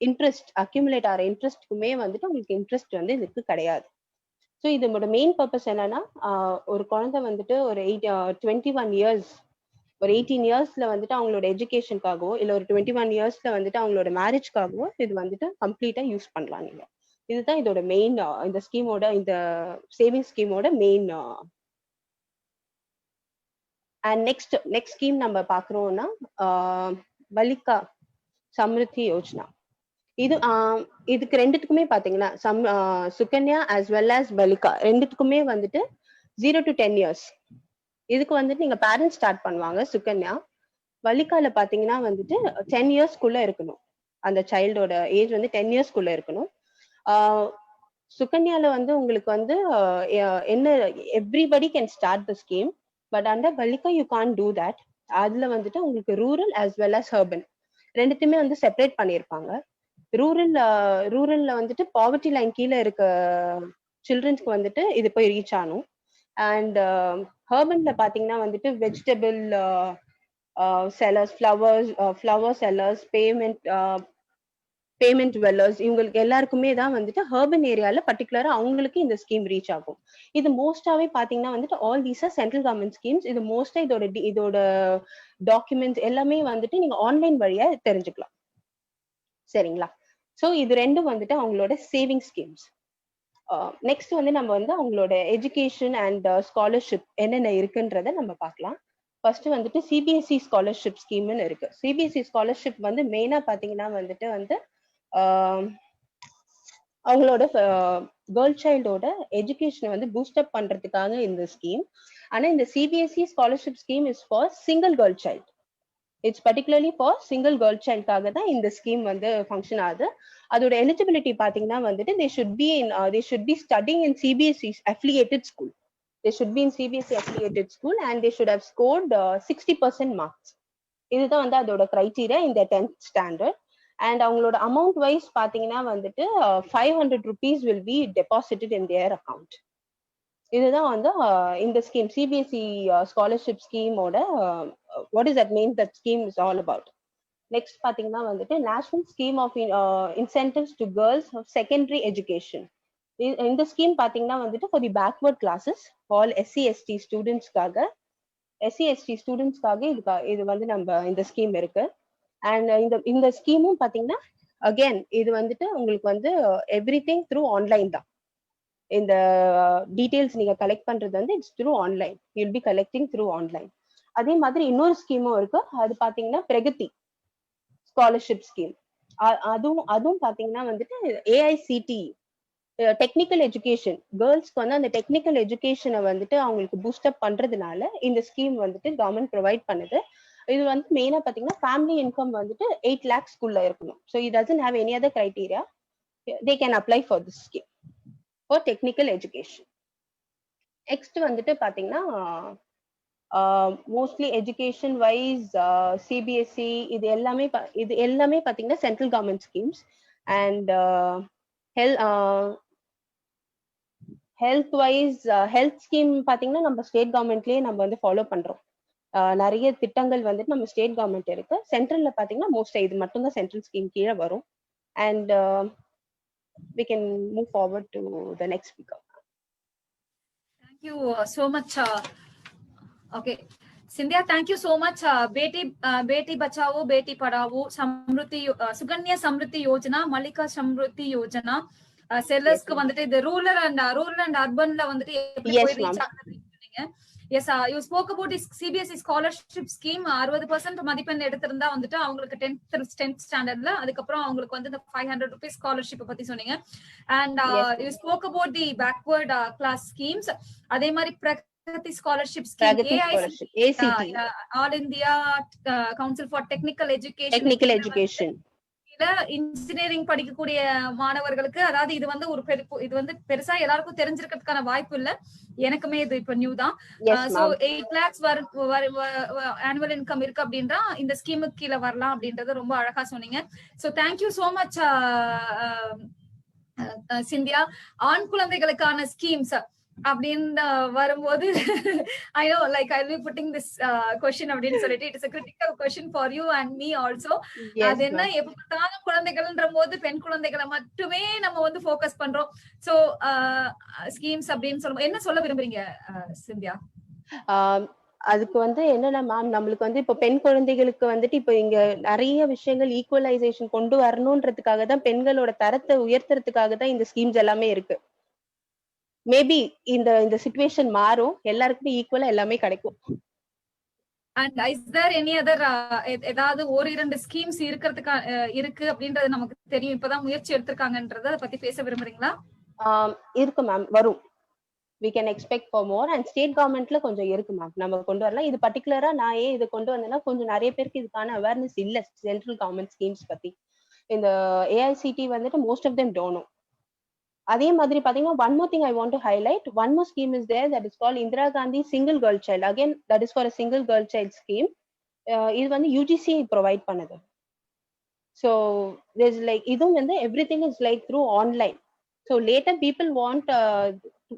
இன்ட்ரெஸ்ட் அக்யூமுலேட் ஆகிற இன்ட்ரெஸ்ட்டுக்குமே வந்துட்டு உங்களுக்கு இன்ட்ரெஸ்ட் வந்து இதுக்கு கிடையாது. ஸோ இதோட மெயின் பர்பஸ் என்னன்னா, ஒரு குழந்தை வந்துட்டு ஒரு 21 இயர்ஸ், ஒரு 18 இயர்ஸ்ல வந்துட்டு அவங்களோட எஜுகேஷனுக்காகவோ இல்லை ஒரு 21 இயர்ஸ்ல வந்துட்டு அவங்களோட மேரேஜ்க்காகவோ இது வந்துட்டு கம்ப்ளீட்டா யூஸ் பண்ணலாம் நீங்க. இதுதான் இதோட மெயின், இந்த ஸ்கீமோட, இந்த சேவிங் ஸ்கீமோட மெயின். அண்ட் நெக்ஸ்ட் ஸ்கீம் நம்ம பாக்குறோம்னா பலிகா சம்ருத்தி யோஜனா. இதுக்கு ரெண்டுத்துக்குமே பாத்தீங்கன்னா Sukanya as well as Balika ரெண்டுத்துக்குமே வந்துட்டு 0 to 10 இயர்ஸ். இதுக்கு வந்துட்டு நீங்க பேரண்ட்ஸ் ஸ்டார்ட் பண்ணுவாங்க. சுகன்யா பலிகால பாத்தீங்கன்னா வந்துட்டு 10 இயர்ஸ்க்குள்ள இருக்கணும். அந்த சைல்டோட ஏஜ் வந்து 10 இயர்ஸ்க்குள்ள இருக்கணும். சுகன்யால வந்து உங்களுக்கு வந்து என்ன, everybody can start the scheme, but under Balika you can do that. அதுல வந்துட்டு உங்களுக்கு rural as well as urban ரெண்டுத்தையுமே வந்து செப்பரேட் பண்ணியிருப்பாங்க. ரூரல்ல வந்துட்டு பாவர்ட்டி லைன் கீழே இருக்க சில்ட்ரன்ஸ்க்கு வந்துட்டு இது போய் ரீச் ஆகணும். அண்ட் ஹர்பன்ல பாத்தீங்கன்னா வந்துட்டு vegetable sellers, flower sellers, pavement dwellers, இவங்களுக்கு எல்லாருக்குமே தான் வந்துட்டு ஹர்பன் ஏரியால பர்டிகுலரா அவங்களுக்கு இந்த ஸ்கீம் ரீச் ஆகும். இது மோஸ்டாவே பாத்தீங்கன்னா வந்துட்டு all these are central government schemes. இது மோஸ்டா இதோட டாக்குமெண்ட்ஸ் எல்லாமே வந்துட்டு நீங்க ஆன்லைன் வழியா தெரிஞ்சுக்கலாம். சரிங்களா? ஸோ இது ரெண்டும் வந்துட்டு அவங்களோட சேவிங் ஸ்கீம்ஸ். நெக்ஸ்ட் வந்து நம்ம வந்து அவங்களோட எஜுகேஷன் அண்ட் ஸ்காலர்ஷிப் என்னென்ன இருக்குன்றத நம்ம பார்க்கலாம். ஃபர்ஸ்ட் வந்துட்டு சிபிஎஸ்இ ஸ்காலர்ஷிப் ஸ்கீம்னு இருக்கு. சிபிஎஸ்இ ஸ்காலர்ஷிப் வந்து மெயினா பாத்தீங்கன்னா வந்துட்டு அவங்களோட கேர்ள் சைல்டோட எஜுகேஷனை வந்து பூஸ்டப் பண்றதுக்காக இந்த ஸ்கீம். ஆனா இந்த CBSE scholarship scheme is for single girl child. It's particularly for single girl சைல்டுக்காக தான் இந்த ஸ்கீம் வந்து ஃபங்க்ஷன் ஆகுது. அதோட எலிஜிபிலிட்டி பாத்தீங்கன்னா வந்துட்டு they should be studying in CBSE affiliated school. They should be in CBSE affiliated school and they should have scored 60% marks. இதுதான் வந்து அதோட கிரைட்டீரியா இந்த 10th standard. அண்ட் அவங்களோட அமௌண்ட் வைஸ் பாத்தீங்கன்னா வந்துட்டு 500 rupees will be deposited in their account. இதுதான் வந்து இந்த ஸ்கீம் சிபிஎஸ்இ ஸ்காலர்ஷிப் ஸ்கீமோட what is that mean that scheme is all about. Next பாத்தீங்கன்னா வந்துட்டு national scheme of incentives to girls of secondary education. இந்த scheme பாத்தீங்கன்னா வந்துட்டு for the backward classes all SC/ST ஸ்டூடெண்ட்ஸ்க்காக இது வந்து நம்ம இந்த ஸ்கீம் இருக்கு. அண்ட் இந்த ஸ்கீமும் பாத்தீங்கன்னா அகேன் இது வந்துட்டு உங்களுக்கு வந்து எவ்ரிதிங் த்ரூ ஆன்லைன் தான். இந்த டீடைல்ஸ் நீங்க கலெக்ட் பண்றது வந்து it's through online. You'll be collecting through online. அதே மாதிரி இன்னொரு ஸ்கீமும் இருக்கு. அது பாத்தீங்கன்னா பிரகதி ஸ்காலர்ஷிப் ஸ்கீம். அதுவும் பாத்தீங்கன்னா வந்துட்டு AICTE டெக்னிக்கல் எஜுகேஷன் கேர்ள்ஸ்க்கு வந்து அந்த டெக்னிக்கல் எஜுகேஷனை வந்துட்டு அவங்களுக்கு பூஸ்டப் பண்றதுனால இந்த ஸ்கீம் வந்துட்டு கவர்மெண்ட் ப்ரொவைட் பண்ணுது. இது வந்து மெயினா பாத்தீங்கன்னா ஃபேமிலி இன்கம் வந்துட்டு 8 lakhs இருக்கணும். So it doesn't have any other criteria. They can apply for this scheme for technical education. Next வந்துட்டு பாத்தீங்கன்னா மோஸ்ட்லி எஜுகேஷன் வைஸ் சிபிஎஸ்இ இது எல்லாமே பாத்தீங்கன்னா central government schemes. And health wise health scheme பாத்தீங்கன்னா நம்ம state கவர்மெண்ட்லயே நம்ம வந்து ஃபாலோ பண்றோம். நிறைய திட்டங்கள் வந்துட்டு நம்ம ஸ்டேட் கவர்மெண்ட் இருக்கு. சென்ட்ரல்ல பாத்தீங்கன்னா மோஸ்டா இது மட்டும் தான் சென்ட்ரல் ஸ்கீம் கீழே வரும். And we can move forward to the next speaker. Thank you so much. Okay, Cynthia, thank you so much. Beti Bachao, Beti Padhao, Samruti, Suganya Samruti Yojana, Malika Samruti Yojana, sellers ku vandute the rural and urban la vandute Yes, ma'am. Yes, you spoke about this CBSE scholarship scheme. 60% மதிப்பெண் எடுத்திருந்தா வந்துட்டு அவங்களுக்கு 10th ஸ்டாண்டர்ட்ல அதுக்கப்புறம் அவங்களுக்கு வந்து இந்த 500 rupees scholarship பத்தி சொன்னீங்க. And you spoke about the backward class schemes. அதே மாதிரி Pragati scholarship scheme, AICTE all India council for technical education. Engineering படிக்கக்கூடிய மாணவர்களுக்கு, அதாவது இது வந்து பெருசா எல்லாருக்கும் தெரிஞ்சிருக்கிறதுக்கான வாய்ப்பு இல்ல. எனக்குமே இது இப்ப நியூ தான். சோ 8 lakhs ஆனுவல் இன்கம் இருக்கு அப்படின்றா இந்த ஸ்கீமுக்கு கீழே வரலாம் அப்படின்றத ரொம்ப அழகா சொன்னீங்க. So thank you so much Scindia. ஆண் குழந்தைகளுக்கான ஸ்கீம்ஸ் அப்படின்னு வரும்போது I know like I will be pudding this question அப்படின்னு சொல்லிட்டு it is a critical question for you and me also. அது என்ன எப்ப பார்த்தாலும் குழந்தைகள்ன்ற போது பெண் குழந்தைகளை மட்டுமே நம்ம வந்து ஃபோக்கஸ் பண்றோம். சோ ஸ்கீம்ஸ் அப்படின்னு சொல்லும்போது என்ன சொல்ல விரும்புறீங்க சிந்தியா? அதுக்கு வந்து என்னன்னா மேம், நம்மளுக்கு வந்து இப்ப பெண் குழந்தைகளுக்கு வந்துட்டு இப்ப இங்க நிறைய விஷயங்கள் ஈக்குவலைசேஷன் கொண்டு வரணும்ன்றதுக்காக தான், பெண்களோட தரத்தை உயர்த்துறதுக்காக தான் இந்த ஸ்கீம்ஸ் எல்லாமே இருக்கு. மேபி இந்த இந்த சிச்சுவேஷன் மாறும், எல்லாருக்குமே ஈக்குவலா எல்லாமே கிடைக்கும். And is there any other ஏதாவது ஒரு இரண்டு ஸ்கீம்ஸ் இருக்கிறதுக்கு இருக்கு அப்படின்றது நமக்கு தெரியும், இப்பதான் முயற்சி எடுத்திருக்காங்கன்றத அதை பத்தி பேச விரும்புறீங்களா? இருக்கு மேம், வரும். we can expect for more and state governmentல கொஞ்சம் இருக்கு மேம், நம்ம கொண்டு வரலாம். இது பர்டிகுலரா நான் ஏன் இது கொண்டு வந்தேன்னா, கொஞ்சம் நிறைய பேருக்கு இதுக்கான அவேர்னஸ் இல்ல சென்ட்ரல் கவர்மெண்ட் ஸ்கீம்ஸ் பத்தி. இந்த AICT வந்துட்டு most of them don't know. அதே மாதிரி பாத்தீங்கன்னா, one more thing I want to highlight, one more scheme is there that is called Indira Gandhi Single Girl Child. Again, that is for a single girl child scheme. இது வந்து UGC provide பண்ணுது. So there's like இதுவும் வந்து everything is like through online. So later people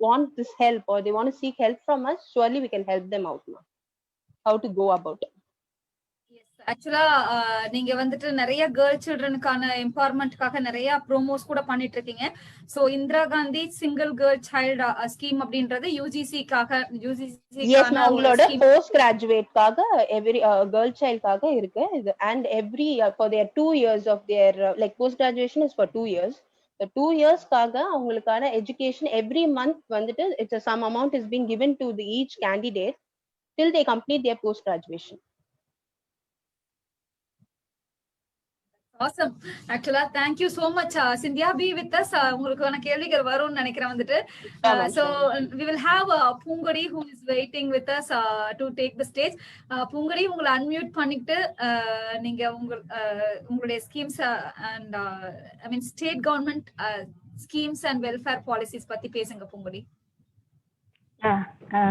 want this help or they want to seek help from us, surely we can help them out now. How to go about it. ஆக்சுவலா நீங்க வந்துட்டு நிறைய girl சில்ட்ரனுக்கான எம்பவர்மெண்ட்காக நிறைய promos கூட பண்ணிட்டு இருக்கீங்க. So Indira Gandhi single girl child scheme அப்படின்றது யூஜிசிக்காக அவங்களோட போஸ்ட் கிராஜுவேட்காக எவ்ரி கேர்ள் சைல்டுக்காக இருக்கு இது. And every for their 2 years of their like post graduation is for 2 years. The 2 yearsக்காக அவங்களுக்கான education every month வந்துட்டு it's a some amount is being given to the each candidate till they complete their post graduation. Awesome. Actually, thank you so much, Cynthia. Be with us. உங்களுக்கான கேள்விகள் வரும்னு நினைக்கிறேன் வந்துட்டு. So we will have Pungadi who is waiting with us to take the stage. Pungadi, உங்களை unmute பண்ணிட்டு நீங்க உங்களுடைய schemes and I mean state government schemes and welfare policies பத்தி பேசுங்க Pungadi.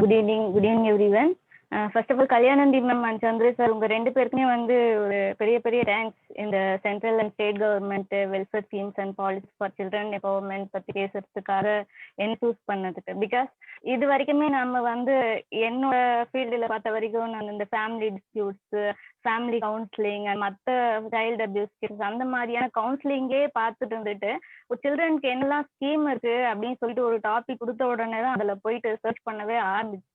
Good evening everyone. First of all கல்யாணந்தி ma'am and Chandra sir, உங்க ரெண்டு பேருக்குமே வந்து ஒரு பெரிய பெரிய தேங்க்ஸ் இந்த central and state government welfare schemes and policy for children empowerment பத்தி பேசுறதுக்காக என்ன சூஸ் பண்ணதுக்கு. பிகாஸ் இது வரைக்குமே நம்ம வந்து என்னோட ஃபீல்டில் பார்த்த வரைக்கும் நான் இந்த family disputes, family counselling and மற்ற சைல்டு அபியூஸ் கேசஸ் அந்த மாதிரியான கவுன்சிலிங்கே பார்த்துட்டு இருந்துட்டு சில்ட்ரனுக்கு என்னெல்லாம் ஸ்கீம் இருக்கு அப்படின்னு சொல்லிட்டு ஒரு டாபிக் கொடுத்த உடனே தான் அதில் போயிட்டு சர்ச் பண்ணவே ஆரம்பிச்சு.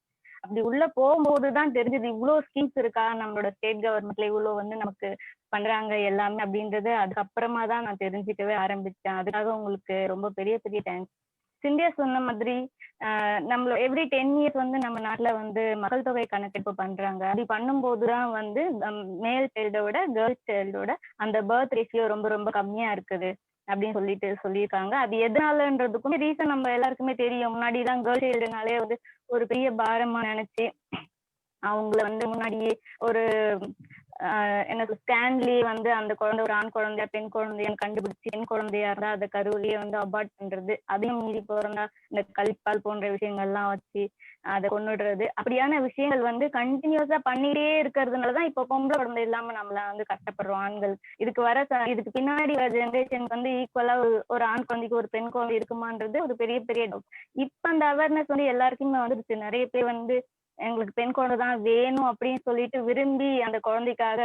அப்படி உள்ள போகும்போதுதான் தெரிஞ்சது இவ்வளவு ஸ்கீம்ஸ் இருக்கா நம்மளோட ஸ்டேட் கவர்மெண்ட்ல, இவ்வளவு வந்து நமக்கு பண்றாங்க எல்லாமே அப்படின்றது அதுக்கப்புறமா தான் நான் தெரிஞ்சுக்கவே ஆரம்பிச்சேன். அதுக்காக உங்களுக்கு ரொம்ப பெரிய பெரிய தேங்க்ஸ். சிந்தியா சொன்ன மாதிரி நம்மளோட எவ்ரி 10 years வந்து நம்ம நாட்டுல வந்து மக்கள் தொகை கணக்கெடுப்பு பண்றாங்க. அப்படி பண்ணும்போதுதான் வந்து மேல் சைல்டோட கேர்ள் சைல்டோட அந்த பர்த் ரேஷியோ ரொம்ப ரொம்ப கம்மியா இருக்குது அப்படின்னு சொல்லியிருக்காங்க. அது எதனாலன்றதுக்குமே ரீசன் நம்ம எல்லாருக்குமே தெரியும். முன்னாடிதான் கேர்ள் சைல்டுனாலே வந்து ஒரு பெரிய பாரமா நினைச்சு அவங்கள வந்து முன்னாடியே ஒரு எனக்கு ஸ்கேன்லயே வந்து அந்த குழந்தை ஒரு ஆண் குழந்தையா பெண் குழந்தையான்னு கண்டுபிடிச்சு பெண் குழந்தையா இருந்தா அந்த கருவிலேயே வந்து அபார்ட் பண்றது, அதையும் மீறி போறதா இந்த கழிப்பால் போன்ற விஷயங்கள்லாம் வச்சு அதை கொண்டுடுறது, அப்படியான விஷயங்கள் வந்து கண்டினியூஸா பண்ணிட்டே இருக்கிறதுனாலதான் இப்போ பொம்பளை குழந்தை இல்லாம நம்மள வந்து கஷ்டப்படுறோம் ஆண்கள். இதுக்கு பின்னாடி வர ஜென்ரேஷனுக்கு வந்து ஈக்குவலா ஒரு ஆண் குழந்தைக்கு ஒரு பெண் குழந்தை இருக்குமான்றது ஒரு பெரிய பெரிய டவுட். இப்ப அந்த அவேர்னஸ் வந்து எல்லாருக்குமே வந்துருச்சு. நிறைய பேர் வந்து எங்களுக்கு பெண் குழந்தை தான் வேணும் அப்படின்னு சொல்லிட்டு விரும்பி அந்த குழந்தைக்காக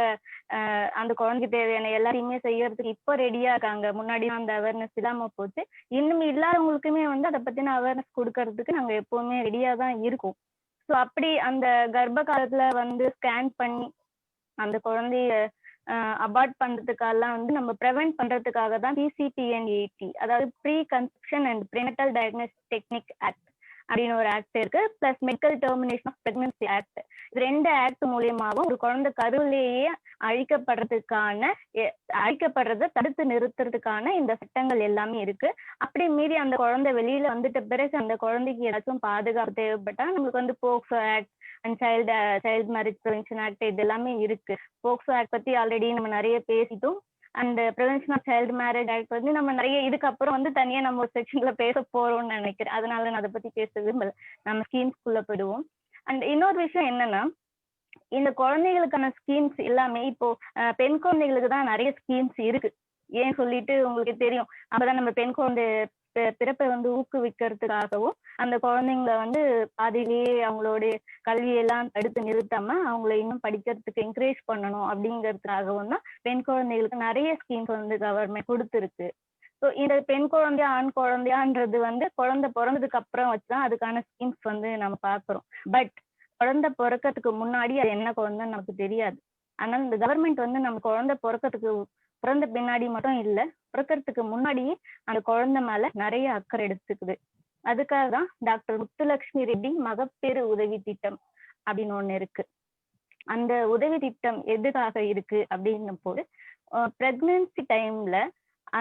அந்த குழந்தைக்கு தேவையான எல்லாத்தையுமே செய்யறதுக்கு இப்ப ரெடியா இருக்காங்க. முன்னாடி அந்த அவேர்னஸ் இல்லாம போச்சு. இன்னும் இல்லாதவங்களுக்குமே வந்து அதை பத்தின அவேர்னஸ் கொடுக்கறதுக்கு நாங்க எப்பவுமே ரெடியா தான் இருக்கோம். ஸோ அப்படி அந்த கர்ப்ப காலத்துல வந்து ஸ்கேன் பண்ணி அந்த குழந்தைய அபார்ட் பண்றதுக்கெல்லாம் வந்து நம்ம ப்ரிவென்ட் பண்றதுக்காக தான் PCPN80, அதாவது pre conception and prenatal diagnostic technique act அப்படின்னு ஒரு ஆக்ட் இருக்கு. Plus medical termination of pregnancy act. இது 2 ஆக்ட் மூலியமாவும் ஒரு குழந்தை கருவிலேயே அழிக்கப்படுறத தடுத்து நிறுத்துறதுக்கான இந்த சட்டங்கள் எல்லாமே இருக்கு. அப்படி மீறி அந்த குழந்தை வெளியில வந்துட்ட பிறகு அந்த குழந்தைக்கு ஏதாச்சும் பாதுகாப்பு தேவைப்பட்டா நம்மளுக்கு வந்து POCSO act and child marriage prevention act இது எல்லாமே இருக்கு. போக்சோ ஆக்ட் பத்தி ஆல்ரெடி நம்ம நிறைய பேசிட்டோம். And prevention of child marriage act வந்து நம்ம நிறைய இதுக்கப்புறம் வந்து தனியா நம்ம ஒரு செக்ஷன்ல பேச போறோம்னு நினைக்கிறேன். அதனால நான் அதை பத்தி பேச விரும்பல. நம்ம ஸ்கீம்ஸ்குள்ள போயிடுவோம். அண்ட் இன்னொரு விஷயம் என்னன்னா, இந்த குழந்தைகளுக்கான ஸ்கீம்ஸ் எல்லாமே இப்போ பெண் குழந்தைகளுக்கு தான் நிறைய ஸ்கீம்ஸ் இருக்கு. ஏன் சொல்லிட்டு உங்களுக்கு தெரியும். அப்பதான் நம்ம பெண் குழந்தை பிறப்பை வந்து ஊக்குவிக்கிறதுக்காகவும் அந்த குழந்தைங்களை வந்து பாதியிலேயே அவங்களுடைய கல்வியெல்லாம் தடுத்து நிறுத்தாம அவங்கள இன்னும் படிக்கிறதுக்கு என்கரேஜ் பண்ணணும் அப்படிங்கிறதுக்காகவும் தான் பெண் குழந்தைகளுக்கு நிறைய ஸ்கீம்ஸ் வந்து கவர்மெண்ட் கொடுத்துருக்கு. ஸோ இந்த பெண் குழந்தையா ஆண் குழந்தையான்றது வந்து குழந்தை பிறந்ததுக்கு அப்புறம் வச்சுதான் அதுக்கான ஸ்கீம்ஸ் வந்து நம்ம பார்க்குறோம். பட் குழந்தை பிறக்கிறதுக்கு முன்னாடி அது என்ன குழந்தைன்னு நமக்கு தெரியாது. ஆனால் இந்த கவர்மெண்ட் வந்து நம்ம குழந்தை பிறந்த பின்னாடி மட்டும் இல்லை, பிறக்கிறதுக்கு முன்னாடியே அந்த குழந்தை மேல நிறைய அக்கறை எடுத்துக்குது. அதுக்காக தான் டாக்டர் முத்துலட்சுமி ரெட்டி மகப்பேறு உதவி திட்டம் அப்படின்னு ஒண்ணு இருக்கு. அந்த உதவி திட்டம் எதுக்காக இருக்கு அப்படின்னும் போது பிரெக்னன்சி டைம்ல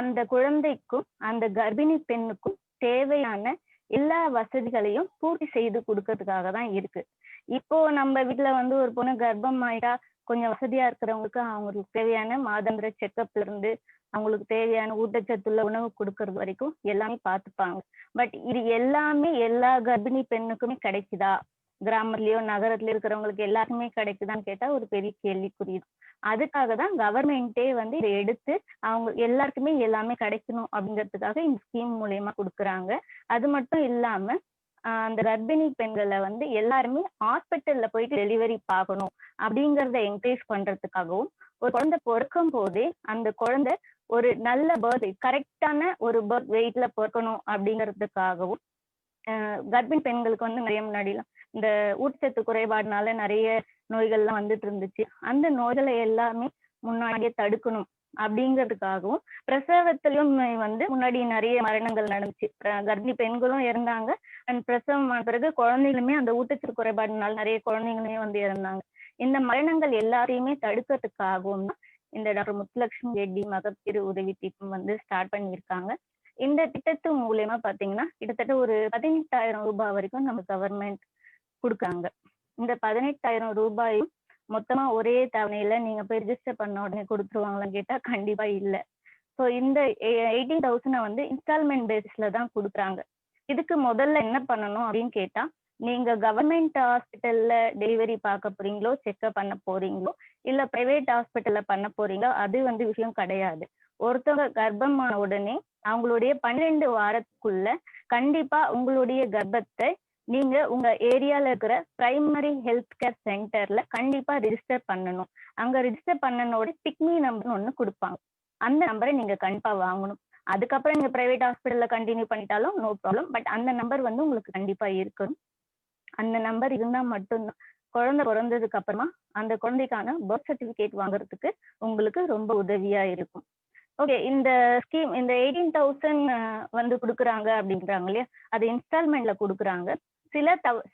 அந்த குழந்தைக்கும் அந்த கர்ப்பிணி பெண்ணுக்கும் தேவையான எல்லா வசதிகளையும் பூர்த்தி செய்து கொடுக்கறதுக்காக தான் இருக்கு. இப்போ நம்ம வீட்டுல வந்து ஒரு பொண்ணு கர்ப்பம் ஆயிட்டா கொஞ்சம் வசதியா இருக்கிறவங்களுக்கு அவங்களுக்கு தேவையான மாதாந்திர செக்கப்ல இருந்து அவங்களுக்கு தேவையான ஊட்டச்சத்துள்ள உணவு கொடுக்கறது வரைக்கும் எல்லாமே பார்த்துப்பாங்க. பட் இது எல்லாமே எல்லா கர்ப்பிணி பெண்ணுக்குமே கிடைக்குதா, கிராமத்துலயோ நகரத்துல இருக்கிறவங்களுக்கு எல்லாருக்குமே கிடைக்குதான்னு கேட்டா ஒரு பெரிய கேள்விக்குரியது. அதுக்காக தான் கவர்மெண்டே வந்து இதை எடுத்து அவங்க எல்லாருக்குமே எல்லாமே கிடைக்கணும் அப்படிங்கிறதுக்காக இந்த ஸ்கீம் மூலியமா கொடுக்குறாங்க. அது மட்டும் இல்லாம அந்த கர்ப்பிணி பெண்களை வந்து எல்லாருமே ஹாஸ்பிட்டல்ல போயிட்டு டெலிவரி பார்க்கணும் அப்படிங்கிறத என்கரேஜ் பண்றதுக்காகவும், ஒரு குழந்தை பிறக்கும் போதே அந்த குழந்தை ஒரு நல்ல பர்த் கரெக்டான ஒரு பர்த் வெயிட்ல பிறக்கணும் அப்படிங்கிறதுக்காகவும் கர்ப்பிணி பெண்களுக்கு வந்து நிறைய முன்னாடிலாம் இந்த ஊட்டச்சத்து குறைபாடுனால நிறைய நோய்கள்லாம் வந்துட்டு இருந்துச்சு. அந்த நோய்களை எல்லாமே முன்னாடியே தடுக்கணும் அப்படிங்கிறதுக்காகவும் பிரசவத்திலும் வந்து முன்னாடி நிறைய மரணங்கள் நடந்துச்சு. கர்ப்பிணி பெண்களும் இறந்தாங்க. அண்ட் பிரசவம் ஆன பிறகு குழந்தைகளுமே அந்த ஊட்டச்சத்து குறைபாடுனால நிறைய குழந்தைங்களுமே வந்து இறந்தாங்க. இந்த மரணங்கள் எல்லாரையுமே தடுக்கிறதுக்காகவும் தான் இந்த டாக்டர் முத்துலட்சுமி ரெட்டி மகப்பேறு உதவி திட்டம் வந்து ஸ்டார்ட் பண்ணியிருக்காங்க. இந்த திட்டத்து மூலியமா பாத்தீங்கன்னா கிட்டத்தட்ட ஒரு 18,000 ரூபாய் வரைக்கும் நம்ம கவர்மெண்ட் கொடுக்குறாங்க. இந்த 18,000 ரூபாயும் மொத்தமா ஒரே தவணையில நீங்க போய் ரிஜிஸ்டர் பண்ண உடனே கொடுத்துருவாங்களான்னு கேட்டா கண்டிப்பா இல்ல. ஸோ இந்த 18,000 வந்து இன்ஸ்டால்மெண்ட் பேசிஸ்ல தான் கொடுக்குறாங்க. இதுக்கு முதல்ல என்ன பண்ணணும் அப்படின்னு கேட்டா, நீங்க கவர்மெண்ட் ஹாஸ்பிட்டல்ல டெலிவரி பார்க்க போறீங்களோ, செக்அப் பண்ண போறீங்களோ, இல்ல பிரைவேட் ஹாஸ்பிட்டல்ல பண்ண போறீங்களோ, அது வந்து விஷயம் கிடையாது. ஒருத்தவங்க கர்ப்பமான உடனே அவங்களுடைய 12 வாரத்துக்குள்ள கண்டிப்பா உங்களுடைய கர்ப்பத்தை நீங்க உங்க ஏரியால இருக்கிற பிரைமரி ஹெல்த் கேர் சென்டர்ல கண்டிப்பா ரிஜிஸ்டர் பண்ணணும். அங்க ரிஜிஸ்டர் பண்ணனோட பிக்மி நம்பர் ஒண்ணு கொடுப்பாங்க. அந்த நம்பரை நீங்க கண்டிப்பா வாங்கணும். அதுக்கப்புறம் நீங்க பிரைவேட் ஹாஸ்பிட்டல்ல கண்டினியூ பண்ணிட்டாலும் நோ ப்ராப்ளம். பட் அந்த நம்பர் வந்து உங்களுக்கு கண்டிப்பா இருக்கணும். அந்த நம்பர் இருந்தா மட்டும்தான் குழந்தை பிறந்ததுக்கு அப்புறமா அந்த குழந்தைக்கான பர்த் சர்டிபிகேட் வாங்குறதுக்கு உங்களுக்கு ரொம்ப உதவியா இருக்கும். ஓகே, இந்த ஸ்கீம் இந்த 18,000 வந்து கொடுக்குறாங்க அப்படின்றாங்க இல்லையா, அது இன்ஸ்டால்மெண்ட்ல கொடுக்குறாங்க.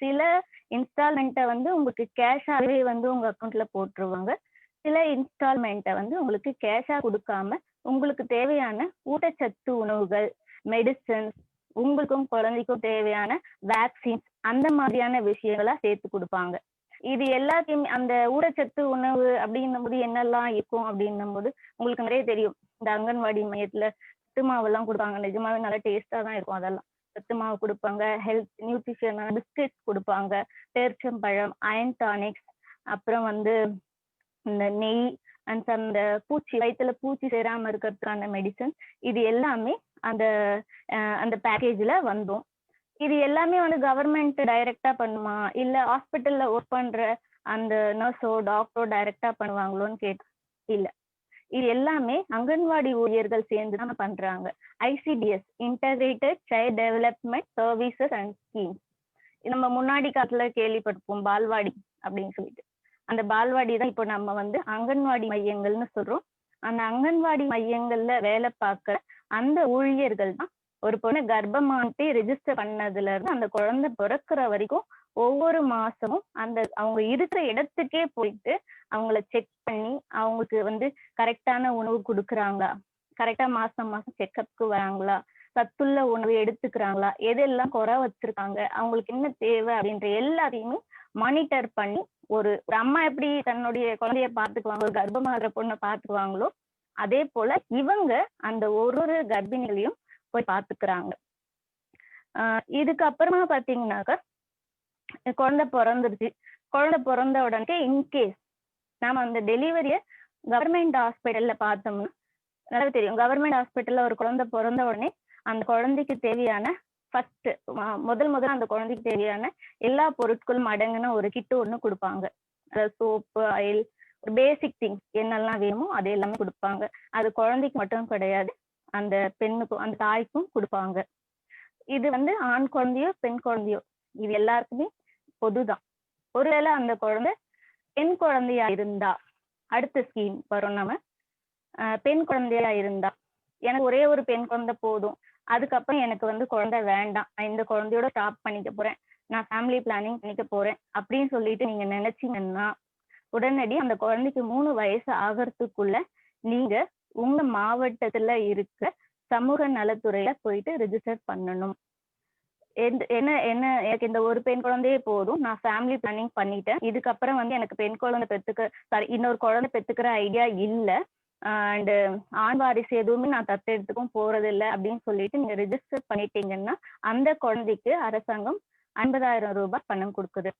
சில இன்ஸ்டால்மெண்ட்டை வந்து உங்களுக்கு கேஷாகவே வந்து உங்க அக்கௌண்ட்ல போட்டுருவாங்க. சில இன்ஸ்டால்மெண்ட்டை வந்து உங்களுக்கு கேஷா கொடுக்காம உங்களுக்கு தேவையான ஊட்டச்சத்து உணவுகள், மெடிசன்ஸ், உங்களுக்கும் குழந்தைக்கும் தேவையான வேக்சின்ஸ், அந்த மாதிரியான விஷயங்களா சேர்த்து கொடுப்பாங்க. இது எல்லாத்தையுமே அந்த ஊட்டச்சத்து உணவு அப்படின்னும் போது என்னெல்லாம் இருக்கும் அப்படின்னும் போது உங்களுக்கு நிறைய தெரியும். இந்த அங்கன்வாடி மையத்துல சத்து மாவெல்லாம் கொடுப்பாங்க. நிஜமாவே நல்லா டேஸ்டா தான் இருக்கும். அதெல்லாம் சத்து மாவு கொடுப்பாங்க, ஹெல்த் நியூட்ரிஷனான பிஸ்கெட்ஸ் கொடுப்பாங்க, பேரிச்சம்பழம், அயன் டானிக்ஸ், அப்புறம் வந்து இந்த நெய் அண்ட் அந்த வயிற்றுல பூச்சி சேராம இருக்கிறதுக்கான மெடிசன், இது எல்லாமே அந்த பேக்கேஜ்ல வந்துடும். இது எல்லாமே வந்து கவர்மெண்ட் டைரக்டா பண்ணுமா, இல்ல ஹாஸ்பிட்டல்ல ஒர்க் பண்ற அந்த நர்ஸோ டாக்டரோ டைரக்டா பண்ணுவாங்களோன்னு கேட்டா இல்ல. இது எல்லாமே அங்கன்வாடி ஊழியர்கள் சேர்ந்து தான் பண்றாங்க. ICDS integrated child development services and schemes. நம்ம முன்னாடி காலத்துல கேள்விப்பட்டிருப்போம் பால்வாடி அப்படின்னு சொல்லிட்டு. அந்த பால்வாடி தான் இப்போ நம்ம வந்து அங்கன்வாடி மையங்கள்னு சொல்றோம். அந்த அங்கன்வாடி மையங்கள்ல வேலை பார்க்க அந்த ஊழியர்கள் தான் ஒரு பொண்ணு கர்ப்பமானி ரெஜிஸ்டர் பண்ணதுல இருந்து அந்த குழந்தை பிறக்கிற வரைக்கும் ஒவ்வொரு மாசமும் அவங்க இருக்கிற இடத்துக்கே போயிட்டு அவங்கள செக் பண்ணி அவங்களுக்கு வந்து கரெக்டான உணவு கொடுக்குறாங்களா, கரெக்டா மாசம் செக்அப்க்கு வராங்களா, சத்துள்ள உணவு எடுத்துக்கிறாங்களா, எதெல்லாம் குறை வச்சிருக்காங்க, அவங்களுக்கு என்ன தேவை அப்படின்ற எல்லாத்தையுமே மானிட்டர் பண்ணி ஒரு அம்மா எப்படி தன்னுடைய குழந்தைய பாத்துக்குவாங்க, ஒரு கர்ப்பமாகிற பொண்ணை பாத்துக்குவாங்களோ அதே போல இவங்க அந்த ஒரு கர்ப்பிணிகளையும் போய் பாத்துக்கிறாங்க. இதுக்கு அப்புறமா பாத்தீங்கன்னாக்கா குழந்தை பிறந்துருச்சு. குழந்தை பிறந்த உடனே இன்கேஸ் நாம அந்த டெலிவரிய கவர்மெண்ட் ஹாஸ்பிட்டல்ல பார்த்தோம்னா நல்லா தெரியும். கவர்மெண்ட் ஹாஸ்பிட்டல்ல ஒரு குழந்தை பிறந்த உடனே அந்த குழந்தைக்கு தேவையான ஃபர்ஸ்ட் முதல்ல அந்த குழந்தைக்கு தேவையான எல்லா பொருட்களும் அடங்கின ஒரு கிட்டு ஒண்ணு கொடுப்பாங்க. சோப்பு, ஆயில், பேசிக் திங்ஸ் என்னெல்லாம் வேணுமோ அது எல்லாமே கொடுப்பாங்க. அது குழந்தைக்கு மட்டும் கிடையாது, அந்த பெண்ணுக்கும் அந்த தாய்க்கும் கொடுப்பாங்க. இது வந்து ஆண் குழந்தையோ பெண் குழந்தையோ இது எல்லாருக்குமே பொதுதான். ஒருவேளை அந்த குழந்தை பெண் குழந்தையா இருந்தா அடுத்த ஸ்கீம் வரும். நம்ம பெண் குழந்தையா இருந்தா எனக்கு ஒரே ஒரு பெண் குழந்தை போதும், அதுக்கப்புறம் எனக்கு வந்து குழந்தை வேண்டாம், நான் இந்த குழந்தையோட ஸ்டாப் பண்ணிக்க போறேன், நான் ஃபேமிலி பிளானிங் பண்ணிக்க போறேன் அப்படின்னு சொல்லிட்டு நீங்க நினைச்சீங்கன்னா உடனடி அந்த குழந்தைக்கு 3 வயசு ஆகிறதுக்குள்ள நீங்க உங்க மாவட்டத்துல இருக்க சமூக நலத்துறையில போயிட்டு ரெஜிஸ்டர் பண்ணணும். என்ன என்ன எனக்கு இந்த ஒரு பெண் குழந்தையே போதும், நான் ஃபேமிலி பிளானிங் பண்ணிட்டேன், இதுக்கப்புறம் வந்து எனக்கு பெண் குழந்தை இன்னொரு குழந்தை பெத்துக்கிற ஐடியா இல்ல, அண்ட் ஆண் வாரிசு எதுவுமே நான் தத்தெடுத்துக்கும் போறது இல்லை அப்படின்னு சொல்லிட்டு நீங்க ரெஜிஸ்டர் பண்ணிட்டீங்கன்னா அந்த குழந்தைக்கு அரசாங்கம் 50,000 ரூபாய் பணம் கொடுக்குது.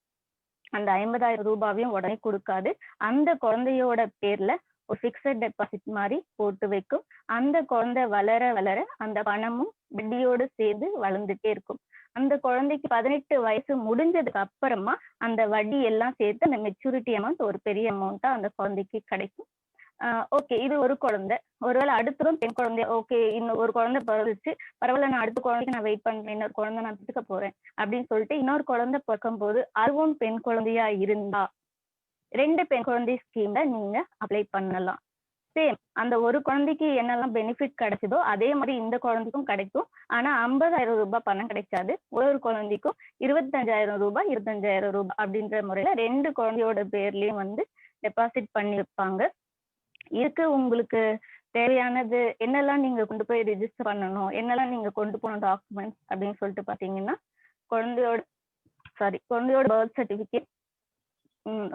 அந்த 50,000 ரூபாவையும் உடனே கொடுக்காது, அந்த குழந்தையோட பேர்ல ஒரு பிக்சட் டெபாசிட் மாதிரி போட்டு வைக்கும். அந்த குழந்தை வளர வளர அந்த பணமும் வட்டியோடு சேர்ந்து வளர்ந்துட்டே இருக்கும். அந்த குழந்தைக்கு 18 வயசு முடிஞ்சதுக்கு அப்புறமா அந்த வட்டி எல்லாம் சேர்த்து அந்த மெச்சூரிட்டி அமௌண்ட் ஒரு பெரிய அமௌண்ட்டா அந்த குழந்தைக்கு கிடைக்கும். ஓகே, இது ஒரு குழந்தை. ஒருவேளை அடுத்ததும் பெண் குழந்தை, ஓகே இன்னும் ஒரு குழந்தை பிறந்துச்சு, பரவாயில்ல நான் அடுத்த குழந்தைக்கு நான் வெயிட் பண்றேன், இன்னொரு குழந்தை நான் பெற்றுக்க போறேன் அப்படின்னு சொல்லிட்டு இன்னொரு குழந்தை பிறக்கும் போது அதுவும் பெண் குழந்தையா இருந்தா 2 பெண் குழந்தை ஸ்கீம்ல நீங்க அப்ளை பண்ணலாம். சேம் அந்த ஒரு குழந்தைக்கு என்னெல்லாம் பெனிஃபிட் கிடைச்சதோ அதே மாதிரி இந்த குழந்தைக்கும் கிடைக்கும். ஆனா 50,000 ரூபாய் பணம் கிடைக்காது, ஒரு குழந்தைக்கும் 25,000 ரூபாய் 25,000 ரூபாய் அப்படின்ற முறையில 2 குழந்தையோட பேர்லயும் வந்து டெபாசிட் பண்ணி வைப்பாங்க. இதுக்கு உங்களுக்கு தேவையானது என்னெல்லாம் நீங்க கொண்டு போய் ரெஜிஸ்டர் பண்ணணும், என்னெல்லாம் நீங்க கொண்டு போன டாக்குமெண்ட்ஸ் அப்படின்னு சொல்லிட்டு பாத்தீங்கன்னா குழந்தையோட பர்த் சர்டிபிகேட்,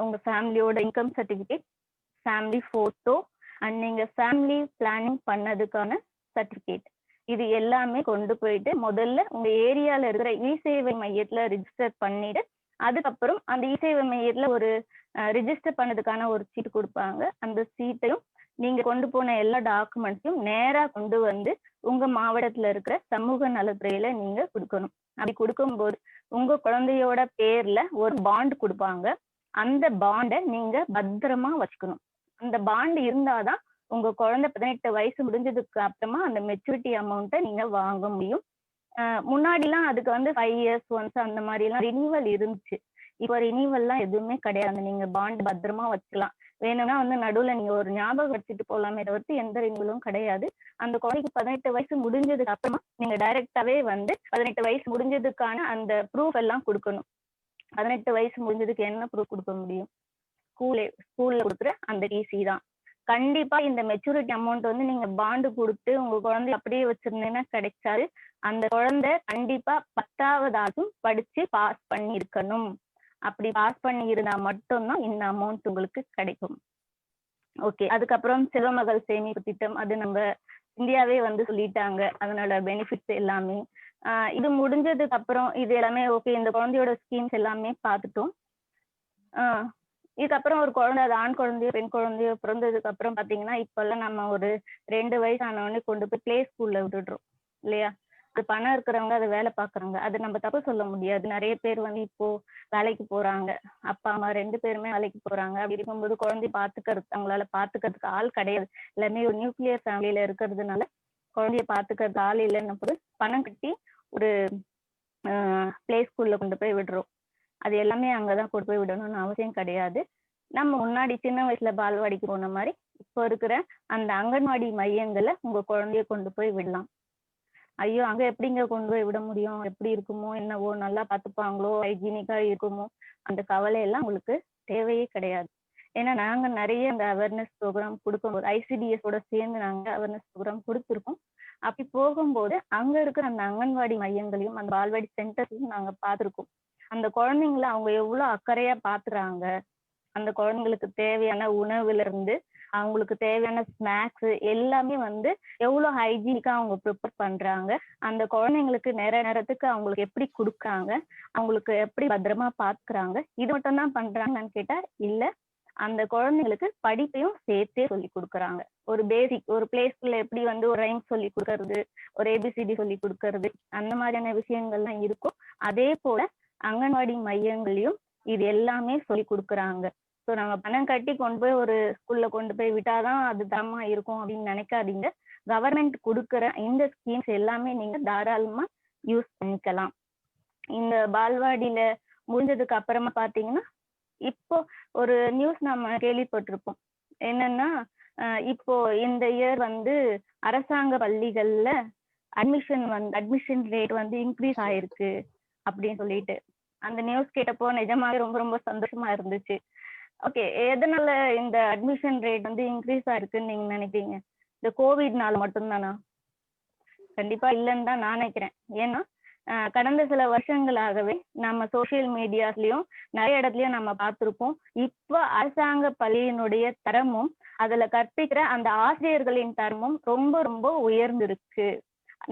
உங்க ஃபேமிலியோட income certificate, family photo and நீங்க ஃபேமிலி பிளானிங் பண்ணதுக்கான சர்டிபிகேட், இது எல்லாமே கொண்டு போயிட்டு முதல்ல உங்க ஏரியால இருக்கிற இ-சேவை மையத்துல ரெஜிஸ்டர் பண்ணிட்டு அதுக்கப்புறம் அந்த இ-சேவை மையத்துல ஒரு ரிஜிஸ்டர் பண்ணதுக்கான ஒரு சீட்டு கொடுப்பாங்க. அந்த சீட்டையும் நீங்க கொண்டு போன எல்லா டாக்குமெண்ட்ஸையும் நேரா கொண்டு வந்து உங்க மாவட்டத்துல இருக்கிற சமூக நலத்துறையில நீங்க கொடுக்கணும். அப்படி கொடுக்கும்போது உங்க குழந்தையோட பேர்ல ஒரு பாண்ட் கொடுப்பாங்க. அந்த பாண்டை நீங்க பத்திரமா வச்சுக்கணும். அந்த பாண்ட் இருந்தாதான் உங்க குழந்தை 18 வயசு முடிஞ்சதுக்கு அப்புறமா அந்த மெச்சூரிட்டி அமௌண்ட்டை நீங்க வாங்க முடியும். முன்னாடிலாம் அதுக்கு வந்து 5 years ஒன்ஸ் அந்த மாதிரி எல்லாம் ரினியூவல் இருந்துச்சு. இப்போ ரினியூவல்லாம் எதுவுமே கிடையாது, நீங்க பாண்ட் பத்திரமா வச்சுக்கலாம். வேணும்னா வந்து நடுவுல நீங்க ஒரு ஞாபகம் வச்சுட்டு போலாமே தவிர்த்து எந்த ரினியூவலும் கிடையாது. அந்த குழந்தைக்கு 18 வயசு முடிஞ்சதுக்கு அப்புறமா நீங்க டைரக்டாவே வந்து 18 வயசு முடிஞ்சதுக்கான அந்த ப்ரூஃப் எல்லாம் கொடுக்கணும். 18 வயசு முடிஞ்சதுக்கு என்ன ப்ரூஃப் கொடுக்க முடியும்? ஸ்கூல்ல கொடுக்குற அந்த டிசி தான். கண்டிப்பா இந்த மெச்சூரிட்டி அமௌண்ட் வந்து நீங்க பாண்டு கொடுத்து உங்க குழந்தை அப்படியே வச்சிருந்தீங்கன்னா கிடைச்சாரு. அந்த குழந்தை கண்டிப்பா 10வது படிச்சு பாஸ் பண்ணி இருக்கணும். அப்படி பாஸ் பண்ணி இருந்தா மட்டும்தான் இந்த அமௌண்ட் உங்களுக்கு கிடைக்கும். ஓகே, அதுக்கப்புறம் செல்வமகள் சேமிப்பு திட்டம், அது நம்ம இந்தியாவே வந்து சொல்லிட்டாங்க அதனோட பெனிஃபிட்ஸ் எல்லாமே. இது முடிஞ்சதுக்கு அப்புறம் இது எல்லாமே ஓகே, இந்த குழந்தையோட ஸ்கீம்ஸ் எல்லாமே பார்த்துட்டோம். இதுக்கப்புறம் ஒரு குழந்தை, அது ஆண் குழந்தையோ பெண் குழந்தையோ பிறந்ததுக்கு அப்புறம் பாத்தீங்கன்னா இப்பெல்லாம் நம்ம ஒரு 2 வயசு ஆனவொடனே கொண்டு போய் பிளே ஸ்கூல்ல விட்டுடுறோம் இல்லையா? அது பணம் இருக்கிறவங்க அதை வேலை பாக்குறாங்க, அது நம்ம தப்பு சொல்ல முடியாது. நிறைய பேர் வந்து இப்போ வேலைக்கு போறாங்க, அப்பா அம்மா 2 பேருமே வேலைக்கு போறாங்க. அப்படி இருக்கும்போது குழந்தை அவங்களால பாத்துக்கிறதுக்கு ஆள் கிடையாது. எல்லாமே ஒரு நியூக்ளியர் ஃபேமிலியில இருக்கிறதுனால குழந்தைய பாத்துக்கிறதுக்கு ஆள் இல்லைன்னு போது பணம் கட்டி ஒரு பிளே ஸ்கூல்ல கொண்டு போய் விடுறோம். அது எல்லாமே அங்கதான் கொண்டு போய் விடணும்னு அவசியம் கிடையாது. நம்ம முன்னாடி சின்ன வயசுல பால்வாடிக்கு போன மாதிரி இப்போ இருக்கிற அந்த அங்கன்வாடி மையங்களை உங்க குழந்தைய கொண்டு போய் விடலாம். ஐயோ அங்க எப்படிங்க கொண்டு போய் விட முடியும், எப்படி இருக்குமோ என்னவோ, நல்லா பார்த்துப்பாங்களோ, ஹைஜீனிக்கா இருக்குமோ, அந்த கவலை எல்லாம் உங்களுக்கு தேவையே கிடையாது. ஏன்னா நாங்க நிறைய அந்த அவேர்னஸ் ப்ரோக்ராம் கொடுக்கும்போது ICDS-ஓட சேர்ந்து நாங்க அவேர்னஸ் ப்ரோக்ராம் கொடுத்துருக்கோம். அப்படி போகும்போது அங்க இருக்கிற அந்த அங்கன்வாடி மையங்களையும் அந்த பால்வாடி சென்டர்ஸையும் நாங்க பார்த்துருக்கோம். அந்த குழந்தைங்களை அவங்க எவ்வளவு அக்கறையா பாத்துறாங்க, அந்த குழந்தைங்களுக்கு தேவையான உணவுல இருந்து அவங்களுக்கு தேவையான ஸ்நாக்ஸ் எல்லாமே வந்து எவ்வளவு ஹைஜீனிக்கா அவங்க ப்ரிப்பேர் பண்றாங்க, அந்த குழந்தைங்களுக்கு நேரத்துக்கு அவங்களுக்கு எப்படி கொடுக்குறாங்க, அவங்களுக்கு எப்படி பத்திரமா பாத்துக்கிறாங்க, இது மட்டும் தான் பண்றாங்கன்னு கேட்டா இல்ல. அந்த குழந்தைங்களுக்கு படிப்பையும் சேர்த்தே சொல்லி கொடுக்குறாங்க. ஒரு பேசிக் ஒரு பிளே ஸ்கூல்ல எப்படி வந்து ஒரு ரைம் சொல்லி கொடுக்கறது, ஒரு ஏபிசிடி சொல்லி கொடுக்கறது, அந்த மாதிரியான விஷயங்கள்லாம் இருக்கும். அதே போல அங்கன்வாடி மையங்களையும் இது எல்லாமே சொல்லி கொடுக்குறாங்க. ஸோ நம்ம பணம் கட்டி கொண்டு போய் ஒரு ஸ்கூல்ல கொண்டு போய் விட்டாதான் அது தரமா இருக்கும் அப்படின்னு நினைக்காதீங்க. கவர்மெண்ட் கொடுக்குற இந்த ஸ்கீம்ஸ் எல்லாமே நீங்க தாராளமா யூஸ் பண்ணிக்கலாம். இந்த பால்வாடியில முடிஞ்சதுக்கு அப்புறமா பாத்தீங்கன்னா இப்போ ஒரு நியூஸ் நம்ம கேள்விப்பட்டிருப்போம். என்னன்னா இப்போ இந்த இயர் வந்து அரசாங்க பள்ளிகள்ல அட்மிஷன் ரேட் வந்து இன்க்ரீஸ் ஆயிருக்கு அப்படின்னு சொல்லிட்டு அந்த நியூஸ் கேட்டப்போ நிஜமாவே ரொம்ப ரொம்ப சந்தோஷமா இருந்துச்சு. ஓகே, எதனால இந்த அட்மிஷன் ரேட் வந்து இன்க்ரீஸ் ஆயிருக்குன்னு நீங்க நினைக்கிறீங்க? இந்த கோவிட்னால மட்டும்தானா? கண்டிப்பா இல்லைன்னு தான் நான் நினைக்கிறேன். ஏன்னா கடந்த சில வருஷங்களாகவே நம்ம சோசியல் மீடியாஸ்லயும் நிறைய இடத்துலயும் நம்ம பார்த்திருப்போம். இப்ப அரசாங்க பள்ளியினுடைய தரமும் அதுல கற்பிக்கிற அந்த ஆசிரியர்களின் தரமும் ரொம்ப ரொம்ப உயர்ந்திருக்கு.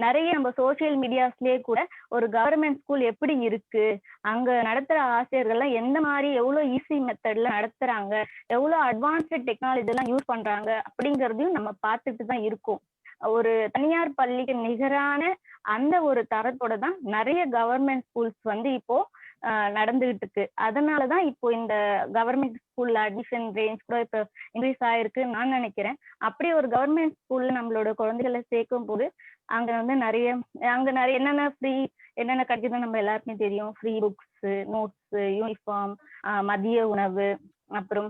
நிறைய நம்ம சோசியல் மீடியாஸ்லயே கூட ஒரு கவர்மெண்ட் ஸ்கூல் எப்படி இருக்கு, அங்க நடத்துற ஆசிரியர்கள்லாம் எந்த மாதிரி எவ்வளவு ஈஸி மெத்தட்ல நடத்துறாங்க, எவ்வளவு அட்வான்ஸ்டு டெக்னாலஜி எல்லாம் யூஸ் பண்றாங்க அப்படிங்கறதையும் நம்ம பார்த்துட்டு தான் இருக்கோம். ஒரு தனியார் பள்ளிக்கு நிகரான அந்த ஒரு தரத்தோட தான் நிறைய கவர்மெண்ட் ஸ்கூல்ஸ் வந்து இப்போ நடந்துகிட்டு இருக்கு. அதனாலதான் இப்போ இந்த கவர்மெண்ட் ஸ்கூல்ல அட்மிஷன் ரேஞ்ச் கூட இப்போ இன்க்ரீஸ் ஆயிருக்குன்னு நான் நினைக்கிறேன். அப்படி ஒரு கவர்மெண்ட் ஸ்கூல்ல நம்மளோட குழந்தைகளை சேர்க்கும் போது அங்க வந்து நிறைய என்னென்ன கிடைக்குதுன்னு நம்ம எல்லாருக்குமே தெரியும். ஃப்ரீ புக்ஸ், நோட்ஸ், யூனிஃபார்ம், மதிய உணவு, அப்புறம்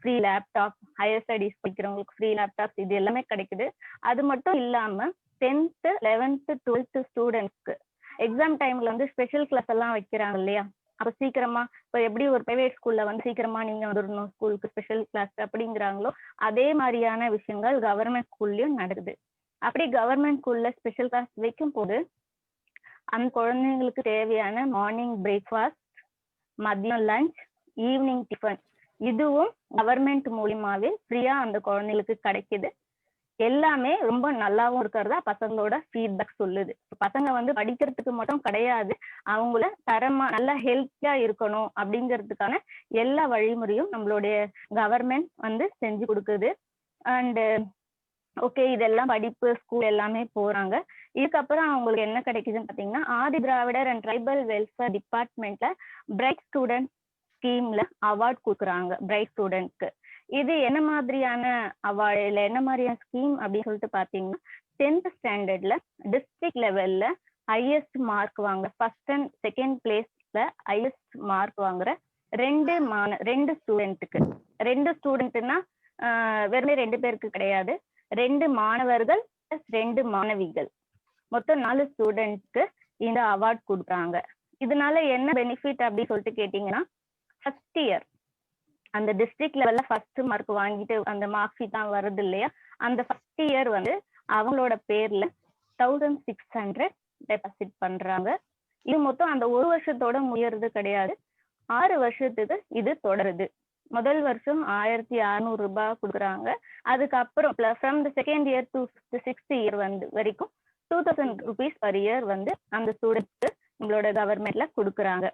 ஃப்ரீ லேப்டாப், ஹையர் ஸ்டடீஸ் படிக்கிறவங்களுக்கு ஃப்ரீ லேப்டாப்ஸ், இது எல்லாமே கிடைக்குது. அது மட்டும் இல்லாம 10th 11th 12th ஸ்டூடெண்ட்ஸ்க்கு எக்ஸாம் டைம்ல வந்து ஸ்பெஷல் கிளாஸ் எல்லாம் வைக்கிறாங்க இல்லையா? அப்ப சீக்கிரமா இப்போ எப்படி ஒரு பிரைவேட் ஸ்கூல்ல வந்து சீக்கிரமா நீங்க வந்துடணும் ஸ்கூலுக்கு ஸ்பெஷல் கிளாஸ் அப்படிங்கிறாங்களோ அதே மாதிரியான விஷயங்கள் கவர்மெண்ட் ஸ்கூல்லயும் நடக்குது. அப்படி கவர்மெண்ட் ஸ்கூல்ல ஸ்பெஷல் கிளாஸ் வைக்கும் போது அந்த குழந்தைங்களுக்கு தேவையான மார்னிங் பிரேக்ஃபாஸ்ட், மதியம் லஞ்ச், ஈவினிங் டிஃபன் இதுவும் கவர்மெண்ட் மூலியமாவே ஃப்ரீயா அந்த குழந்தைங்களுக்கு கிடைக்குது. எல்லாமே ரொம்ப நல்லாவும் இருக்கிறதா பசங்களோட ஃபீட்பேக் சொல்லுது. பசங்க வந்து படிக்கிறதுக்கு மட்டும் கிடையாது, அவங்கள தரமா நல்லா ஹெல்த்தியா இருக்கணும் அப்படிங்கிறதுக்கான எல்லா வழிமுறையும் நம்மளுடைய கவர்மெண்ட் வந்து செஞ்சு கொடுக்குது. அண்ட் ஓகே, இதெல்லாம் படிப்பு ஸ்கூல் எல்லாமே போறாங்க. இதுக்கப்புறம் அவங்களுக்கு என்ன கிடைக்குதுன்னு பாத்தீங்கன்னா Adi Dravidar and tribal welfare டிபார்ட்மெண்ட்ல பிரைட் ஸ்டூடெண்ட் ஸ்கீம்ல அவார்ட் கொடுக்குறாங்க பிரைட் ஸ்டூடெண்ட்க்கு. இது என்ன மாதிரியான அவார்டு இல்ல என்ன மாதிரியான ஸ்கீம் அப்படின்னு சொல்லிட்டு பாத்தீங்கன்னா 10th ஸ்டாண்டர்ட்ல டிஸ்ட்ரிக்ட் லெவல்ல ஹையஸ்ட் மார்க் வாங்குற ஃபர்ஸ்ட் அண்ட் செகண்ட் பிளேஸ்ல ஹையஸ்ட் மார்க் வாங்குற ரெண்டு ஸ்டூடெண்ட்டுக்கு, 2 ஸ்டூடெண்ட்னா வெறுமே 2 பேருக்கு கிடையாது, 2 மாணவர்கள் + 2 மாணவிகள், மொத்தம் 4 ஸ்டூடெண்ட்க்கு இந்த அவார்ட் கொடுக்குறாங்க. இதனால என்ன பெனிஃபிட் அப்படின்னு சொல்லிட்டு கேட்டீங்கன்னா ஃபர்ஸ்ட் இயர் அந்த டிஸ்ட்ரிக்ட் லெவல்ல ஃபர்ஸ்ட் மார்க் வாங்கிட்டு அந்த மார்க் ஷீட் தான் வருது இல்லையா, அந்த ஃபர்ஸ்ட் இயர் வந்து அவங்களோட பேர்ல 1600 டெபாசிட் பண்றாங்க. இது மொத்தம் அந்த ஒரு வருஷத்தோட முடியறது கிடையாது, 6 வருஷத்துக்கு இது தொடருது. முதல் வருஷம் 1600 ரூபாய் கொடுக்குறாங்க. அதுக்கப்புறம் from the second year to 6th year வந்து வரைக்கும் 2000 rupees per year வந்து அந்த ஸ்டூடெண்ட்க்கு நம்மளோட கவர்மெண்ட்ல கொடுக்குறாங்க.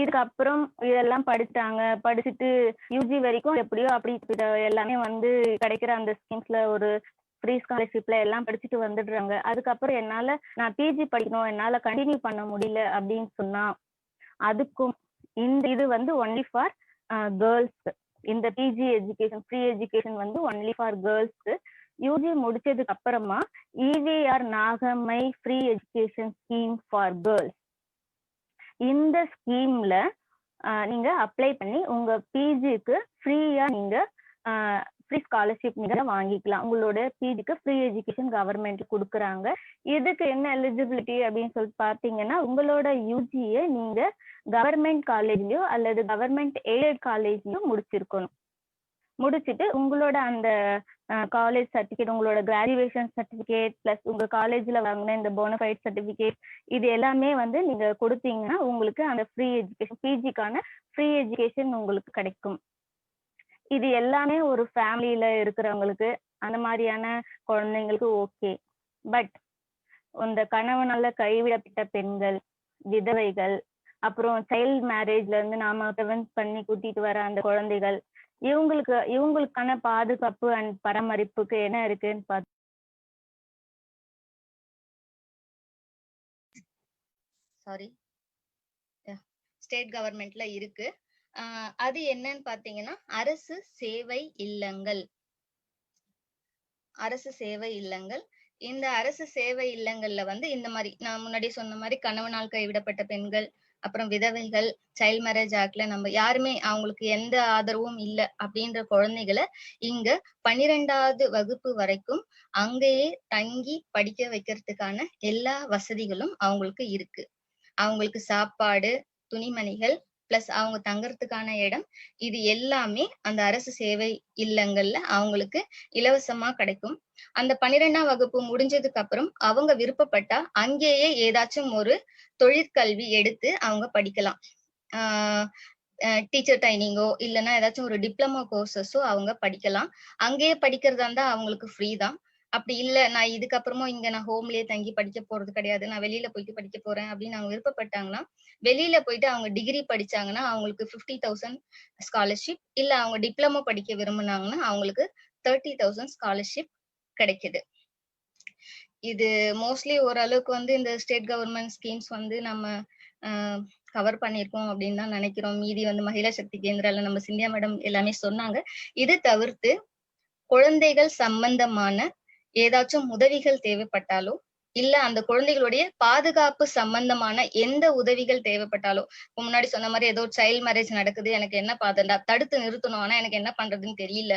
இதுக்கப்புறம் இதெல்லாம் படிச்சுட்டு யூஜி வரைக்கும் எப்படியோ அப்படி எல்லாமே வந்து கிடைக்கிற அந்த ஸ்கீம்ஸ்ல ஒரு ஃப்ரீ ஸ்காலர்ஷிப்ல எல்லாம் படிச்சுட்டு வந்துடுறாங்க. அதுக்கப்புறம் என்னால நான் பிஜி படிக்கணும், என்னால கண்டினியூ பண்ண முடியல அப்படின்னு சொன்னா அதுக்கும் இந்த இது வந்து ஒன்லி ஃபார் கேர்ள்ஸ். இந்த பிஜி எஜுகேஷன் ஃப்ரீ எஜுகேஷன் வந்து ஒன்லி ஃபார் கேர்ள்ஸ்க்கு. யூஜி முடிச்சதுக்கு அப்புறமா EVR Nagammai free education scheme for girls, இந்த ஸ்கீம்ல நீங்க அப்ளை பண்ணி உங்க பிஜிக்கு ஃப்ரீயா நீங்க ஃப்ரீ ஸ்காலர்ஷிப் நீங்க வாங்கிக்கலாம். உங்களோட பிஜிக்கு ஃப்ரீ எஜுகேஷன் கவர்மெண்ட் கொடுக்குறாங்க. இதுக்கு என்ன எலிஜிபிலிட்டி அப்படின்னு சொல்லிட்டு பாத்தீங்கன்னா உங்களோட யூஜியை நீங்க கவர்மெண்ட் காலேஜ்லயோ அல்லது கவர்மெண்ட் எய்டட் காலேஜ்லயோ முடிச்சிருக்கணும். முடிச்சுட்டு உங்களோட அந்த காலேஜ் சர்டிஃபிகேட், உங்களோட கிராஜுவேஷன் சர்டிஃபிகேட் பிளஸ் உங்க காலேஜ்ல வாங்கின இந்த போனஃபைட் சர்டிஃபிகேட் இது எல்லாமே வந்து நீங்க கொடுத்தீங்கன்னா உங்களுக்கு அந்த ஃப்ரீ எஜுகேஷன் பிஜிக்கான ஃப்ரீ எஜுகேஷன் உங்களுக்கு கிடைக்கும். இது எல்லாமே ஒரு ஃபேமிலியில இருக்கிறவங்களுக்கு அந்த மாதிரியான குழந்தைங்களுக்கு ஓகே. பட் இந்த கணவனால கைவிடப்பட்ட பெண்கள், விதவைகள், அப்புறம் சைல்ட் மேரேஜ்ல இருந்து நாம ப்ரிவென்ட் பண்ணி கூட்டிட்டு வர அந்த குழந்தைகள், இவங்களுக்கான பாதுகாப்பு அண்ட் பராமரிப்புக்கு என்ன இருக்குன்னு பார்த்து சாரி ஸ்டேட் கவர்மெண்ட்ல இருக்கு. அது என்னன்னு பாத்தீங்கன்னா அரசு சேவை இல்லங்கள். அரசு சேவை இல்லங்கள். இந்த அரசு சேவை இல்லங்கள்ல வந்து இந்த மாதிரி நான் முன்னாடி சொன்ன மாதிரி கணவனால் கைவிடப்பட்ட பெண்கள், அப்புறம் விதவைகள், சைல்ட் மேரேஜ் ஆக்ட்ல நம்ம யாருமே அவங்களுக்கு எந்த ஆதரவும் இல்லை அப்படின்ற குழந்தைகளை இங்க 12வது வகுப்பு வரைக்கும் அங்கேயே தங்கி படிக்க வைக்கிறதுக்கான எல்லா வசதிகளும் அவங்களுக்கு இருக்கு. அவங்களுக்கு சாப்பாடு, துணிமணிகள், பிளஸ் அவங்க தங்கறதுக்கான இடம், இது எல்லாமே அந்த அரசு சேவை இல்லங்கள்ல அவங்களுக்கு இலவசமா கிடைக்கும். அந்த 12ஆம் வகுப்பு முடிஞ்சதுக்கு அப்புறம் அவங்க விருப்பப்பட்டா அங்கேயே ஏதாச்சும் ஒரு தொழிற்கல்வி எடுத்து அவங்க படிக்கலாம். டீச்சர் ட்ரைனிங்கோ இல்லைன்னா ஏதாச்சும் ஒரு டிப்ளமோ கோர்சஸோ அவங்க படிக்கலாம். அங்கேயே படிக்கிறதா இருந்தா அவங்களுக்கு ஃப்ரீ தான். அப்படி இல்லை நான் இதுக்கப்புறமும் இங்க நான் ஹோம்லயே தங்கி படிக்க போறது கிடையாது, நான் வெளியில போயிட்டு படிக்க போறேன் அப்படின்னு அவங்க விருப்பப்பட்டாங்கன்னா வெளியில போயிட்டு அவங்க டிகிரி படிச்சாங்கன்னா அவங்களுக்கு 50,000 ஸ்காலர்ஷிப், இல்ல அவங்க டிப்ளமோ படிக்க விரும்புனாங்கன்னா அவங்களுக்கு 30,000 ஸ்காலர்ஷிப் கிடைக்குது. இது மோஸ்ட்லி ஓரளவுக்கு வந்து இந்த ஸ்டேட் கவர்மெண்ட் ஸ்கீம்ஸ் வந்து நம்ம கவர் பண்ணியிருக்கோம் அப்படின்னு தான் நினைக்கிறோம். மீதி வந்து மகிழா சக்தி கேந்திரால நம்ம சிந்தியா மேடம் எல்லாமே சொன்னாங்க. இது தவிர்த்து குழந்தைகள் சம்பந்தமான ஏதாச்சும் உதவிகள் தேவைப்பட்டாலோ இல்ல அந்த குழந்தைகளுடைய பாதுகாப்பு சம்பந்தமான எந்த உதவிகள் தேவைப்பட்டாலோ, முன்னாடி சொன்ன மாதிரி ஏதோ சைல்ட் மேரேஜ் நடக்குது, எனக்கு என்ன தடுத்து நிறுத்தணும், ஆனா எனக்கு என்ன பண்றதுன்னு தெரியல.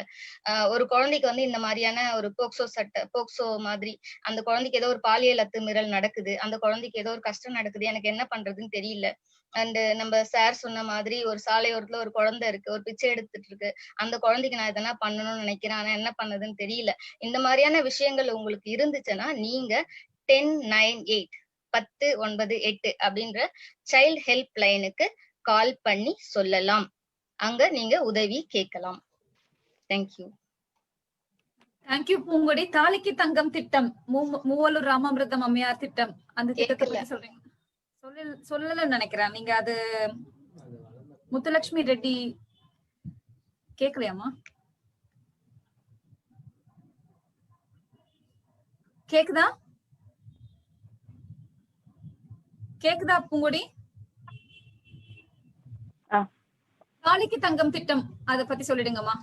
ஒரு குழந்தைக்கு வந்து இந்த மாதிரியான ஒரு போக்சோ மாதிரி அந்த குழந்தைக்கு ஏதோ ஒரு பாலியல் அத்துமீறல் நடக்குது, அந்த குழந்தைக்கு ஏதோ ஒரு கஷ்டம் நடக்குது, எனக்கு என்ன பண்றதுன்னு தெரியல. அண்ட் நம்ம சார் சொன்ன மாதிரி ஒரு சாலையோரத்துல ஒரு குழந்தை இருக்கு, ஒரு பிச்சை எடுத்துட்டு இருக்கு, அந்த குழந்தைக்கு நான் எதனா பண்ணணும்னு நினைக்கிறேன், ஆனா என்ன பண்ணதுன்னு தெரியல. இந்த மாதிரியான விஷயங்கள் உங்களுக்கு இருந்துச்சுன்னா நீங்க 1098 அப்படின்ற சைல்ட் ஹெல்ப் லைனுக்கு கால் பண்ணி சொல்லலாம். அங்க நீங்க உதவி கேட்கலாம். தேங்க்யூ. தேங்க்யூ பூங்கொடி. தாலிக்கு தங்கம் திட்டம், மூவலூர் ராமாமிர்தம் அம்மையார் திட்டம், அந்த திட்டத்தை பத்தி சொல்றீங்க? சொல்லலன்னு நினைக்கிறேன். நீங்க அது முத்துலட்சுமி ரெட்டி கேக்கலையாமா? கேக்குதா கேக்குதா பூங்கொடி? தாலிக்கு தங்கம் திட்டம் அத பத்தி சொல்லிடுங்கம்மா.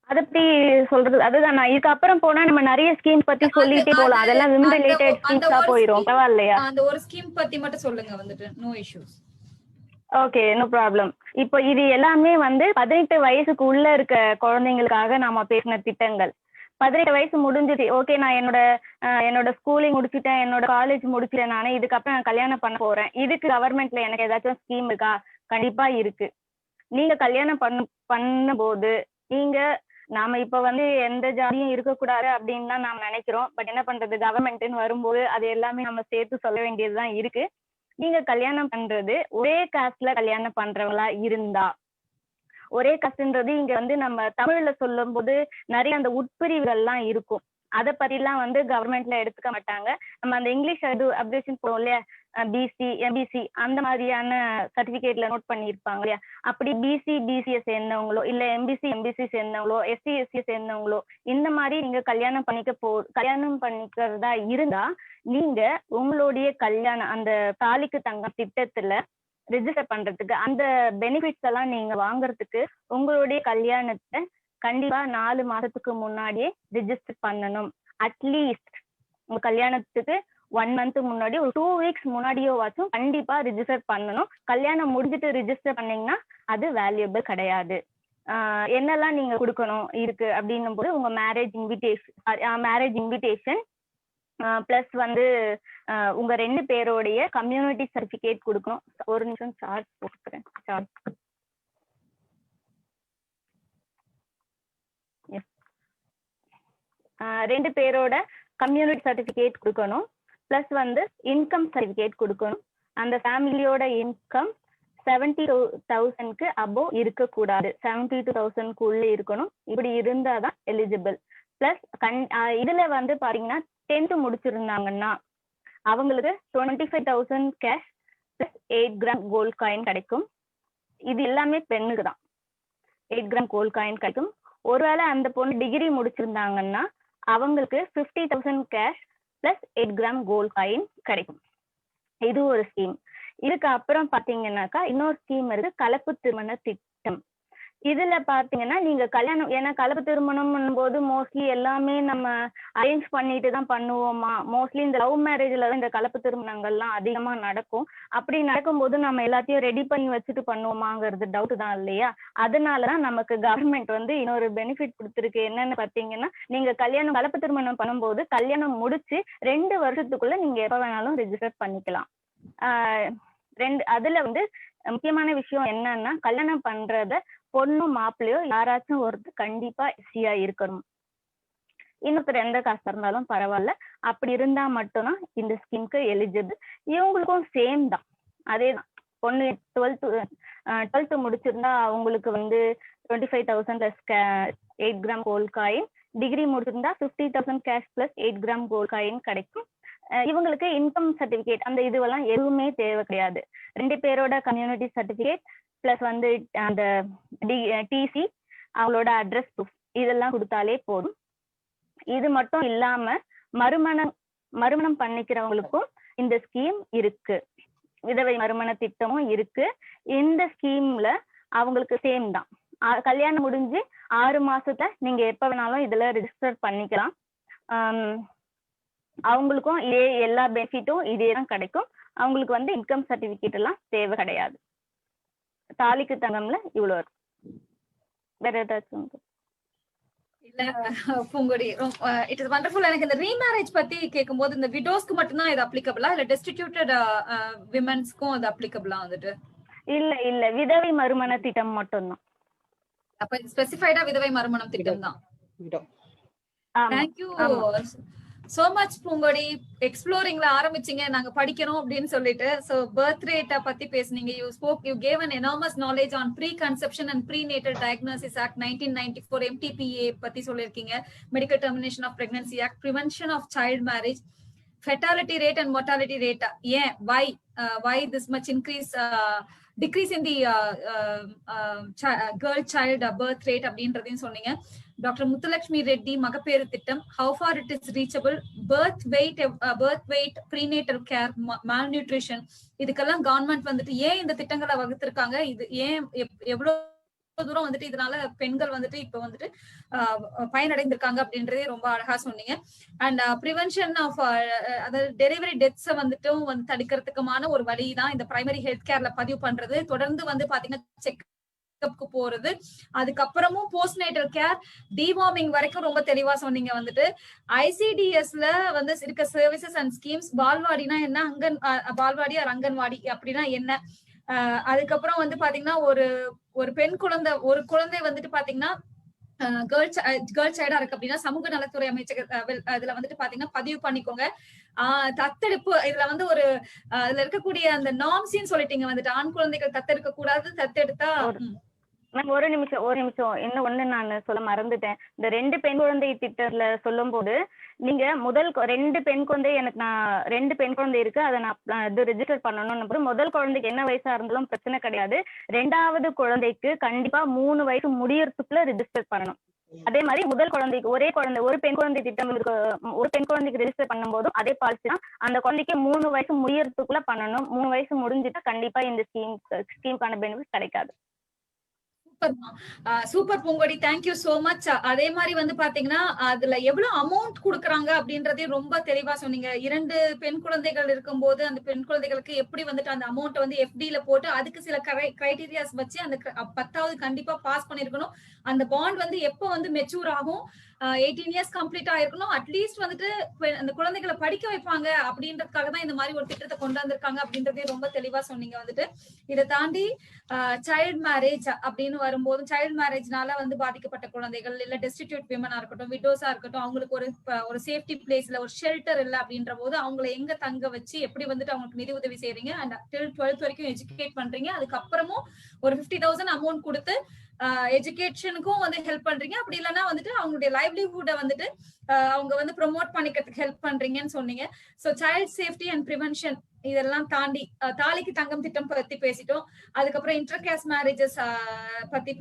அத பத்தி சொல்றது அதுதான். நான் இதுக்கப்புறம் போனா நம்ம நிறைய ஸ்கீம் பத்தி சொல்லிட்டே போலாம். அதெல்லாம் விம் ரிலேட்டட் ஸ்கீம்ஸா போயிடும். பரவாயில்லையா? அந்த ஒரு ஸ்கீம் பத்தி மட்டும் சொல்லுங்க வந்துட்டு. No issues. Okay, no problem. இப்போ இது எல்லாமே வந்து 18 வயசுக்கு உள்ள இருக்க குழந்தைங்களுக்காக நாம பேசின திட்டங்கள். 18 வயசு முடிஞ்சிச்சு, ஓகே நான் என்னோட ஸ்கூலிங் முடிச்சுட்டேன், என்னோட காலேஜ் முடிச்சிட்டேன், நானே இதுக்கப்புறம் நான் கல்யாணம் பண்ண போறேன், இதுக்கு கவர்மெண்ட்ல எனக்கு ஏதாச்சும் ஸ்கீம் இருக்கா? கண்டிப்பா இருக்கு. நீங்க கல்யாணம் பண்ணும்போது நீங்க நாம இப்ப வந்து எந்த ஜாதியும் இருக்கக்கூடாது அப்படின்னு தான் நாம நினைக்கிறோம். பட் என்ன பண்றது, கவர்மெண்ட்னு வரும்போது அது எல்லாமே நம்ம சேர்த்து சொல்ல வேண்டியதுதான் இருக்கு. நீங்க கல்யாணம் பண்றது ஒரே காஸ்ட்ல கல்யாணம் பண்றவங்களா இருந்தா, ஒரே காஸ்ட்ன்றது இங்க வந்து நம்ம தமிழ்ல சொல்லும் போது நிறைய அந்த உட்பிரிவுகள்லாம் இருக்கும், அதை பத்திலாம் வந்து கவர்மெண்ட்ல எடுத்துக்க மாட்டாங்க. நம்ம அந்த இங்கிலீஷ் அப்டேஷன் போடுவோம் இல்லையா, பிசி எம்பிசி அந்த மாதிரியான சர்டிபிகேட்ல நோட் பண்ணியிருப்பாங்க இல்லையா, அப்படி பிசிஎ சேர்ந்தவங்களோ இல்ல எம்பிசி சேர்ந்தவங்களோ எஸ்சி சேர்ந்தவங்களோ இந்த மாதிரி நீங்க கல்யாணம் பண்ணிக்கிறதா இருந்தா நீங்க உங்களுடைய கல்யாணம் அந்த தாலிக்கு தங்கம் திட்டத்துல ரெஜிஸ்டர் பண்றதுக்கு அந்த பெனிஃபிட்ஸ் எல்லாம் நீங்க வாங்குறதுக்கு உங்களுடைய கல்யாணத்தை கண்டிப்பா 4 மாசத்துக்கு முன்னாடியே ரெஜிஸ்டர் பண்ணணும். அட்லீஸ்ட் உங்க கல்யாணத்துக்கு 1 month முன்னாடி, ஒரு 2 weeks முன்னாடியோவாச்சும் கண்டிப்பா ரெஜிஸ்டர் பண்ணணும். கல்யாணம் முடிஞ்சிட்டு ரெஜிஸ்டர் பண்ணீங்கன்னா அது வேல்யூபிள் கிடையாது. என்னெல்லாம் நீங்க கொடுக்கணும் இருக்கு அப்படின்னும் போது உங்க மேரேஜ் இன்விடேஷன் பிளஸ் வந்து உங்க 2 பேரோடைய கம்யூனிட்டி சர்டிபிகேட் கொடுக்கணும். ஒரு நிமிஷம் சார்ஜ் போட்டுக்கிறேன். 2 பேரோட கம்யூனிட்டி சர்டிபிகேட் கொடுக்கணும். பிளஸ் வந்து இன்கம் சர்டிபிகேட் கொடுக்கணும். அந்த ஃபேமிலியோட இன்கம் 72,000க்கு அபோவ் இருக்கக்கூடாது, 72,000க்குள்ள இருக்கணும். இப்படி இருந்தாதான் எலிஜிபிள். பிளஸ் இதுல வந்து பாத்தீங்கன்னா 10th முடிச்சிருந்தாங்கன்னா அவங்களுக்கு 25,000 cash plus 8 gram gold coin கிடைக்கும். இது எல்லாமே பெண்ணுக்கு தான். 8 கிராம் கோல்ட் காயின் கிடைக்கும். ஒருவேளை அந்த பொண்ணு டிகிரி முடிச்சிருந்தாங்கன்னா அவங்களுக்கு 50,000 cash plus 8 gram gold coin கிடைக்கும். இது ஒரு ஸ்கீம். இதுக்கு அப்புறம் பாத்தீங்கன்னாக்கா இன்னொரு ஸ்கீம் இருக்கு, கலப்பு திருமண திட்டம். இதுல பாத்தீங்கன்னா நீங்க கல்யாணம், ஏன்னா கலப்பு திருமணம் போது மோஸ்ட்லி எல்லாமே நம்ம அரேஞ்ச் பண்ணிட்டு தான் பண்ணுவோமா. மோஸ்ட்லி இந்த லவ் மேரேஜ்ல தான் இந்த கலப்பு திருமணங்கள்லாம் அதிகமா நடக்கும். அப்படி நடக்கும்போது நம்ம எல்லாத்தையும் ரெடி பண்ணி வச்சுட்டு பண்ணுவோமாங்கிறது டவுட் தான் இல்லையா. அதனாலதான் நமக்கு கவர்மெண்ட் வந்து இன்னொரு பெனிஃபிட் கொடுத்துருக்கு. என்னன்னு பாத்தீங்கன்னா, நீங்க கலப்பு திருமணம் பண்ணும்போது கல்யாணம் முடிச்சு 2 வருஷத்துக்குள்ள நீங்க எப்ப வேணாலும் ரெஜிஸ்டர் பண்ணிக்கலாம். அதுல வந்து முக்கியமான விஷயம் என்னன்னா, கல்யாணம் பண்றத பொண்ணும் மாப்பிள்ளையோ யாராச்சும் ஒருத்தர் கண்டிப்பா எஸ்சியா இருக்கணும். இன்னொருத்தர் எந்த காசா இருந்தாலும் பரவாயில்ல, அப்படி இருந்தா மட்டும்தான் இந்த ஸ்கீம்க்கு எலிஜிபிள். இவங்களுக்கும் சேம் தான், அதேதான். பொண்ணு 12th முடிச்சிருந்தா அவங்களுக்கு வந்து 25,000 plus 8 gram gold coin, degree முடிச்சிருந்தா 50,000 cash plus 8 gram gold coin கிடைக்கும். இவங்களுக்கு இன்கம் சர்டிபிகேட் அந்த இதுவெல்லாம் எதுவுமே தேவை கிடையாது. 2 பேரோட கம்யூனிட்டி சர்டிபிகேட் பிளஸ் வந்து அந்த டிசி, அவங்களோட அட்ரஸ் ப்ரூஃப் இதெல்லாம் கொடுத்தாலே போதும். இது மட்டும் இல்லாம மறுமணம் பண்ணிக்கிறவங்களுக்கும் இந்த ஸ்கீம் இருக்கு. விதவை மறுமண திட்டமும் இருக்கு. இந்த ஸ்கீம்ல அவங்களுக்கு சேம் தான். கல்யாணம் முடிஞ்சு 6 மாசத்துல நீங்க எப்ப வேணாலும் இதுல ரெஜிஸ்டர் பண்ணிக்கலாம். அவங்களுக்கும் இதே எல்லா பெனிஃபிட்டும் இதே தான் கிடைக்கும். அவங்களுக்கு வந்து இன்கம் சர்டிபிகேட் எல்லாம் தேவை கிடையாது. தாலிக்கு தங்கம்ல இவ்வளவு இருக்கும். வேற ஏதாச்சும் இல்ல பூங்கொடி, இட் இஸ் வண்டர்ஃபுல். எனக்கு இந்த ரீமேரேஜ் பத்தி கேட்கும்போது இந்த விடோஸ்க்கு மட்டும்தான் இது அப்ளிகபிளா இல்ல டெஸ்டிடியூட்டட் விமென்ஸ்க்கும் அது அப்ளிகபிளா வந்துட்டு? இல்ல விதவை மறுமண திட்டம் மட்டும்தான். அப்ப ஸ்பெசிஃபைடா விதவை மறுமணம் திட்டம் தான். தேங்க்யூ so much பூங்கொடி. எக்ஸ்ப்ளோரிங்ல ஆரம்பிச்சீங்க, நாங்க படிக்கணும் அப்படின்னு சொல்லிட்டு. சோ பர்த் ரேட்ட பத்தி பேசுனீங்க. you gave an enormous knowledge on pre-conception and prenatal diagnosis act 1994, MTPA பத்தி சொல்லிருக்கீங்க, medical termination of pregnancy act, prevention of child marriage, fatality rate and mortality rate. ஏன் why this much decrease in the girl child birth rate அப்படின்றதையும் சொன்னீங்க. Doctor Muthulakshmi Reddy மகப்பேறு திட்டம், how far it is reachable, birth weight, prenatal care, malnutrition, இதுக்கெல்லாம் government வந்துட்டு ஏன் இந்த திட்டங்களை வகுத்திருக்காங்க, இது ஏன் எவ்வளவு தூரம் வந்துட்டு இதனால பெண்கள் வந்துட்டு இப்ப வந்துட்டு பயனடைந்திருக்காங்க அப்படின்றதே ரொம்ப அழகா சொன்னீங்க. அண்ட் ப்ரிவென்ஷன் ஆஃப் அதாவது டெலிவரி டெத்ஸ் வந்துட்டும் வந்து தடுக்கிறதுக்குமான ஒரு வழிதான் இந்த பிரைமரி ஹெல்த் கேர்ல பதிவு பண்றது. தொடர்ந்து வந்து பாத்தீங்கன்னா செக் போறது, அதுக்கப்புறமும் போஸ்ட்நேட்டல் கேர், டிவார்மிங் வரைக்கும் ரொம்ப தெளிவா சொன்னீங்க. வந்துட்டு ஐசிடிஎஸ்ல வந்து இருக்க சர்வீசஸ் அண்ட் ஸ்கீம்ஸ், பால்வாடினா என்ன, பால்வாடி அங்கன்வாடி அப்படின்னா என்ன, அதுக்கப்புறம் வந்து பாத்தீங்கன்னா ஒரு பெண் குழந்தை வந்துட்டு பாத்தீங்கன்னா கேர்ள் சைல்டா இருக்கு அப்படின்னா சமூக நலத்துறை அமைச்சக இதுல வந்துட்டு பாத்தீங்கன்னா பதிவு பண்ணிக்கோங்க. தத்தெடுப்பு இதுல வந்து இதுல இருக்கக்கூடிய அந்த நார்ம்ஸின்னு சொல்லிட்டீங்க. வந்துட்டு ஆண் குழந்தைகள் தத்தெடுக்க கூடாது, தத்தெடுத்தா ஒரு நிமிஷம் இன்னும் ஒண்ணு நான் சொல்ல மறந்துட்டேன். இந்த 2 பெண் குழந்தை திட்டத்துல சொல்லும் போது நீங்க 2 பெண் குழந்தை எனக்கு நான் 2 பெண் குழந்தை இருக்கு, அதை நான் இது ரெஜிஸ்டர் பண்ணணும். முதல் குழந்தைக்கு என்ன வயசா இருந்தாலும் பிரச்சனை கிடையாது. 2வது குழந்தைக்கு கண்டிப்பா 3 வயசு முடியறதுக்குள்ள ரெஜிஸ்டர் பண்ணணும். அதே மாதிரி முதல் குழந்தைக்கு ஒரு பெண் குழந்தை திட்டம் இருக்கு. ஒரு பெண் குழந்தைக்கு ரெஜிஸ்டர் பண்ணும் போதும் அதே பாலிசி தான். அந்த குழந்தைக்கு 3 வயசு முடியறதுக்குள்ள பண்ணணும். 3 வயசு முடிஞ்சுட்டா கண்டிப்பா இந்த ஸ்கீம்கான பெனிஃபிட் கிடைக்காது. சூப்பர் பூங்கொடி, தேங்க்யூ சோ மச். அதே மாதிரி வந்து பாத்தீங்கன்னா அதுல எவ்வளவு அமௌண்ட் கொடுக்குறாங்க அப்படின்றதையும் ரொம்ப தெளிவா சொன்னீங்க. 2 பெண் குழந்தைகள் இருக்கும்போது அந்த பெண் குழந்தைகளுக்கு எப்படி வந்துட்டு அந்த அமௌண்ட் வந்து எஃப்டில போட்டு அதுக்கு சில கிரைட்டீரியாஸ் வச்சு அந்த 10வது கண்டிப்பா பாஸ் பண்ணிருக்கணும். அந்த பாண்ட் வந்து எப்ப வந்து மெச்சூர் ஆகும், 18 இயர்ஸ் கம்ப்ளீட் ஆயிருக்கணும். அட்லீஸ்ட் வந்துட்டு அந்த குழந்தைகளை படிக்க வைப்பாங்க அப்படின்றதுக்காக தான் இந்த மாதிரி ஒரு திட்டத்தை கொண்டு வந்திருக்காங்க அப்படின்றதே ரொம்ப தெளிவா சொன்னீங்க. வந்துட்டு இதை தாண்டி சைல்ட் மேரேஜ் அப்படின்னு வரும்போது, சைல்ட் மேரேஜ்னால வந்து பாதிக்கப்பட்ட குழந்தைகள் இல்ல டெஸ்டிடியூட் விமனா இருக்கட்டும், விடோஸா இருக்கட்டும், அவங்களுக்கு ஒரு சேஃப்டி பிளேஸ்ல ஒரு ஷெல்டர் இல்ல அப்படின்ற போது அவங்களை எங்க தங்க வச்சு எப்படி வந்துட்டு அவங்களுக்கு நிதி உதவி செய்றீங்க, அண்ட் டில் 12th வரைக்கும் எஜுகேட் பண்றீங்க. அதுக்கப்புறமும் ஒரு 50,000 அமௌண்ட் கொடுத்து எஜுகேஷனுக்கும் வந்து ஹெல்ப் பண்றீங்க, அப்படி இல்லைன்னா வந்துட்டு அவங்களுடைய லைவ்லிஹுட்டை வந்துட்டு அவங்க வந்து ப்ரொமோட் பண்ணிக்கிறதுக்கு ஹெல்ப் பண்றீங்கன்னு சொன்னீங்க. So child safety and prevention இதெல்லாம் தாண்டி தாலிக்கு தங்கம் திட்டம் பத்தி பேசிட்டோம். அதுக்கப்புறம் இன்டர் கேஸ்ட் மேரேஜஸ் பத்தி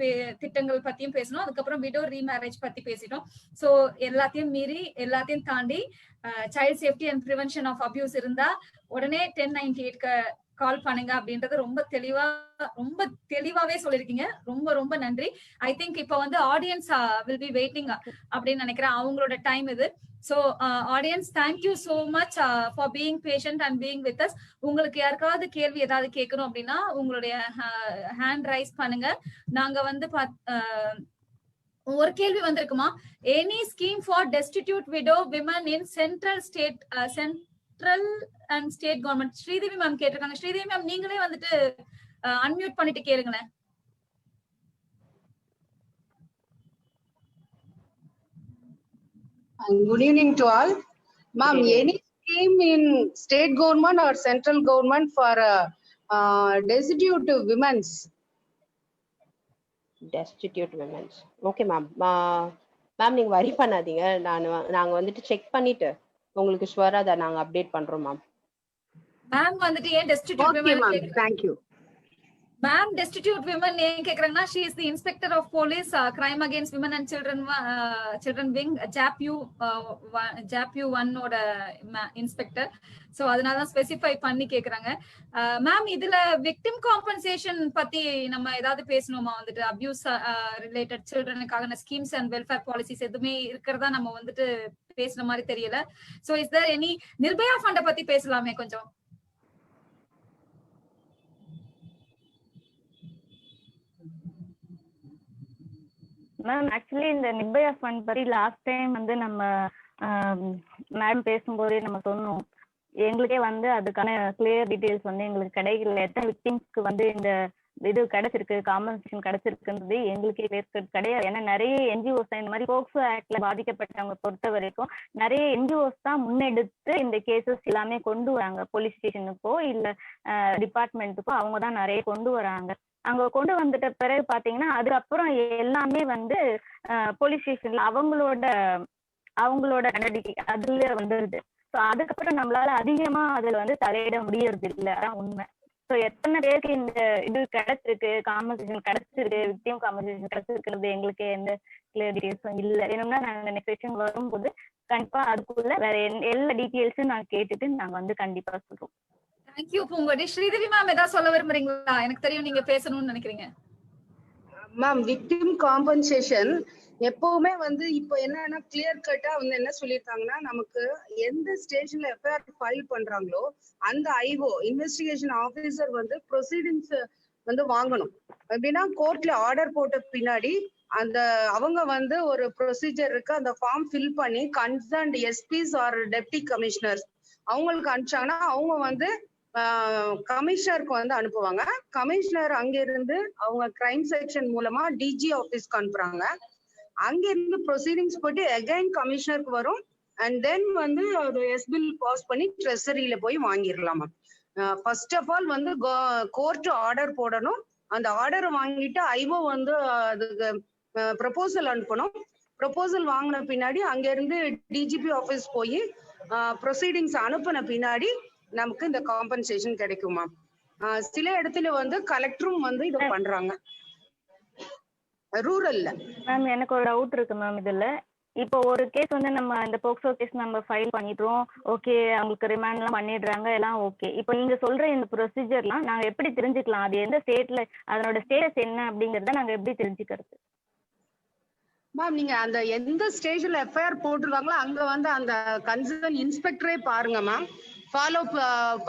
திட்டங்கள் பத்தியும் பேசணும். அதுக்கப்புறம் விடோ ரீமேரேஜ் பத்தி பேசிட்டோம். ஸோ எல்லாத்தையும் மீறி எல்லாத்தையும் தாண்டி child safety and prevention of abuse இருந்தா உடனே 1098 கால் பண்ணுங்க அப்படின்றது ரொம்ப தெளிவாவே சொல்லிருக்கீங்க. ரொம்ப ரொம்ப நன்றி. ஐ திங்க் இப்ப வந்து ஆடியன்ஸ் வில் பி வெயிட்டிங் அப்படின்னு நினைக்கிறேன். அவங்களோட டைம் இது. So audience, thank you so much for being patient and being with us. உங்களுக்கு யாருக்காவது கேள்வி ஏதாவது கேட்கணும் அப்படின்னா உங்களுடைய ஹேண்ட் ரைஸ் பண்ணுங்க. நாங்க வந்து ஒரு கேள்வி வந்திருக்குமா, any scheme for destitute widow women in central and state government? Sridevi ma'am கேட்டிருக்காங்க. ஸ்ரீதேவி மேம் நீங்களே வந்துட்டு அன்மியூட் பண்ணிட்டு கேளுங்களேன். Good evening to all. Ma'am, any scheme in state government or central government for destitute women's? Destitute women's. Okay ma'am. Ma'am நீங்க வரி பண்ணாதீங்க. நாங்க வந்துட்டு செக் பண்ணிட்டு உங்களுக்கு ஷுவரா அதை நாங்க அப்டேட் பண்றோம் மேம். மேம் வந்துட்டு ஏன் destitute Okay women? ma'am, thank you. Ma'am destitute women ஏன் கேக்குறாங்கன்னா, she is the inspector of police crime against women and children wing JAPU 1 ஓட இன்ஸ்பெக்டர். சோ அதனால தான் ஸ்பெசிஃபை பண்ணி கேக்குறாங்க. மேம் இதுல விக்டிம் காம்பன்சேஷன் பத்தி நம்ம ஏதாவது பேசணுமா? வந்துட்டு அபியூஸ் ரிலேட்டட் சில்ட்ரனுக்கான ஸ்கீம்ஸ் அண்ட் வெல்ஃபேர் பாலிசிஸ் எதுவுமே இருக்கிறதா நம்ம வந்துட்டு பேசுற மாதிரி தெரியல. So is there any Nirbhaya fund பத்தி பேசலாமே கொஞ்சம்? மேம் ஆக்சுவலி இந்த நிர்பயா ஃபண்ட் பத்தி லாஸ்ட் டைம் வந்து நம்ம மேடம் பேசும்போதே நம்ம சொன்னோம். எங்களுக்கே வந்து அதுக்கான கிளியர் டீடைல்ஸ் வந்து எங்களுக்கு கிடைக்கல. எத்தனை விக்டிம்ஸ்க்கு வந்து இந்த இது கிடைச்சிருக்கு, காம்பன்சேஷன் கிடைச்சிருக்குன்றது எங்களுக்கே கிடையாது. ஏன்னா நிறைய என்ஜிஓஸ் தான் இந்த மாதிரி போக்சோ ஆக்ட்ல பாதிக்கப்பட்டவங்க பொறுத்த வரைக்கும் நிறைய என்ஜிஓஸ் தான் முன்னெடுத்து இந்த கேசஸ் எல்லாமே கொண்டு வராங்க. போலீஸ் ஸ்டேஷனுக்கோ இல்ல டிபார்ட்மெண்ட்டுக்கோ அவங்க தான் நிறைய கொண்டு வராங்க. அங்க கொண்டு வந்துட்ட பிறகு பாத்தீங்கன்னா அதுக்கப்புறம் எல்லாமே வந்து போலீஸ் ஸ்டேஷன்ல அவங்களோட நடவடிக்கை அதுல வந்துருது. ஸோ அதுக்கப்புறம் நம்மளால அதிகமா அதுல வந்து தலையிட முடியறது இல்லை. அதான் உண்மை. ஸோ எத்தனை பேருக்கு இந்த இது கிடைச்சிருக்கு, காம்பன்சேஷன் கிடைச்சிருக்கு, விக்டிம் காம்பன்சேஷன் கிடைச்சிருக்கிறது எங்களுக்கு எந்த கிளியர் டீடைல்ஸும் இல்லை. வேணும்னா நாங்க நெக்ஸ்ட் செஷன் வரும்போது கண்டிப்பா அதுக்குள்ள வேற எல்லா டீடைல்ஸும் நாங்க கேட்டுட்டு நாங்க வந்து கண்டிப்பா சொல்றோம். தேங்க்யூ பூங்கோடி. ஸ்ரீதேவி மேம் ஏதாவது சொல்ல விரும்புறீங்களா? எனக்கு தெரியும் நீங்க பேசணும்னு நினைக்கிறீங்க. மேம் விக்டிம் காம்பன்சேஷன் எப்பவுமே வந்து இப்போ என்னன்னா கிளியர் கட்டா வந்து என்ன சொல்லியிருக்காங்கன்னா, நமக்கு எந்த ஸ்டேஷன்ல எஃப்ஐஆர் ஃபைல் பண்றாங்களோ அந்த ஐஓ இன்வெஸ்டிகேஷன் ஆபீசர் வந்து ப்ரொசீடிங்ஸ் வந்து வாங்கணும். எப்படின்னா கோர்ட்ல ஆர்டர் போட்ட பின்னாடி அந்த அவங்க வந்து ஒரு ப்ரொசீஜர் இருக்கு, அந்த ஃபார்ம் ஃபில் பண்ணி கன்சர்ன்ட் எஸ்பிஸ் ஆர் டெப்டி கமிஷனர்ஸ் அவங்களுக்கு அனுப்பிச்சாங்கன்னா அவங்க வந்து கமிஷனருக்கு வந்து அனுப்புவாங்க. கமிஷனர் அங்கிருந்து அவங்க கிரைம் செக்ஷன் மூலமா டிஜி ஆபீஸ்க்கு அனுப்புறாங்க. அங்கிருந்து ப்ரொசீடிங்ஸ் போயிட்டு அகைன் கமிஷனருக்கு வரும். அண்ட் தென் வந்து அது எஸ்பில் பாஸ் பண்ணி ட்ரெஸரியில போய் வாங்கிடலாமா. ஃபர்ஸ்ட் ஆஃப் ஆல் வந்து கோர்ட் ஆர்டர் போடணும். அந்த ஆர்டரை வாங்கிட்டு ஐஓ வந்து அதுக்கு ப்ரொபோசல் அனுப்பணும். ப்ரொபோசல் வாங்கின பின்னாடி அங்கிருந்து டிஜிபி ஆபீஸ் போய் ப்ரொசீடிங்ஸ் அனுப்பின பின்னாடி நமக்கு இந்த காம்பன்சேஷன் கிடைக்குமா. சில இடத்துல வந்து கலெக்டரும் வந்து இதை பண்றாங்க ரூரல்ல. மேம் எனக்கு ஒரு டவுட் இருக்கு மேம். இதுல இப்போ ஒரு கேஸ் வந்து நம்ம இந்த போக்சோ கேஸ் நம்ம ஃபைல் பண்ணிடுறோம், ஓகே அவங்களுக்கு ரிமாண்ட் எல்லாம் பண்ணிடுறாங்க, எல்லாம் ஓகே. இப்போ நீங்க சொல்ற இந்த ப்ரொசீஜர்லாம் நாங்க எப்படி தெரிஞ்சுக்கலாம்? அது எந்த ஸ்டேட்ல அதனோட ஸ்டேட்டஸ் என்ன அப்படிங்கறத நாங்க எப்படி தெரிஞ்சுக்கிறது? மேம் நீங்க அந்த எந்த ஸ்டேஷன்ல எஃப்ஐஆர் போட்டிருக்காங்களோ அங்க வந்து அந்த கன்சர்ன் இன்ஸ்பெக்டரே பாருங்க மேம், ஃபாலோ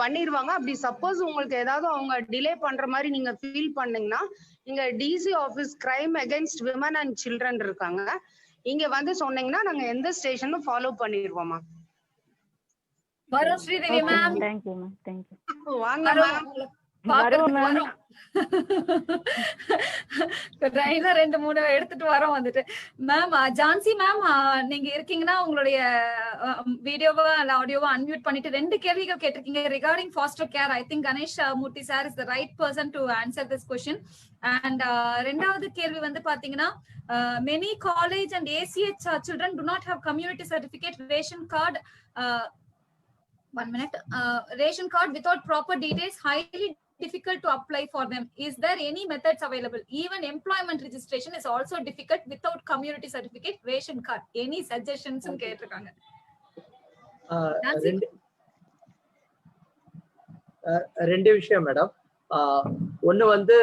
பண்ணிடுவாங்க. அப்படி சப்போஸ் உங்களுக்கு ஏதாவது அவங்க டிலே பண்ற மாதிரி நீங்க ஃபீல் பண்ணீங்கன்னா நீங்க DC office crime against women and children இருக்காங்க, இங்க வந்து சொன்னீங்கன்னா நாங்க எந்த ஸ்டேஷனும் ஃபாலோ பண்ணிடுவோம் மேம். வரும் Sridevi ma'am. Thank you ma'am. Thank you. வாங்க மேம். இன்னும் 2-3 எடுத்துட்டு வரோம் வந்துட்டு. மேம் ஜான்சி மேம் நீங்க இருக்கீங்கன்னா உங்களுடைய வீடியோவா இல்ல ஆடியோவா அன்மியூட் பண்ணிட்டு 2 கேள்விகள் கேட்டிருக்கீங்க regarding foster care. I think Ganesh Murthy sir is the right person to answer this question. And ரெண்டாவது கேள்வி வந்து பாத்தீங்கன்னா many college and ACH children do not have community certificate, ration card, 1 minute, ration card without proper details, highly difficult to apply for them. Is there any methods available? Even employment registration is also difficult without community certificate, ration card. Any suggestions கேட்டிருக்காங்க. ரெண்டு விஷயம் madam. ஒண்ணு வந்து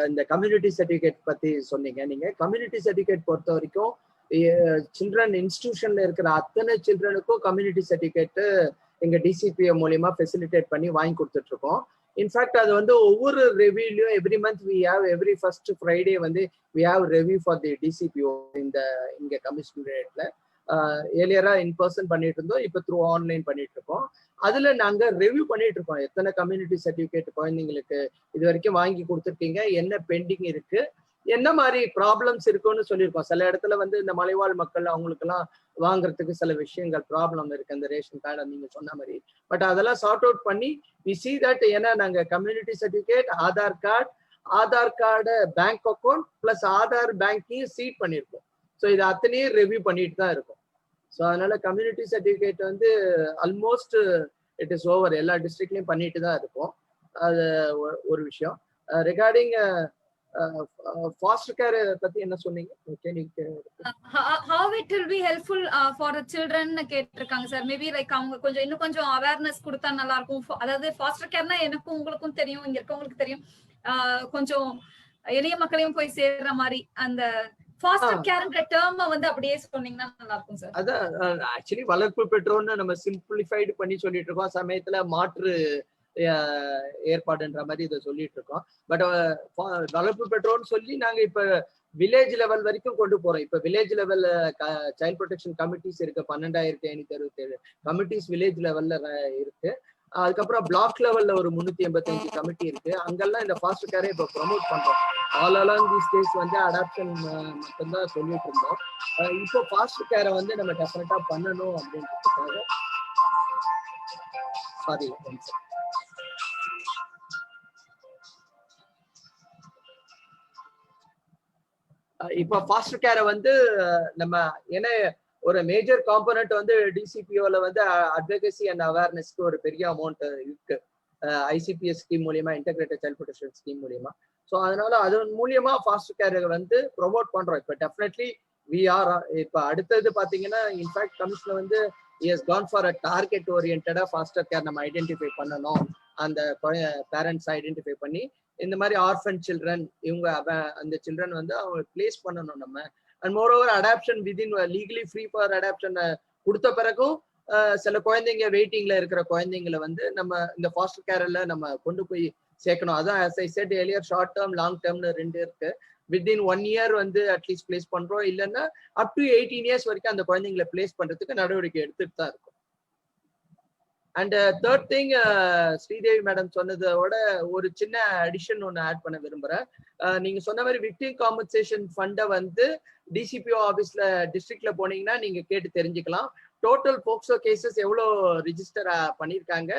இந்த community certificate பத்தி சொன்னீங்க. நீங்க community certificate பொறுத்த வரைக்கும் சில்ட்ரன் இன்ஸ்டிடியூஷன்ல இருக்கிற அத்தனை சில்ட்ரனுக்கும் கம்யூனிட்டி சர்டிபிகேட் எங்க டிசிபிஓ மூலியமா ஃபெசிலிட்டேட் பண்ணி வாங்கி கொடுத்துட்டு இருக்கோம். இன்ஃபேக்ட் அது வந்து ஒவ்வொரு ரெவியூலையும் every month we have every first Friday வந்து we have review for the DCPO இங்க கமிஷனரேட்ல. ஏர்லியரா இன் பர்சன் பண்ணிட்டு இருந்தோம், இப்போ த்ரூ ஆன்லைன் பண்ணிட்டு இருக்கோம். அதுல நாங்க ரெவ்யூ பண்ணிட்டு இருக்கோம் எத்தனை கம்யூனிட்டி சர்டிபிகேட் குழந்தைங்களுக்கு இது வரைக்கும் வாங்கி கொடுத்துருக்கீங்க, என்ன பெண்டிங் இருக்கு, என்ன மாதிரி ப்ராப்ளம்ஸ் இருக்குன்னு சொல்லியிருக்கோம். சில இடத்துல வந்து இந்த மலைவாழ் மக்கள் அவங்களுக்கு எல்லாம் வாங்குறதுக்கு சில விஷயங்கள் ப்ராப்ளம் இருக்கு அந்த ரேஷன் கார்டு நீங்க சொன்ன மாதிரி. பட் அதெல்லாம் சார்ட் அவுட் பண்ணி வி சி தட் ஏன்னா நாங்க community certificate, Aadhaar card, bank account plus Aadhaar பேங்கையும் சீட் பண்ணியிருக்கோம். ஸோ இது அத்தனையும் ரெவ்யூ பண்ணிட்டு தான் இருக்கும். ஸோ அதனால கம்யூனிட்டி சர்டிஃபிகேட் வந்து ஆல்மோஸ்ட் இட் இஸ் ஓவர், எல்லா டிஸ்ட்ரிக்ட்லையும் பண்ணிட்டு தான் இருக்கும். அது ஒரு விஷயம். ரிகார்டிங் ஃபாஸ்டர் கேர் பத்தி என்ன சொன்னீங்க? how it will be helpful for the children கேட்டிருக்காங்க சார். மேபி லைக் அவங்க கொஞ்சம் இன்னும் கொஞ்சம் அவேர்னஸ் கொடுத்தா நல்லா இருக்கும். அதாவது ஃபாஸ்டர் கேர்னா எனக்கும் உங்களுக்கும் தெரியும், இங்க இருக்கவங்களுக்கு தெரியும், கொஞ்சம் எளிய மக்களையும் போய் சேர்ற மாதிரி அந்த ஃபாஸ்டர் கேர்ன்ற டேர்ம் வந்து அப்படியே சொன்னீங்கன்னா நல்லா இருக்கும் சார். அதான் ஆக்சுவலி வளர்ப்பு பெற்றோர்னு நம்ம சிம்பிளிஃபைடு பண்ணி சொல்லிட்டு இருக்கோம். சமயத்துல மாற்று ஏற்பாடுன்ற மாதிரி இதை சொல்லிட்டு இருக்கோம். பட் வளர்ப்பு பெற்றோர்னு சொல்லி நாங்க இப்ப வில்லேஜ் லெவல் வரைக்கும் கொண்டு போறோம். இப்ப வில்லேஜ் லெவல்ல சைல்ட் ப்ரொடெக்ஷன் கமிட்டிஸ் இருக்கு, 12,567 கமிட்டிஸ் வில்லேஜ் லெவல்ல இருக்கு. அதுக்கப்புறம் பிளாக் லெவல்ல ஒரு 385 கமிட்டி இருக்கு. அங்கெல்லாம் இந்த ஃபாஸ்டர் கேரை இப்போ ப்ரொமோட் பண்றோம். ஆல் அலாங் தி ஸ்டேட்ஸ் வந்து அடாப்ஷன் மட்டும்தான் சொல்லிட்டு இருந்தோம். இப்போ ஃபாஸ்டர் கேரை வந்து நம்ம டெஃபினட்டா பண்ணணும் அப்படின்றதுக்காக சாரி இப்போ ஃபாஸ்டர் கேரை வந்து நம்ம ஏன்னா ஒரு மேஜர் காம்பனண்ட் வந்து டிசிபிஓல வந்து அட்வொகசி அண்ட் அவேர்னஸ்க்கு ஒரு பெரிய அமௌண்ட் இருக்கு ஐசிபிஎஸ் ஸ்கீம் மூலியமா, இன்டெகிரேட்டட் சைல்ட் ப்ரொடெக்ஷன் ஸ்கீம் மூலியமா. ஸோ அதனால அதன் மூலியமா ஃபாஸ்டர் கேரை வந்து ப்ரொமோட் பண்றோம். இப்போ டெஃபினெட்லி வி ஆர். இப்போ அடுத்தது பாத்தீங்கன்னா இன்ஃபேக்ட் கமிஷனர் வந்து is gone for a target ஓரியன்டா ஃபாஸ்டர் கேர் நம்ம ஐடென்டிஃபை பண்ணணும். அந்த பேரண்ட்ஸ் ஐடென்டிஃபை பண்ணி இந்த மாதிரி ஆர்ஃபன் சில்ட்ரன் இவங்க அந்த சில்ட்ரன் வந்து அவங்க பிளேஸ் பண்ணணும் நம்ம. And more over adoption within legally free for adoption கொடுத்த பிறகும் சில குழந்தைங்க வெயிட்டிங்ல இருக்கிற குழந்தைங்களை வந்து நம்ம இந்த ஃபாஸ்டர் கேர்ல நம்ம கொண்டு போய் சேர்க்கணும். அதான் as I said earlier, short term long டேர்ம்னு 2 இருக்கு. வித்தின் 1 இயர் வந்து அட்லீஸ்ட் பிளேஸ் பண்றோம், இல்லைன்னா அப் டு 18 இயர்ஸ் வரைக்கும் அந்த குழந்தைங்களை பிளேஸ் பண்றதுக்கு நடவடிக்கை எடுத்துட்டு தான் இருக்கும். And third thing, Sridevi madam சொன்னதோட ஒரு சின்ன அடிஷன் ஒன்று ஆட் பண்ண விரும்புறேன். நீங்க சொன்ன மாதிரி விக்டிம் காம்பன்சேஷன் ஃபண்டை வந்து டிசிபிஓ ஆஃபீஸ்ல டிஸ்ட்ரிக்ட்ல போனீங்கன்னா நீங்க கேட்டு தெரிஞ்சுக்கலாம். டோட்டல் போக்சோ கேசஸ் எவ்வளோ ரிஜிஸ்டர் பண்ணியிருக்காங்க,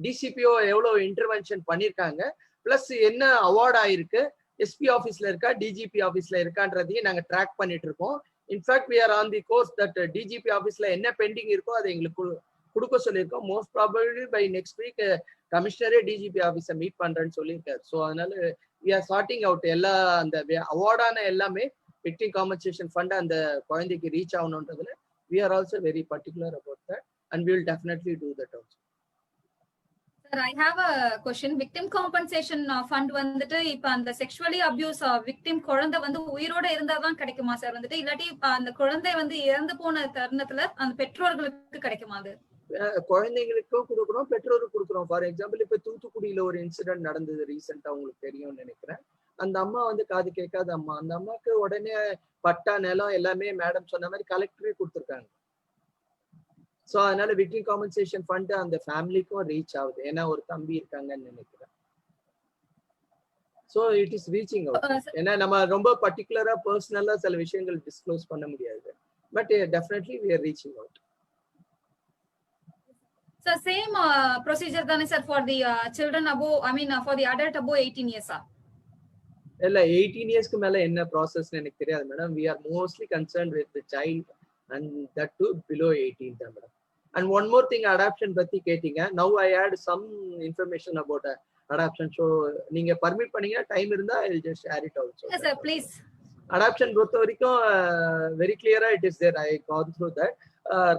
டிசிபிஓ எவ்வளோ இன்டர்வென்ஷன் பண்ணியிருக்காங்க, பிளஸ் என்ன அவார்ட் ஆயிருக்கு, எஸ்பி ஆஃபீஸ்ல இருக்கா, டிஜிபி ஆஃபீஸ்ல இருக்கான்றதையும் நாங்கள் ட்ராக் பண்ணிட்டு இருக்கோம். In fact we are on the course that DGP ஆஃபீஸ்ல என்ன பெண்டிங் இருக்கோ அதை எங்களுக்கு கொடுக்க சொல்லியிருக்கோம். Most probably by next week கமிஷனரே டிஜிபி ஆஃபீஸை மீட் பண்றேன்னு சொல்லியிருக்காரு. ஸோ அதனால வி ஆர் சார்ட்டிங் அவுட் எல்லா அந்த அவார்டான எல்லாமே விக்டிம் காம்பன்சேஷன் ஃபண்ட் அந்த குழந்தைக்கு reach ஆகணுன்றதுல we are also very particular about that and we will definitely do that also. Sir, I have a question. Victim compensation fund வந்துட்டு இப்ப அந்த sexually abuse victim குழந்தை வந்து உயிரோட இருந்தா தான் கிடைக்குமா சார்? வந்துட்டு இல்லாட்டி அந்த குழந்தை வந்து இறந்து போன தருணத்துல அந்த பெற்றோர்களுக்கு கிடைக்குமா? அது குழந்தைங்களுக்கும் கொடுக்குறோம், பெற்றோருக்கு கொடுக்குறோம். ஃபார் எக்ஸாம்பிள் இப்ப தூத்துக்குடியில ஒரு இன்சிடென்ட் நடந்தது ரீசெண்டா, உங்களுக்கு தெரியும்னு நினைக்கிறேன். அந்த அம்மா வந்து காது கேட்காத அம்மா, அந்த அம்மாக்கு உடனே பட்டா நிலம் எல்லாமே மேடம் சொன்ன மாதிரி கலெக்டரே கொடுத்துருக்காங்க. ஸோ அதனால விக்டிம் காம்பன்சேஷன் ஃபண்ட் அந்த ஃபேமிலிக்கும் ரீச் ஆகுது. ஏன்னா ஒரு தம்பி இருக்காங்கன்னு நினைக்கிறேன். So it is reaching out. ஏன்னா நம்ம ரொம்ப பர்டிகுலரா பர்சனலா சில விஷயங்கள் டிஸ்க்ளோஸ் பண்ண முடியாது. But definitely we are reaching out. So same procedure தானே sir for the children above, I mean for the adult above 18 years? இல்ல 18 இயர்ஸ்க்கு மேல என்ன ப்ராசஸ்னு எனக்கு தெரியாது madam. We are mostly concerned with the child and that to below 18 தான் madam. And one more thing, adoption பத்தி கேட்டீங்க. Now I had some information about adoption. So நீங்க பர்மிட் பண்ணீங்க, டைம் இருந்தா I will just share it also. Yes sir, please. Adoption பொறுத்த வரைக்கும் very கிளியரா it is there. I gone through that.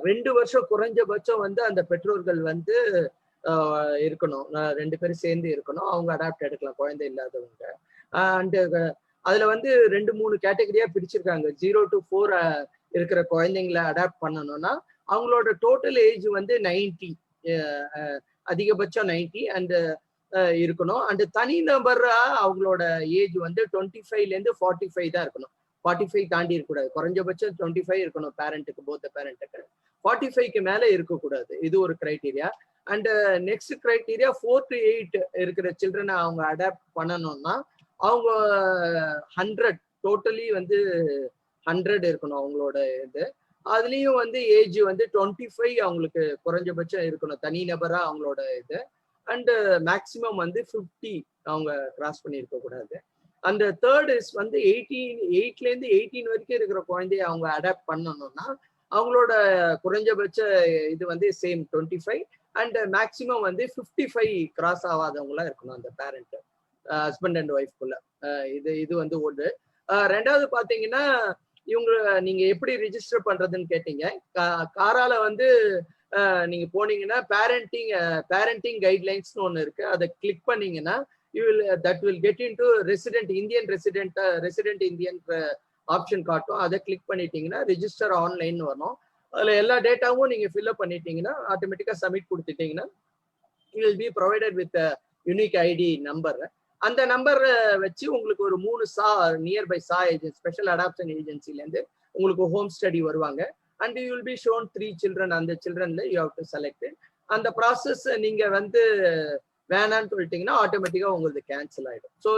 2 வருஷம் குறைஞ்சபட்சம் வந்து அந்த பெற்றோர்கள் வந்து இருக்கணும், 2 பேரும் சேர்ந்து இருக்கணும். அவங்க அடாப்ட் எடுக்கலாம், குழந்தை இல்லாதவங்க. அண்ட் அதுல வந்து 2-3 கேட்டகரியா பிரிச்சிருக்காங்க. 0 to 4 இருக்கிற குழந்தைங்களை அடாப்ட் பண்ணணும்னா அவங்களோட டோட்டல் ஏஜ் வந்து 90, அதிகபட்சம் 90 அண்ட் இருக்கணும். அண்ட் தனிநபரா அவங்களோட ஏஜ் வந்து 25ல இருந்து 45 தான் இருக்கணும். 45 தாண்டி இருக்கக்கூடாது. குறைஞ்சபட்சம் 25 இருக்கணும் பேரண்ட்டுக்கு, போத்த பேரண்ட்டுக்கு. 45க்கு மேல இருக்கக்கூடாது. இது ஒரு criteria. And next criteria 4 to 8 இருக்கிற சில்ட்ரனை அவங்க அடாப்ட் பண்ணணும்னா அவங்க 100 டோட்டலி வந்து 100 இருக்கணும் அவங்களோட இது. அதுலயும் வந்து ஏஜ் வந்து 25 அவங்களுக்கு குறைஞ்சபட்சம் இருக்கணும் தனிநபரா அவங்களோட இது. அண்ட் மேக்சிமம் வந்து 50 அவங்க கிராஸ் பண்ணி இருக்க கூடாது. அந்த தேர்ட் இஸ் வந்து 8ல இருந்து 18 வரைக்கும் இருக்கிற குழந்தைய அவங்க அடாப்ட் பண்ணணும்னா அவங்களோட குறைஞ்சபட்ச இது வந்து சேம் 25 அண்ட் மேக்சிமம் வந்து 55 கிராஸ் ஆகாதவங்களா இருக்கணும் அந்த பேரண்ட், ஹஸ்பண்ட் அண்ட் ஒய்ஃப்குள்ள. இது வந்து ஒன்று. ரெண்டாவது பாத்தீங்கன்னா இவங்க நீங்க எப்படி ரிஜிஸ்டர் பண்றதுன்னு கேட்டீங்க. காரால வந்து நீங்க போனீங்கன்னா பேரண்டிங் கைட்லைன்ஸ்னு ஒன்று இருக்கு. அதை கிளிக் பண்ணீங்கன்னா that will get into resident Indian option காட்டும். அதை கிளிக் பண்ணிட்டீங்கன்னா ரிஜிஸ்டர் ஆன்லைன் வரும். அதுல எல்லா டேட்டாவும் நீங்க ஃபில்அப் பண்ணிட்டீங்கன்னா ஆட்டோமேட்டிக்கா சப்மிட் கொடுத்துட்டீங்கன்னா you will be provided with a unique ID number. அந்த நம்பர் வச்சு உங்களுக்கு ஒரு 3 நியர்பை ஏஜென்சி, ஸ்பெஷல் அடாப்ஷன் ஏஜென்சில இருந்து உங்களுக்கு ஹோம் ஸ்டடி வருவாங்க. And you will be shown 3 children. அந்த சில்ட்ரன்ல யூ ஹவ் டு செலக்ட். அந்த ப்ராசஸ் நீங்க வந்து வேணான்னு சொல்லிட்டீங்கன்னா ஆட்டோமேட்டிக்கா உங்களுக்கு கேன்சல் ஆயிடும். So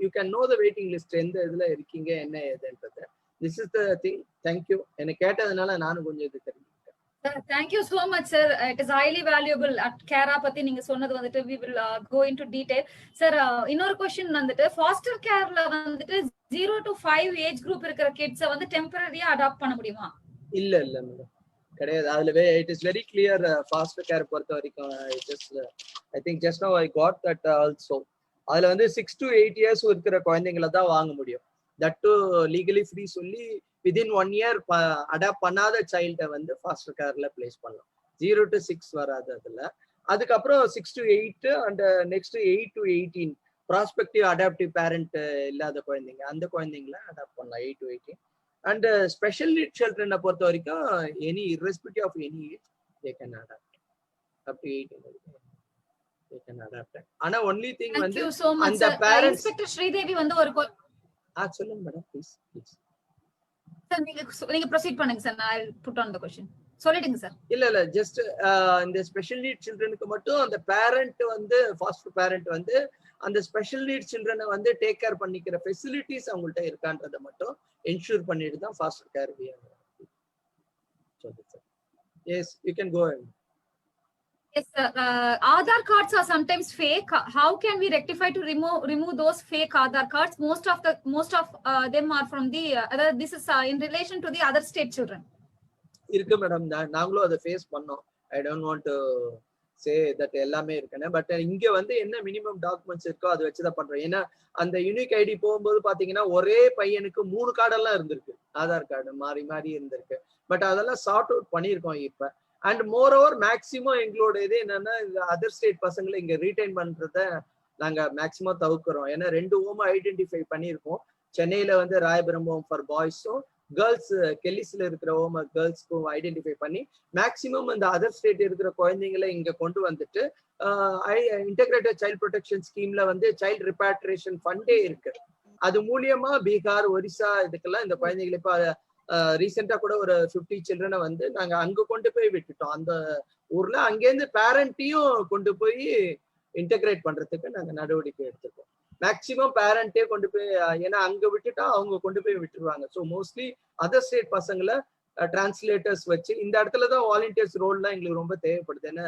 you can know the waiting list, எந்த இதுல இருக்கீங்க என்ன ஏதுன்றது. This is the thing. Thank you. எனக்கு கேட்டதுனால நானும் கொஞ்சம் இது தெரிஞ்சுக்கிட்டேன். Thank you so much sir, it is highly valuable. At கேரா பத்தி நீங்க சொன்னது வந்துட்டு we will go into detail. sir இன்னொரு क्वेश्चन வந்துட்டு ஃபாஸ்டர் கேர்ல வந்துட்டு 0 to 5 ஏஜ் குரூப் இருக்கிற கிட்ஸை வந்து டெம்பரரியா அடாப்ட் பண்ண முடியுமா? இல்ல மேடம், கிடையாது. அதுல it is very clear. Foster care பொறுத்த வரைக்கும் I think just now I got that also. அதுல வந்து 6 to 8 இயர்ஸ் இருக்கிற குழந்தைங்களை தான் வாங்க முடியும். தட் டு லீகலி ஃப்ரீ சொல்லி விதின் 1 இயர் அடாப்ட் பண்ணாத சைல்டை வந்து ஃபாஸ்டர் கேர்ல பிளேஸ் பண்ணலாம். 0 to 6 வராது அதுல. அதுக்கப்புறம் 6 to 8 and next 8 to 18 prospective adaptive parent இல்லாத குழந்தைங்க, அந்த குழந்தைங்கள அடாப்ட் பண்ணலாம் 8 to 18. அண்ட் ஸ்பெஷல் நீட் சில்ட்ரனை பொறுத்த வரைக்கும் any irrespective of any age they can adapt up to 18 வரைக்கும் they can adapt. ஆனா only thing வந்து அந்த பேரண்ட்ஸ் இன்ஸ்பெக்டர் ஸ்ரீதேவி வந்து ஒரு சொல்லுங்க மேடம் ப்ளீஸ். சார் நீங்க ப்ரோசீட் பண்ணுங்க சார். நான் I'll put on the question. சொல்லிடுங்க சார். இல்ல ஜஸ்ட் இந்த ஸ்பெஷல் நீட் சில்ட்ரனுக்கு மட்டும் அந்த பேரண்ட் வந்து ஃபாஸ்டர் பேரண்ட் வந்து அந்த ஸ்பெஷல் நீட் சில்ட்ரனை வந்து டேக் கேர் பண்ணிக்கிற ஃபெசிலிட்டிஸ் அவங்கள்ட்ட இருக்கான்றதை மட்டும் என்ஷூர் பண்ணிட்டு தான் foster care. Yes, you can go ahead. Yes sir, Aadhaar cards are sometimes fake. How can we rectify to remove those fake Aadhaar cards? Most of them are from the this is in relation to the other state children. இருக்கு madam, நாங்களும் அதை face பண்ணோம். I don't want to say that எல்லாமே இருக்குன்னு. But இங்க வந்து என்ன minimum documents இருக்கோ அதை வச்சுதான் பண்றோம். ஏன்னா அந்த யூனிக் ஐடி போகும்போது பாத்தீங்கன்னா ஒரே பையனுக்கு 3 கார்டெல்லாம் இருந்திருக்கு, ஆதார் கார்டு மாறி இருந்திருக்கு. பட் அதெல்லாம் சார்ட் அவுட் பண்ணியிருக்கோம் இப்ப. அண்ட் மோர் ஓவர் மேக்சிமம் எங்களோட இது என்னன்னா இந்த அதர் ஸ்டேட் பசங்களை இங்க ரீடைன் பண்றத நாங்க மேக்சிமம் தவிர்க்கிறோம். ஏன்னா 2 ஹோம் ஐடென்டிஃபை பண்ணியிருக்கோம். சென்னையில வந்து ராயபுரம் ஹோம் ஃபார் பாய்ஸும், கேர்ள்ஸ் கெல்லிஸ்ல இருக்கிற ஹோம் கேர்ள்ஸ்க்கும் ஐடென்டிஃபை பண்ணி மேக்சிமம் இந்த அதர் ஸ்டேட் இருக்கிற குழந்தைங்களை இங்க கொண்டு வந்துட்டு இன்டெகிரேட்டட் சைல்ட் ப்ரொடெக்ஷன் ஸ்கீம்ல வந்து சைல்ட் ரிபாட்ரியேஷன் ஃபண்டே இருக்கு. அது மூலியமா பீகார், ஒரிசா இதுக்கெல்லாம் இந்த குழந்தைகளை இப்ப ரீசெண்டா கூட ஒரு 50 சில்ட்ரனை வந்து நாங்க அங்க கொண்டு போய் விட்டுட்டோம். அந்த ஊர்ல அங்கேருந்து பேரண்ட்டையும் கொண்டு போய் இன்டெகிரேட் பண்றதுக்கு நாங்க நடவடிக்கை எடுத்திருக்கோம். மேக்சிமம் பேரண்டே கொண்டு போய் ஏன்னா அங்க விட்டுட்டா அவங்க கொண்டு போய் விட்டுருவாங்க. ஸோ மோஸ்ட்லி அதர் ஸ்டேட் பசங்களை டிரான்ஸ்லேட்டர்ஸ் வச்சு இந்த இடத்துலதான் வாலண்டியர்ஸ் ரோல்லாம் எங்களுக்கு ரொம்ப தேவைப்படுது. ஏன்னா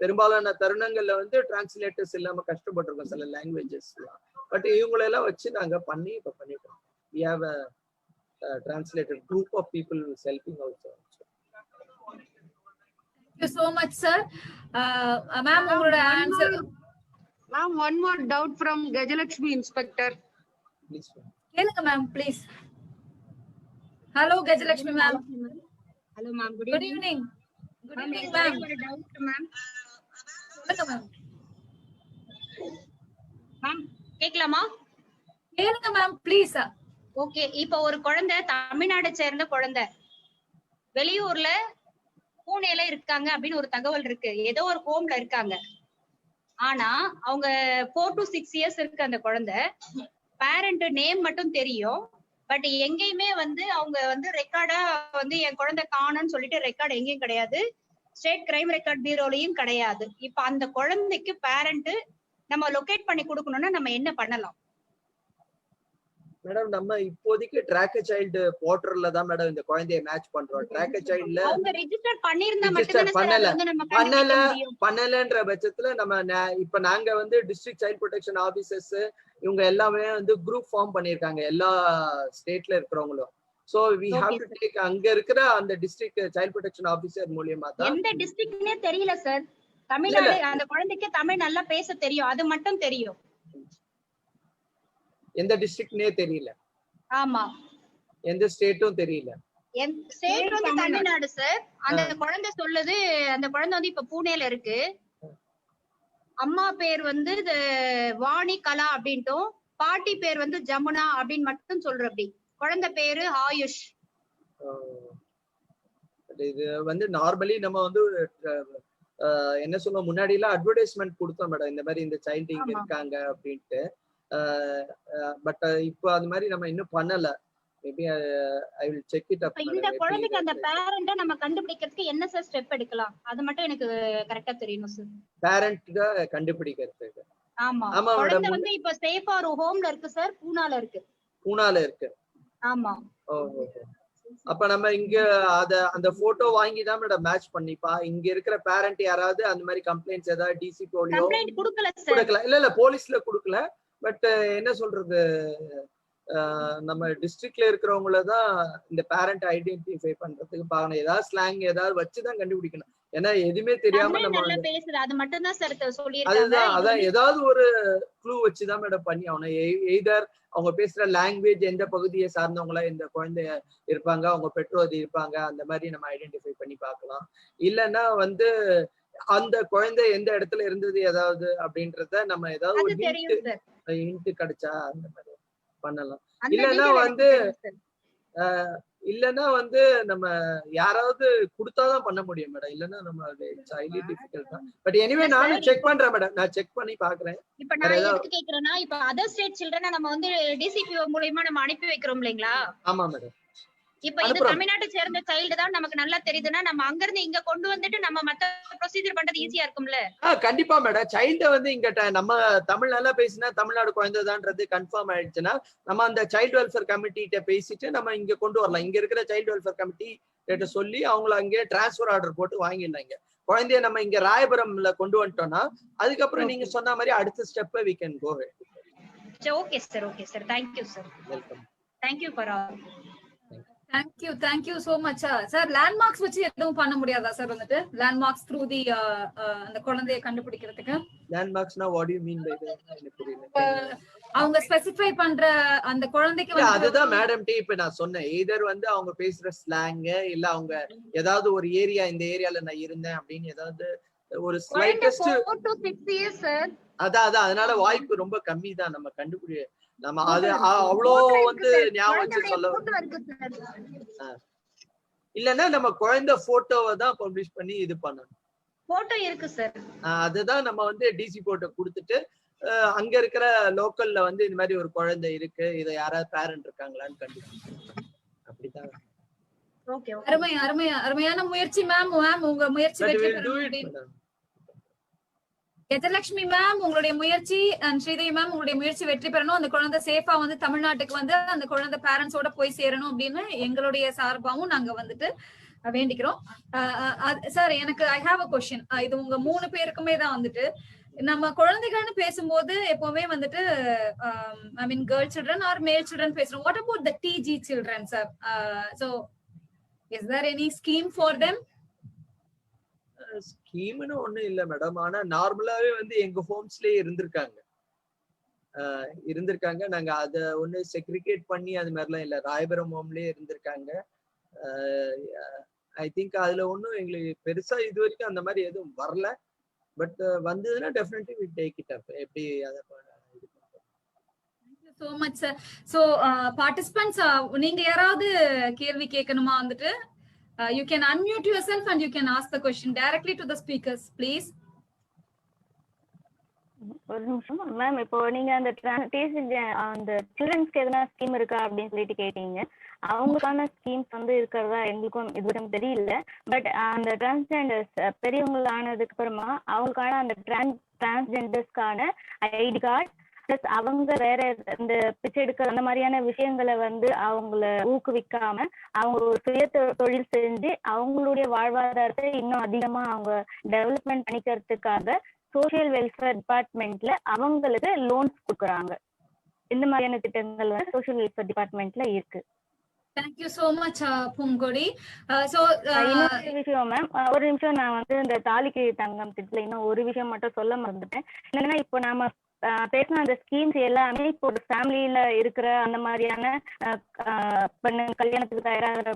பெரும்பாலான தருணங்கள்ல வந்து டிரான்ஸ்லேட்டர்ஸ் இல்லாம கஷ்டப்பட்டிருக்கோம் சில லாங்குவேஜஸ் எல்லாம். பட் இவங்களெல்லாம் வச்சு நாங்க இப்ப பண்ணிட்டோம். We have a translated group of people who is helping also. Thank you so much, sir. Ma'am, உங்களோட answer. Ma'am, one more doubt from Gajalakshmi Inspector. Please. கேளுங்க ma'am please. Hello Gajalakshmi ma'am. Hello ma'am, good evening. Good evening ma'am. doubt ma'am. சொல்லுங்க ma'am. Ma'am கேட்கலாமா? கேளுங்க ma'am please. Okay, இப்போ ஒரு குழந்தை தமிழ்நாடு சேர்ந்த குழந்தை வெளியூர்ல பூனேல இருக்காங்க அப்படின்னு ஒரு தகவல் இருக்கு. ஏதோ ஒரு ஹோம்ல இருக்காங்க. ஆனா அவங்க 4 to 6 years இருக்கு அந்த குழந்தை. பேரண்ட் நேம் மட்டும் தெரியும். பட் எங்கேயுமே வந்து அவங்க வந்து ரெக்கார்டா வந்து என் குழந்தை காணும்னு சொல்லிட்டு ரெக்கார்டு எங்கேயும் கிடையாது. ஸ்டேட் கிரைம் ரெக்கார்ட் பியூரோலையும் கிடையாது. இப்ப அந்த குழந்தைக்கு பேரண்ட் நம்ம லொகேட் பண்ணி கொடுக்கணும்னா நம்ம என்ன பண்ணலாம்? மேடம் நம்ம இப்போதைக்கு ட்ராக் சைல்டு போர்ட்டல்ல தான் மேடம் இந்த குழந்தைய மேட்ச் பண்றோம். ட்ராக் சைல்டுல அவங்க ரெஜிஸ்டர் பண்ணிருந்தா Register மட்டும் பண்ணல. பண்ணலன்ற பட்சத்துல நம்ம இப்ப நாங்க வந்து டிஸ்ட்ரிக்ட் சைல்ட் ப்ரொடெக்ஷன் ஆபீசர்ஸ் இவங்க எல்லாமே வந்து குரூப் ஃபார்ம் பண்ணிருக்காங்க எல்லா ஸ்டேட்ல இருக்கிறவங்களும். So we have to take அங்க இருக்கிற அந்த டிஸ்ட்ரிக்ட் சைல்ட் ப்ரொடெக்ஷன் ஆபீசர் மூலமா தான். எந்த டிஸ்ட்ரிக்ட்னே தெரியல சார். தமிழ்நாடு அந்த குழந்தைக்கு தமிழ் நல்லா பேச தெரியும், அது மட்டும் தெரியும். எந்த டிஸ்ட்ரிக்ட்னே தெரியல. ஆமா, எந்த ஸ்டேட்டும் தெரியல. ஸ்டேட் வந்து தமிழ்நாடு சார். அந்த குழந்தை சொல்லுது அந்த குழந்தை வந்து இப்ப பூனேல இருக்கு. அம்மா பேர் வந்து வாணி கலா அப்படின்ட்டும் பாட்டி பேர் வந்து ஜமுனா அப்படின்னு மட்டும் சொல்ற. அப்படி குழந்தை பேரு ஆயுஷ். இது வந்து நார்மலி நம்ம வந்து என்ன சொல்லுவோம், முன்னாடி எல்லாம் அட்வர்டைஸ்மெண்ட் கொடுத்தோம் மேடம், இந்த மாதிரி இந்த சைல்டு இங்க இருக்காங்க அப்படின்ட்டு. பட் இப்போ அது மாதிரி நம்ம இன்னும் பண்ணல. Maybe I will check it up. இந்த குழந்தைக்கு அந்த பேரண்ட நம்ம கண்டுபிடிக்கிறதுக்கு என்ன சார் ஸ்டெப் எடுக்கலாம்? அது மட்டும் எனக்கு கரெக்ட்டா தெரியணும் சார். பேரண்ட கண்டுபிடிக்கிறதுக்கு. ஆமா, குழந்தை வந்து இப்ப சேஃபா ஒரு ஹோம்ல இருக்கு சார். பூனால இருக்கு. ஆமா. அப்ப நம்ம இங்க அந்த போட்டோ வாங்கி தான் மேடம் மேட்ச் பண்ணிப்பா. இங்க இருக்கிற பேரண்ட் யாராவது அந்த மாதிரி கம்ப்ளைண்ட்ஸ் ஏதாவது டிசிபிஓலயோ கம்ப்ளைன்ட் கொடுக்கல சார். இல்ல போலீஸ்ல கொடுக்கல. பட் என்ன சொல்றது, நம்ம டிஸ்ட்ரிக்ட்ல இருக்கிறவங்கள தான் இந்த பேரண்ட் ஐடென்டிஃபை பண்றதுக்கு பாக்கணும். ஏதாவது ஸ்லாங் ஏதாவது வச்சுதான் கண்டுபிடிக்கணும். ஏன்னா எதுவுமே தெரியாம நம்ம அது மட்டும் தான் சார் சொல்லிருக்காங்க. அதான் ஏதாவது ஒரு க்ளூ வச்சுதான் மேடம் பண்ணி ஆகணும். எய்தர் அவங்க பேசுற லாங்குவேஜ் எந்த பகுதியை சார்ந்தவங்களா இந்த குழந்தை இருப்பாங்க, அவங்க பெற்றோர் இருப்பாங்க, அந்த மாதிரி நம்ம ஐடென்டிஃபை பண்ணி பார்க்கலாம். இல்லைன்னா வந்து அந்த குழந்தை எந்த இடத்துல இருந்தது ஏதாவது அப்படின்றத நம்ம ஏதாவது ஒரு ஹிண்ட் கிடைச்சா அந்த மாதிரி பண்ணலாம். இல்லைன்னா வந்து நம்ம யாராவது கொடுத்தாதான் பண்ண முடியும் மேடம். இல்லைன்னா நம்ம ஹைலி டிஃபிகல்ட் தான். பட் எனிவே நானும் செக் பண்றேன் மேடம். நான் செக் பண்ணி பாக்குறேன். இப்ப நான் எதுக்கு கேக்குறேன்னா, இப்ப அதர் ஸ்டேட் சில்ட்ரனை நம்ம வந்து டிசிபிஓ மூலமா நம்ம அனுப்பி வைக்கிறோம் இல்லைங்களா? ஆமா மேடம். இப்ப இது தமிழ்நாட்டை சேர்ந்த சைல்டு தான் நமக்கு நல்லா தெரியுதுன்னா நம்ம அங்க இருந்து இங்க கொண்டு வந்துட்டு நம்ம மத்த ப்ரொசீஜர் பண்றது ஈஸியா இருக்கும்ல? கண்டிப்பா மேடம். சைல்ட வந்து இங்க நம்ம தமிழ் நல்லா பேசினா தமிழ்நாடு குழந்தைதான்றது கன்ஃபார்ம் ஆயிடுச்சுன்னா நம்ம அந்த சைல்டு வெல்ஃபேர் கமிட்டிட்ட பேசிட்டு நம்ம இங்க கொண்டு வரலாம். இங்க இருக்கிற சைல்டு வெல்ஃபேர் கமிட்டி கிட்ட சொல்லி அவங்களை அங்கே டிரான்ஸ்பர் ஆர்டர் போட்டு வாங்கிடலாம். இங்க குழந்தைய நம்ம இங்க ராயபுரம்ல கொண்டு வந்துட்டோம்னா அதுக்கப்புறம் நீங்க சொன்ன மாதிரி அடுத்த step we can go ahead. Okay sir. Okay sir. Thank you sir. Welcome. Thank you for all. Thank you so much sir. Landmarks வச்சு எதுவும் பண்ண முடியாதா சார்? வந்துட்டு லேண்ட்மார்க்ஸ் த்ரூ தி அந்த குழந்தையை கண்டுபிடிக்கிறதுக்கு லேண்ட்மார்க்ஸ்னா what do you mean by that? எனக்கு புரியல. அவங்க ஸ்பெசிஃபை பண்ற அந்த குழந்தைக்கு வந்து அதுதான் மேடம் டி இப்ப நான் சொன்னேன். எய்தர் வந்து அவங்க பேசுற ஸ்லாங் இல்ல அவங்க ஏதாவது ஒரு ஏரியா இந்த ஏரியால நான் இருந்தேன் அப்படின்னு ஏதாவது ஒரு ஸ்லைட்டஸ்ட் 4 to 6 years சார். அதான் அதனால வாய்ப்பு ரொம்ப கம்மி தான் நம்ம கண்டுபிடி. நம்ம அது அவ்வளோ வந்து ஞாபகம் வச்சு சொல்ல இல்லன்னா நம்ம குழந்தை போட்டோவை தான் பப்ளிஷ் பண்ணி இது பண்ணணும். போட்டோ இருக்கு சார். அதுதான் நம்ம வந்து டிசி போட்டோ கொடுத்துட்டு அங்க இருக்கிற லோக்கல்ல வந்து இந்த மாதிரி ஒரு குழந்தை இருக்கு, இத யாராவது பேரண்ட் இருக்காங்களான்னு கண்டுபிடிக்கணும். அப்படிதான். ஓகே. அருமையான முயற்சி மேம். உங்க முயற்சி வெற்றி பெறணும். கஜலட்சுமி மேம் உங்களுடைய முயற்சி அண்ட் ஸ்ரீதேவி மேம் உங்களுடைய முயற்சி வெற்றி பெறணும். அந்த குழந்தை சேஃபா வந்து தமிழ்நாட்டுக்கு வந்து அந்த குழந்தை பேரண்ட்ஸோட போய் சேரணும் அப்படின்னு எங்களுடைய சார்பாவும் நாங்க வந்துட்டு வேண்டிக்கிறோம். சார் எனக்கு ஐ ஹாவ் அ கொஸ்டின். இது உங்க 3 பேருக்குமே தான் வந்துட்டு நம்ம குழந்தைகள்னு பேசும்போது எப்பவுமே வந்துட்டு I mean girl children or male children பேசுறோம். What about the TG children sir? So is there any scheme for them? ஸ்கீம்னு ஒண்ணும் இல்ல மேடம். ஆனா நார்மலாவே வந்து எங்க ஹோம்ஸ்லயே இருந்திருக்காங்க. நாங்க அத ஒண்ணு செக்ரிகேட் பண்ணி அது மாதிரிலாம் இல்ல. ராயபுரம் ஹோம்லயே இருந்திருக்காங்க. ஐ திங்க் அதுல ஒண்ணும் எங்களுக்கு பெருசா இது வரைக்கும் அந்த மாதிரி எதுவும் வரல. பட் வந்ததுன்னா definitely we take it up. எப்படி அதை so much sir. So participants நீங்க யாராவது கேள்வி கேட்கணுமா வந்துட்டு you can unmute yourself and you can ask the question directly to the speakers please. ஒரு நிமிஷம் மேம், இப்போ நீங்க அந்த அந்த சில்ட்ரன்ஸ்க்கு எதனா ஸ்கீம் இருக்கா அப்படின்னு சொல்லிட்டு கேட்டீங்க. அவங்களுக்கான ஸ்கீம்ஸ் வந்து இருக்கிறதா எங்களுக்கும் இதுவரைக்கும் தெரியல. பட் அந்த டிரான்ஸ்ஜெண்டர்ஸ் பெரியவங்க ஆனதுக்கு அப்புறமா அவங்களுக்கான அந்த டிரான்ஸ்ஜெண்டர்ஸ்க்கான ஐடி கார்டு பிளஸ் அவங்க வேற இந்த பிச்சை எடுக்க அந்த மாதிரியான விஷயங்களை வந்து அவங்கள ஊக்குவிக்காம அவங்க ஒரு சுய தொழில் செஞ்சு அவங்களுடைய வாழ்வாதாரத்தை இன்னும் அதிகமா அவங்க டெவலப்மெண்ட் பண்ணிக்கிறதுக்காக சோசியல் வெல்ஃபேர் டிபார்ட்மெண்ட்ல அவங்களுக்கு லோன்ஸ் கொடுக்குறாங்க. இந்த மாதிரியான திட்டங்கள் வந்து சோசியல் வெல்ஃபேர் டிபார்ட்மெண்ட்ல இருக்கு. Thank you so much Pungodi. இன்னொரு விஷயம் மேம், ஒரு நிமிஷம் நான் வந்து இந்த தாலிக்கு தங்கம் திட்டத்துல இன்னும் ஒரு விஷயம் மட்டும் சொல்ல மறந்துட்டேன். என்னன்னா இப்போ நாம பேசின அந்த ஸ்கீம்ஸ் எல்லாமே இப்போ ஒரு ஃபேமிலியில இருக்கிற அந்த மாதிரியான பெண்ணு கல்யாணத்துக்கு தயாராகிற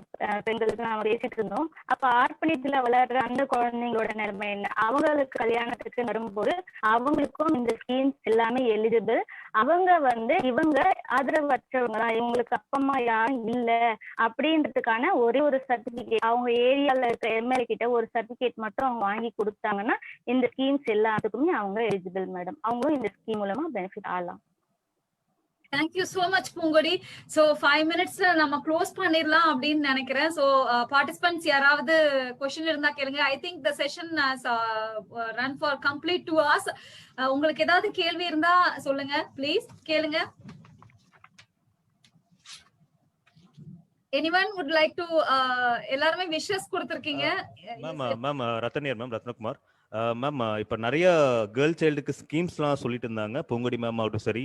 பெண்களுக்கு நாம பேசிட்டு இருந்தோம். அப்ப ஆர்ப்பணித்துல வளர்ற அந்த குழந்தைங்களோட நிலைமை என்ன? அவங்களுக்கு கல்யாணத்துக்கு வரும்போது அவங்களுக்கும் இந்த ஸ்கீம்ஸ் எல்லாமே எலிஜிபிள். அவங்க வந்து இவங்க ஆதரவற்றவங்க தான், இவங்களுக்கு அப்பா யாரும் இல்ல அப்படின்றதுக்கான ஒரே ஒரு சர்டிபிகேட் அவங்க ஏரியால இருக்க எம்எல்ஏ கிட்ட ஒரு சர்டிபிகேட் மட்டும் அவங்க வாங்கி கொடுத்தாங்கன்னா இந்த ஸ்கீம்ஸ் எல்லாத்துக்குமே அவங்க எலிஜிபிள் மேடம். அவங்களும் இந்த ஸ்கீம் மூலமா பெனிஃபிட் ஆகலாம். Thank you so much Pungodi. So 5 minutes நம்ம க்ளோஸ் பண்ணிரலாம் அப்படின்னு நினைக்கிறேன். So participants யாராவது question இருந்தா கேளுங்க. I think the session has run for complete 2 hours. உங்களுக்கு ஏதாவது கேள்வி இருந்தா சொல்லுங்க ப்ளீஸ், கேளுங்க. anyone would like to எல்லாரும் விஷஸ் கொடுத்திருக்கீங்க. மேம் ரத்னகுமார் மேம், இப்ப நிறைய கேர்ள் சைல்டுக்கு ஸ்கீம்ஸ்லாம் சொல்லிட்டு இருந்தாங்க பொங்கடி மேம் ஆகட்டும் சரி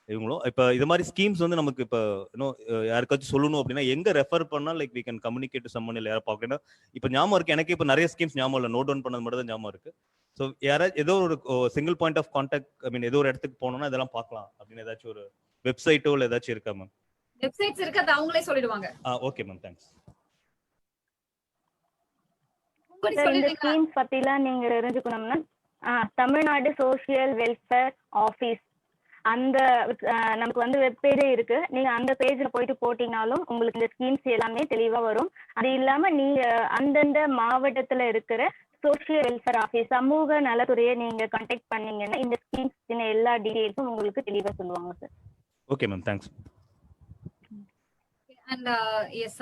இவங்களும். இப்ப இது மாதிரி ஸ்கீம்ஸ் வந்து நமக்கு இப்ப இன்னும் யாருக்காச்சும் சொல்லணும் அப்படின்னா எங்க ரெஃபர் பண்ணா like we can communicate summon இல்லை யாரும் பார்க்கணும். இப்ப ஞாபகம் இருக்கு எனக்கு, இப்ப நிறைய ஸ்கீம்ஸ் ஞாபகம் இல்லை, நோட் டவுன் பண்ணது மட்டும் தான் ஞாபகம் இருக்கு. ஸோ யாராவது ஏதோ ஒரு சிங்கிள் பாயிண்ட் ஆஃப் கான்டாக்ட் ஐ மீன் ஏதோ ஒரு இடத்துக்கு போனோம்னா இதெல்லாம் பார்க்கலாம் அப்படின்னு ஏதாச்சும் ஒரு வெப்சைட்டோ இல்லை ஏதாச்சும் இருக்கா மேம்? வெப்சைட்ஸ் இருக்கு, அது அவங்களே சொல்லிடுவாங்க. Okay ma'am, thanks. இந்த ஸ்கீம்ஸ் பத்திலாம் நீங்க தெரிஞ்சுக்கணும்னா தமிழ்நாடு சோசியல் வெல்ஃபேர் ஆபீஸ் அந்த நமக்கு வந்து வெப் பேஜே இருக்கு. நீங்க அந்த பேஜ்ல போயிட்டு போட்டீங்கனாலும் உங்களுக்கு இந்த ஸ்கீம்ஸ் எல்லாமே தெளிவா வரும். அது இல்லாம நீங்க அந்தந்த மாவட்டத்துல இருக்கிற சோசியல் வெல்ஃபேர் ஆபீஸ் சமூக நலத்துறையை நீங்க கான்டாக்ட் பண்ணீங்கன்னா இந்த ஸ்கீம்ஸ் எல்லா டீடைல்ஸும் உங்களுக்கு தெளிவா சொல்லுவாங்க sir. Okay ma'am, thanks. and yes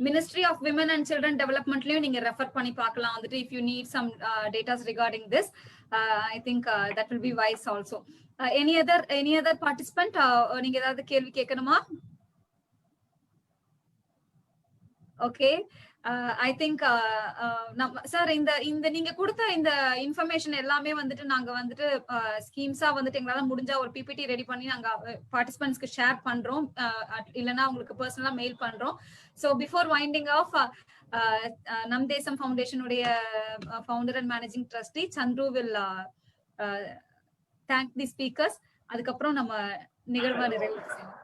Ministry of Women and Children Development லயும் நீங்க ரெஃபர் பண்ணி பார்க்கலாம் வந்துட்டு if you need some data regarding this. I think that will be wise also. Any other participant நீங்க ஏதாவது கேள்வி கேட்கணுமா? Okay. I think சார் இந்த நீங்க கொடுத்த இந்த இன்ஃபர்மேஷன் எல்லாமே வந்துட்டு நாங்க வந்துட்டு ஸ்கீம்ஸா வந்துட்டு எங்களால முடிஞ்சா ஒரு பிபிடி ரெடி பண்ணி நாங்க பார்ட்டிசிபென்ட்ஸ்க்கு ஷேர் பண்றோம், இல்லைன்னா உங்களுக்கு பர்சனலா மெயில் பண்றோம். So before winding off Nam Desam ஃபவுண்டேஷனுடைய founder and managing trustee Chandru will thank the speakers. அதுக்கப்புறம் நம்ம நிகழ்வா நிறைவு செய்யணும்.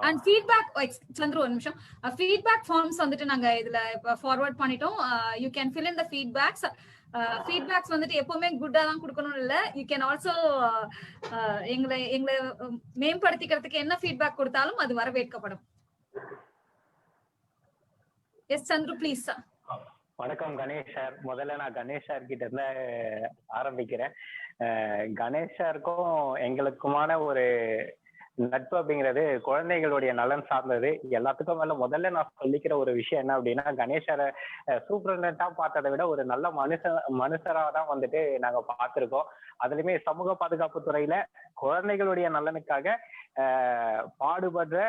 அண்ட் ஃபீட்பேக் சந்துரு ஒரு நிமிஷம், ஃபீட்பேக் ஃபார்ம்ஸ் வந்துட்டு நாங்க இதுல ஃபார்வர்ட் பண்ணிட்டோம். You can fill in the feedbacks வந்துட்டு எப்பவுமே குட்டா தான் கொடுக்கணும் இல்ல, யூ கேன் ஆல்சோ எங்களை மேம்படுத்திக்கிறதுக்கு என்ன ஃபீட்பேக் கொடுத்தாலும் அது வரவேற்கப்படும். S Chandru please. வணக்கம் கணேஷ் சார். முதல்ல நான் கணேஷ் சார் கிட்ட இருந்து ஆரம்பிக்கிறேன். கணேஷ் சாருக்கும் எங்களுக்குமான ஒரு நட்பு அப்படிங்கிறது குழந்தைகளுடைய நலன் சார்ந்தது. எல்லாத்துக்கும் மேல முதல்ல நான் சொல்லிக்கிற ஒரு விஷயம் என்ன அப்படின்னா, கணேசரை சூப்பரண்டா பார்த்ததை விட ஒரு நல்ல மனுஷரா தான் வந்துட்டு நாங்க பார்த்திருக்கோம். அதுலயுமே சமூக பாதுகாப்பு துறையில குழந்தைகளுடைய நலனுக்காக பாடுபடுற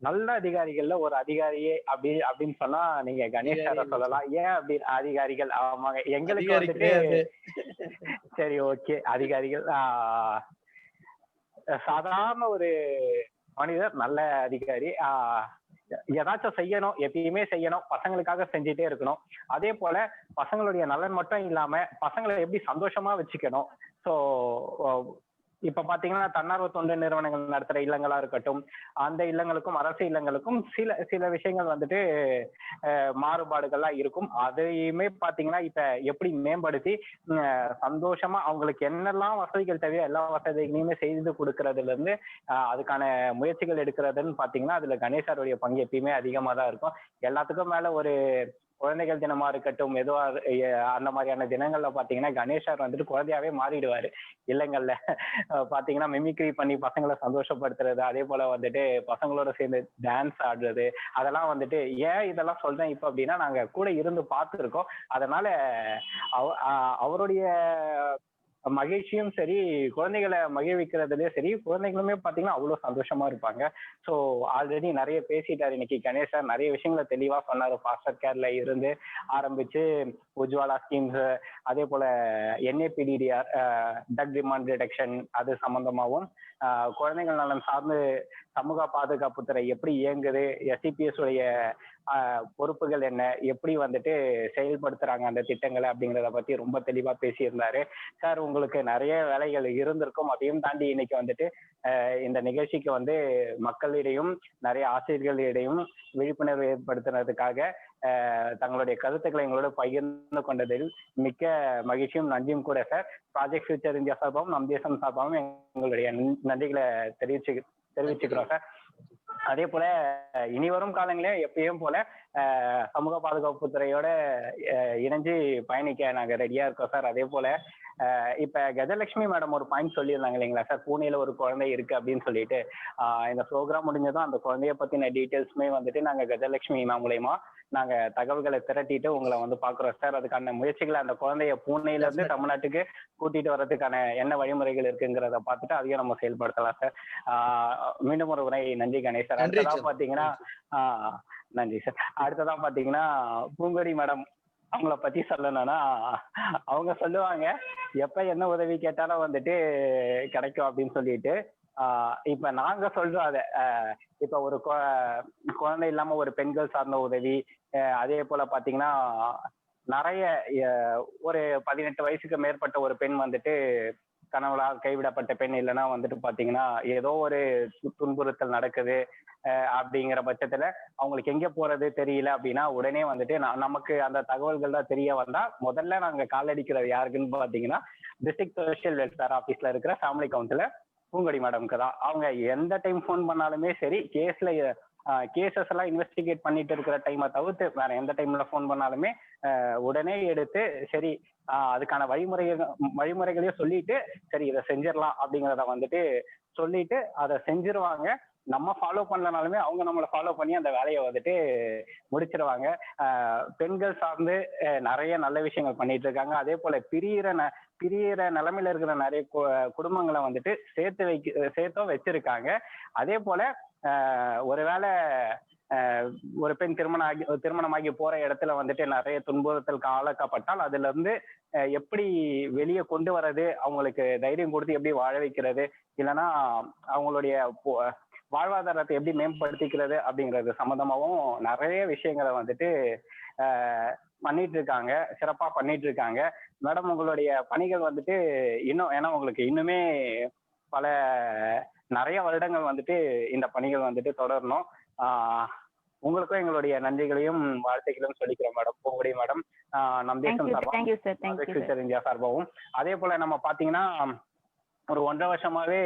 நல்ல அதிகாரிகள்ல ஒரு அதிகாரியே அப்படின்னு சொன்னா நீங்க கணேசரை சொல்லலாம். ஏன் அப்படி அதிகாரிகள்? ஆமாங்க, எங்களுக்கு வந்துட்டு சரி ஓகே, அதிகாரிகள் சாதாரண ஒரு மனிதர், நல்ல அதிகாரி. ஏதாச்சும் செய்யணும், எப்பயுமே செய்யணும், பசங்களுக்காக செஞ்சுட்டே இருக்கணும். அதே போல பசங்களுடைய நலன் மட்டும் இல்லாம பசங்களை எப்படி சந்தோஷமா வச்சுக்கணும். ஸோ இப்ப பாத்தீங்கன்னா தன்னார்வ தொண்டு நிறுவனங்கள் நடத்துற இல்லங்களா இருக்கட்டும், அந்த இல்லங்களுக்கும் அரசு இல்லங்களுக்கும் சில விஷயங்கள் வந்துட்டு மாறுபாடுகள்லாம் இருக்கும். அதையுமே பாத்தீங்கன்னா இப்ப எப்படி மேம்படுத்தி சந்தோஷமா அவங்களுக்கு என்னெல்லாம் வசதிகள் தேவையோ எல்லா வசதிகளையுமே செய்து கொடுக்கறதுல இருந்து அதுக்கான முயற்சிகள் எடுக்கிறதுன்னு பாத்தீங்கன்னா அதுல கணேசருடைய பங்கு எப்பயுமே அதிகமா தான் இருக்கும். எல்லாத்துக்கும் மேல ஒரு குழந்தைகள் தினமா இருக்கட்டும், ஏதோ அந்த மாதிரியான தினங்கள்ல பாத்தீங்கன்னா கணேசர் வந்துட்டு குழந்தையாவே மாறிடுவாரு. இல்லங்கள்ல பாத்தீங்கன்னா மிமிக்ரி பண்ணி பசங்களை சந்தோஷப்படுத்துறது, அதே போல வந்துட்டு பசங்களோட சேர்ந்து டான்ஸ் ஆடுறது, அதெல்லாம் வந்துட்டு ஏன் இதெல்லாம் சொல்றேன் இப்ப அப்படின்னா நாங்க கூட இருந்து பார்த்துருக்கோம். அதனால அவருடைய மகிழ்ச்சியும் சரி, குழந்தைகளை மகிழ்விக்கிறதுலயும் சரி, குழந்தைகளுமே பாத்தீங்கன்னா அவ்வளவு சந்தோஷமா இருப்பாங்க. ஸோ ஆல்ரெடி நிறைய பேசிட்டாரு இன்னைக்கு கணேசர், நிறைய விஷயங்களை தெளிவா சொன்னாரு. ஃபாஸ்டர் கேர்ல இருந்து ஆரம்பிச்சு உஜ்வாலா ஸ்கீம்ஸ், அதே போல NAPDDR ட்ரக் டிமாண்ட் ரிடக்ஷன் அது சம்பந்தமாகவும், குழந்தைகள் நலன் சார்ந்து சமூக பாதுகாப்புத்துறை எப்படி இயங்குது, SCPS உடைய பொறுப்புகள் என்ன, எப்படி வந்துட்டு செயல்படுத்துறாங்க அந்த திட்டங்களை அப்படிங்கிறத பத்தி ரொம்ப தெளிவா பேசியிருந்தாரு. சார் உங்களுக்கு நிறைய வேலைகள் இருந்திருக்கும், அதையும் தாண்டி இன்னைக்கு வந்துட்டு இந்த நிகழ்ச்சிக்கு வந்து மக்களிடையும் நிறைய ஆசிரியர்களிடையும் விழிப்புணர்வு ஏற்படுத்துறதுக்காக தங்களுடைய கருத்துக்களை எங்களோட பகிர்ந்து கொண்டதில் மிக்க மகிழ்ச்சியும் நன்றியும் கூட சார். ப்ராஜெக்ட் ஃபியூச்சர் இந்தியா சார்பாகவும் நம் தேசம் சார்பாகவும் எங்களுடைய நன்றிகளை தெரிவிச்சுக்கிறோம் சார். அதே போல இனி வரும் காலங்களே எப்பயும் போல சமூக பாதுகாப்பு துறையோட இணைஞ்சு பயணிக்க நாங்க ரெடியா இருக்கோம் சார். அதே போல இப்ப கஜலட்சுமி மேடம் ஒரு பாயிண்ட் சொல்லியிருந்தாங்க இல்லைங்களா சார், பூனேல ஒரு குழந்தை இருக்கு அப்படின்னு சொல்லிட்டு. இந்த ப்ரோக்ராம் முடிஞ்சதும் அந்த குழந்தைய பத்தின டீட்டெயில்ஸுமே வந்துட்டு நாங்க கஜலட்சுமி மேம் மூலயமா நாங்க தகவல்களை திரட்டிட்டு உங்களை வந்து பாக்குறோம் சார். அதுக்கான முயற்சிகளை அந்த குழந்தைய பூனேல இருந்து தமிழ்நாட்டுக்கு கூட்டிட்டு வர்றதுக்கான என்ன வழிமுறைகள் இருக்குங்கிறத பார்த்துட்டு அதையும் நம்ம செயல்படுத்தலாம் சார். மீண்டும் ஒரு முறை நன்றி கணேசர். அடுத்ததான் பாத்தீங்கன்னா நன்றி சார். அடுத்ததான் பாத்தீங்கன்னா பூங்கொடி மேடம், அவங்கள பத்தி சொல்லணும்னா அவங்க சொல்லுவாங்க எப்ப என்ன உதவி கேட்டாலும் வந்துட்டு கிடைக்கும் அப்படின்னு சொல்லிட்டு. இப்ப நாங்க சொல்றோம் அத, இப்ப ஒரு குழந்தை இல்லாம ஒரு பெண்கள் சார்ந்த உதவி, அதே போல பாத்தீங்கன்னா நிறைய ஒரு 18 வயசுக்கு மேற்பட்ட ஒரு பெண் வந்துட்டு கணவளால் கைவிடப்பட்ட பெண், இல்லைன்னா வந்துட்டு பாத்தீங்கன்னா ஏதோ ஒரு துன்புறுத்தல் நடக்குது அப்படிங்கிற பட்சத்துல அவங்களுக்கு எங்க போறது தெரியல அப்படின்னா உடனே வந்துட்டு நமக்கு அந்த தகவல்கள் தான் தெரிய வந்தா முதல்ல நாங்க காலடிக்கிறது யாருக்குன்னு பாத்தீங்கன்னா டிஸ்ட்ரிக்ட் சோசியல் வெல்ஃபேர் ஆபீஸ்ல இருக்கிற ஃபேமிலி கவுன்சிலர் பூங்கொடி மேடம்க்கு தான். அவங்க எந்த டைம் ஃபோன் பண்ணாலுமே சரி, கேசஸ் எல்லாம் இன்வெஸ்டிகேட் பண்ணிட்டு இருக்கிற டைமை தவிர்த்து வேற எந்த டைம்ல ஃபோன் பண்ணாலுமே உடனே எடுத்து சரி அதுக்கான வழிமுறைகளையும் சொல்லிட்டு சரி இதை செஞ்சிடலாம் அப்படிங்கிறத வந்துட்டு சொல்லிட்டு அதை செஞ்சிருவாங்க. நம்ம ஃபாலோ பண்ணலனாலுமே அவங்க நம்மளை ஃபாலோ பண்ணி அந்த வேலையை வந்துட்டு முடிச்சிருவாங்க. பெண்கள் சார்ந்து நிறைய நல்ல விஷயங்கள் பண்ணிட்டு இருக்காங்க. அதே போல பிரியிற நிலைமையில இருக்கிற நிறைய குடும்பங்களை வந்துட்டு சேர்த்தும் வச்சிருக்காங்க. அதே போல ஒருவேளை ஒரு பெண் திருமணமாகி போற இடத்துல வந்துட்டு நிறைய துன்புறுத்தலுக்கு ஆளாக்கப்பட்டால் அதுல இருந்து எப்படி வெளியே கொண்டு வர்றது, அவங்களுக்கு தைரியம் கொடுத்து எப்படி வாழ வைக்கிறது, இல்லைன்னா அவங்களுடைய வாழ்வாதாரத்தை எப்படி மேம்படுத்திக்கிறது அப்படிங்கிறது சம்பந்தமாகவும் நிறைய விஷயங்களை வந்துட்டு பண்ணிட்டு இருக்காங்க, சிறப்பா பண்ணிட்டு இருக்காங்க. மேடம் உங்களுடைய பணிகள் வந்துட்டு இன்னும், ஏன்னா உங்களுக்கு இன்னுமே நிறைய வருடங்கள் வந்துட்டு இந்த பணிகள் வந்துட்டு தொடரணும். உங்களுக்கும் எங்களுடைய நன்றிகளையும் வாழ்த்துக்களையும் சொல்லிக்கிறோம் மேடம். பூங்கொடி மேடம், நம் தேசம் சார்பாகவும் இந்தியா சார்பாகவும். அதே போல நம்ம பாத்தீங்கன்னா ஒரு 1.5 வருஷமாவே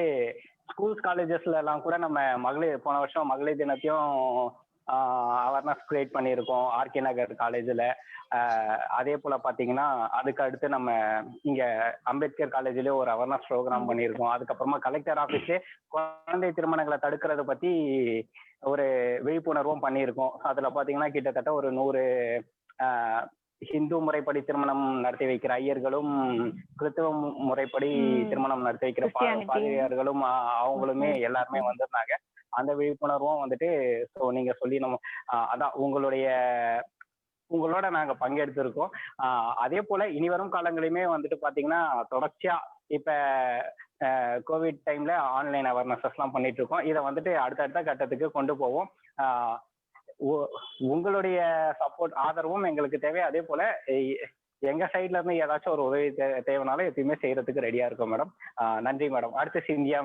ஸ்கூல்ஸ் காலேஜஸ்ல எல்லாம் கூட நம்ம போன வருஷம் மகளிர் தினத்தையும் அவேர்னஸ் கிரியேட் பண்ணியிருக்கோம் ஆர்கே நகர் காலேஜில். அதே போல் பார்த்தீங்கன்னா அதுக்கு அடுத்து நம்ம இங்கே அம்பேத்கர் காலேஜ்லேயே ஒரு அவேர்னஸ் ப்ரோக்ராம் பண்ணியிருக்கோம். அதுக்கப்புறமா கலெக்டர் ஆஃபீஸ்லேயே குழந்தை திருமணங்களை தடுக்கிறத பற்றி ஒரு விழிப்புணர்வும் பண்ணியிருக்கோம். அதில் பார்த்தீங்கன்னா கிட்டத்தட்ட ஒரு 100 ஹிந்து முறைப்படி திருமணம் நடத்தி வைக்கிற ஐயர்களும் கிறிஸ்துவ முறைப்படி திருமணம் நடத்தி வைக்கிற பாதிரியார்களும் அவங்களுமே எல்லாருமே வந்திருந்தாங்க. அந்த விழிப்புணர்வும் வந்துட்டு ஸோ நீங்க சொல்லி நம்ம அதான் உங்களோட நாங்க பங்கெடுத்திருக்கோம். அதே போல இனி வரும் காலங்களிலுமே வந்துட்டு பாத்தீங்கன்னா தொடர்ச்சியா இப்ப கோவிட் டைம்ல ஆன்லைன் அவேர்னஸஸ் எல்லாம் பண்ணிட்டு இருக்கோம். இதை வந்துட்டு அடுத்தடுத்த கட்டத்துக்கு கொண்டு போவோம். உங்களுடைய சப்போர்ட் ஆதரவும் எங்களுக்கு தேவை. அதே போல எங்க சைட்ல இருந்து ஏதாச்சும் ஒரு உதவி தேவைனாலும் எப்பயுமே செய்யறதுக்கு ரெடியா இருக்கும் மேடம். நன்றி மேடம். அடுத்து சிந்தியா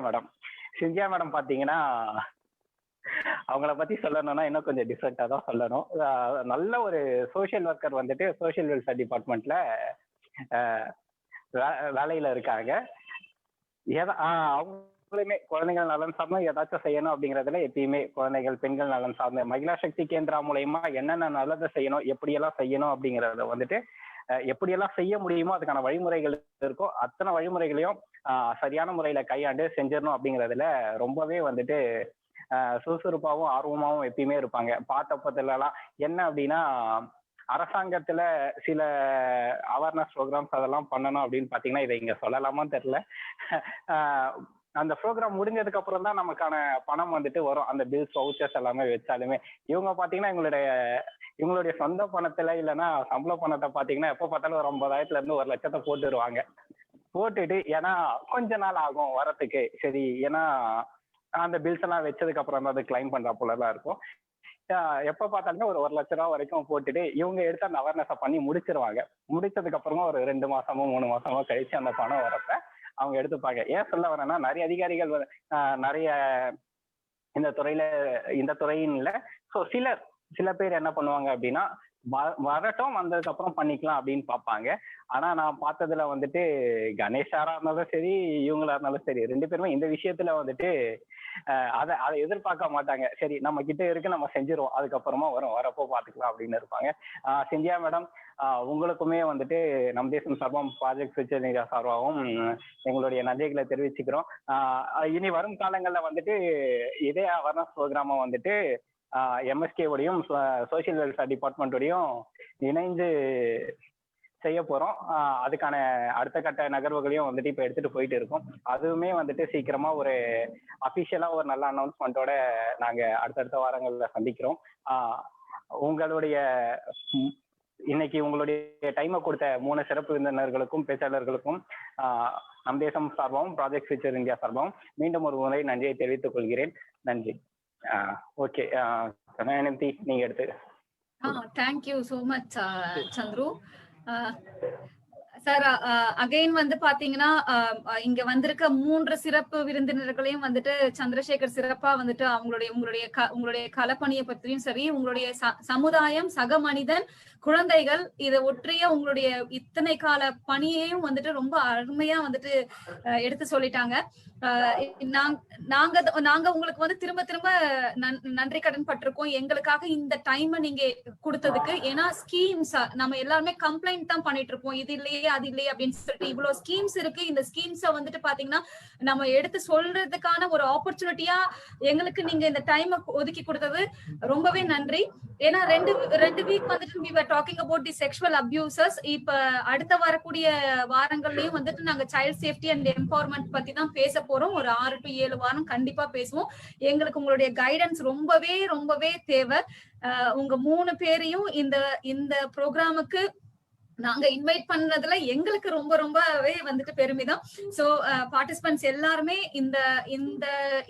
மேடம் பாத்தீங்கன்னா அவங்கள பத்தி சொல்லணும்னா இன்னும் கொஞ்சம் டிஃப்ரெண்டா தான் சொல்லணும். நல்ல ஒரு சோசியல் ஒர்க்கர் வந்துட்டு சோசியல் வெல்ஃபேர் டிபார்ட்மெண்ட்ல வேலையில இருக்காங்க. அவங்களுமே குழந்தைகள் நலன் சார்ந்த ஏதாச்சும் செய்யணும் அப்படிங்கறதுல எப்பயுமே குழந்தைகள் பெண்கள் நலன் சார்ந்த மகிழா சக்தி கேந்திரா மூலயமா என்னென்ன நல்லதை செய்யணும், எப்படியெல்லாம் செய்யணும் அப்படிங்கறத வந்துட்டு எப்படியெல்லாம் செய்ய முடியுமோ அதுக்கான வழிமுறைகள் இருக்கோ அத்தனை வழிமுறைகளையும் சரியான முறையில கையாண்டு செஞ்சிடணும் அப்படிங்கறதுல ரொம்பவே வந்துட்டு சுறுசுறுப்பாகவும் ஆர்வமாகவும் எப்பயுமே இருப்பாங்க. பார்த்தப்பதுலாம் என்ன அப்படின்னா அரசாங்கத்துல சில அவேர்னஸ் ப்ரோக்ராம்ஸ் அதெல்லாம் பண்ணணும் அப்படின்னு பாத்தீங்கன்னா இதை இங்க சொல்லலாமான்னு தெரியல. அந்த ப்ரோக்ராம் முடிஞ்சதுக்கு அப்புறம் தான் நமக்கான பணம் வந்துட்டு வரும். அந்த பில்ஸ் வவுச்சர்ஸ் எல்லாமே வச்சாலுமே இவங்க பாத்தீங்கன்னா இவங்களுடைய சொந்த பணத்துல இல்லைன்னா சம்பள பணத்தை பாத்தீங்கன்னா எப்ப பார்த்தாலும் ஒரு 50,000 இருந்து 1 லட்சத்தை போட்டுருவாங்க. போட்டுட்டு ஏன்னா கொஞ்ச நாள் ஆகும் வரத்துக்கு, சரி ஏன்னா அந்த பில்ஸ் எல்லாம் வச்சதுக்கு அப்புறம் தான் அது கிளைம் பண்ற போலதான் இருக்கும். எப்ப பார்த்தாலுமே ஒரு 1 லட்ச ரூபா வரைக்கும் போட்டுட்டு இவங்க எடுத்து அந்த அவேர்னஸை பண்ணி முடிச்சிருவாங்க. முடிச்சதுக்கு அப்புறமா ஒரு 2 மாசமோ 3 மாசமோ கழிச்சு அந்த பணம் வரப்ப அவங்க எடுத்துப்பாங்க. ஏன் சொல்ல வரேன்னா நிறைய அதிகாரிகள் நிறைய இந்த துறையின் இல்ல ஸோ சில பேர் என்ன பண்ணுவாங்க அப்படின்னா வரட்டும் வந்ததுக்கு அப்புறம் பண்ணிக்கலாம் அப்படின்னு பார்ப்பாங்க. ஆனா நான் பார்த்ததுல வந்துட்டு கணேஷாரா இருந்தாலும் சரி இவங்களா இருந்தாலும் சரி 2 பேருமே இந்த விஷயத்துல வந்துட்டு அதை எதிர்பார்க்க மாட்டாங்க. சரி நம்ம கிட்ட இருக்கு நம்ம செஞ்சிருவோம், அதுக்கப்புறமா வரப்போ பாத்துக்கலாம் அப்படின்னு இருப்பாங்க. சிந்தியா மேடம் உங்களுக்குமே வந்துட்டு நம் தேசம் சார்பாகவும் ப்ராஜெக்ட் ஃபியூச்சர் இந்தியா சார்பாகவும் எங்களுடைய நன்றிகளை தெரிவிச்சுக்கிறோம். இனி வரும் காலங்கள்ல வந்துட்டு இதே அவேர்னஸ் ப்ரோக்ராமை வந்துட்டு எம்எஸ்கேவோடையும் சோசியல் வெல்ஃபேர் டிபார்ட்மெண்ட்டோடையும் இணைந்து செய்ய போறோம். அதுக்கான அடுத்த கட்ட நகர்வுகளையும் வந்துட்டு இப்ப எடுத்துட்டு போயிட்டு இருக்கோம். அதுவுமே வந்துட்டு சீக்கிரமா ஒரு அபிஷியலா ஒரு நல்ல அனௌன்ஸ்மெண்ட்டோட நாங்க அடுத்தடுத்த வாரங்கள்ல சந்திக்கிறோம். உங்களுடைய இன்னைக்கு உங்களுடைய டைமை கொடுத்த 3 சிறப்பு விருந்தினர்களுக்கும் பேச்சாளர்களுக்கும் நம் தேசம் சார்பாகவும் ப்ராஜெக்ட் ஃபியூச்சர் இந்தியா சார்பாகவும் மீண்டும் ஒரு முறை நன்றியை தெரிவித்துக் கொள்கிறேன். நன்றி. ஓகே கனகயந்தி நீங்க எடுத்து. Thank you so much Chandru sir. Again வந்து பாத்தீங்கன்னா இங்க வந்திருக்க 3 சிறப்பு விருந்தினர்களையும் வந்துட்டு சந்திரசேகர் சிறப்பா வந்துட்டு உங்களுடைய களப்பணியை பற்றியும் சரி, உங்களுடைய சமுதாயம், சக மனிதன், குழந்தைகள் இதை ஒற்றிய உங்களுடைய இத்தனை கால பணியையும் வந்துட்டு ரொம்ப அருமையா வந்துட்டு எடுத்து சொல்லிட்டாங்க. நாங்க உங்களுக்கு வந்து திரும்ப திரும்ப நன்றி கடன் பட்டிருக்கோம் எங்களுக்காக இந்த டைம் நீங்க கொடுத்ததுக்கு. ஏன்னா ஸ்கீம்ஸ் நம்ம எல்லாருமே கம்ப்ளைண்ட் தான் பண்ணிட்டு இருப்போம், இது இல்லையே அது இல்லையே அப்படின்னு சொல்லிட்டு. இவ்வளவு ஸ்கீம்ஸ் இருக்கு, இந்த ஸ்கீம்ஸ வந்துட்டு பாத்தீங்கன்னா நம்ம எடுத்து சொல்றதுக்கான ஒரு ஆப்பர்ச்சுனிட்டியா எங்களுக்கு நீங்க இந்த டைம் ஒதுக்கி கொடுத்தது ரொம்பவே நன்றி. ஏன்னா 2 வீக் வந்துட்டு we were talking about the sexual abusers. இப்ப அடுத்த வரக்கூடிய வாரங்கள்லயும் வந்துட்டு நாங்க சைல்ட் சேஃப்டி அண்ட் எம்பவர்மெண்ட் பத்தி தான் பேச போறோம். ஒரு 6 to 7 வாரம் கண்டிப்பா பேசுவோம். எங்களுக்கு உங்களுடைய கைடன்ஸ் ரொம்பவே தேவை. உங்க 3 பேரையும் இந்த ப்ரோக்ராமுக்கு நாங்க இன்வைட் பண்ணதுல எங்களுக்கு ரொம்பவே வந்துட்டு பெருமிதம். சோ பார்ட்டிசிபென்ட்ஸ் எல்லாருமே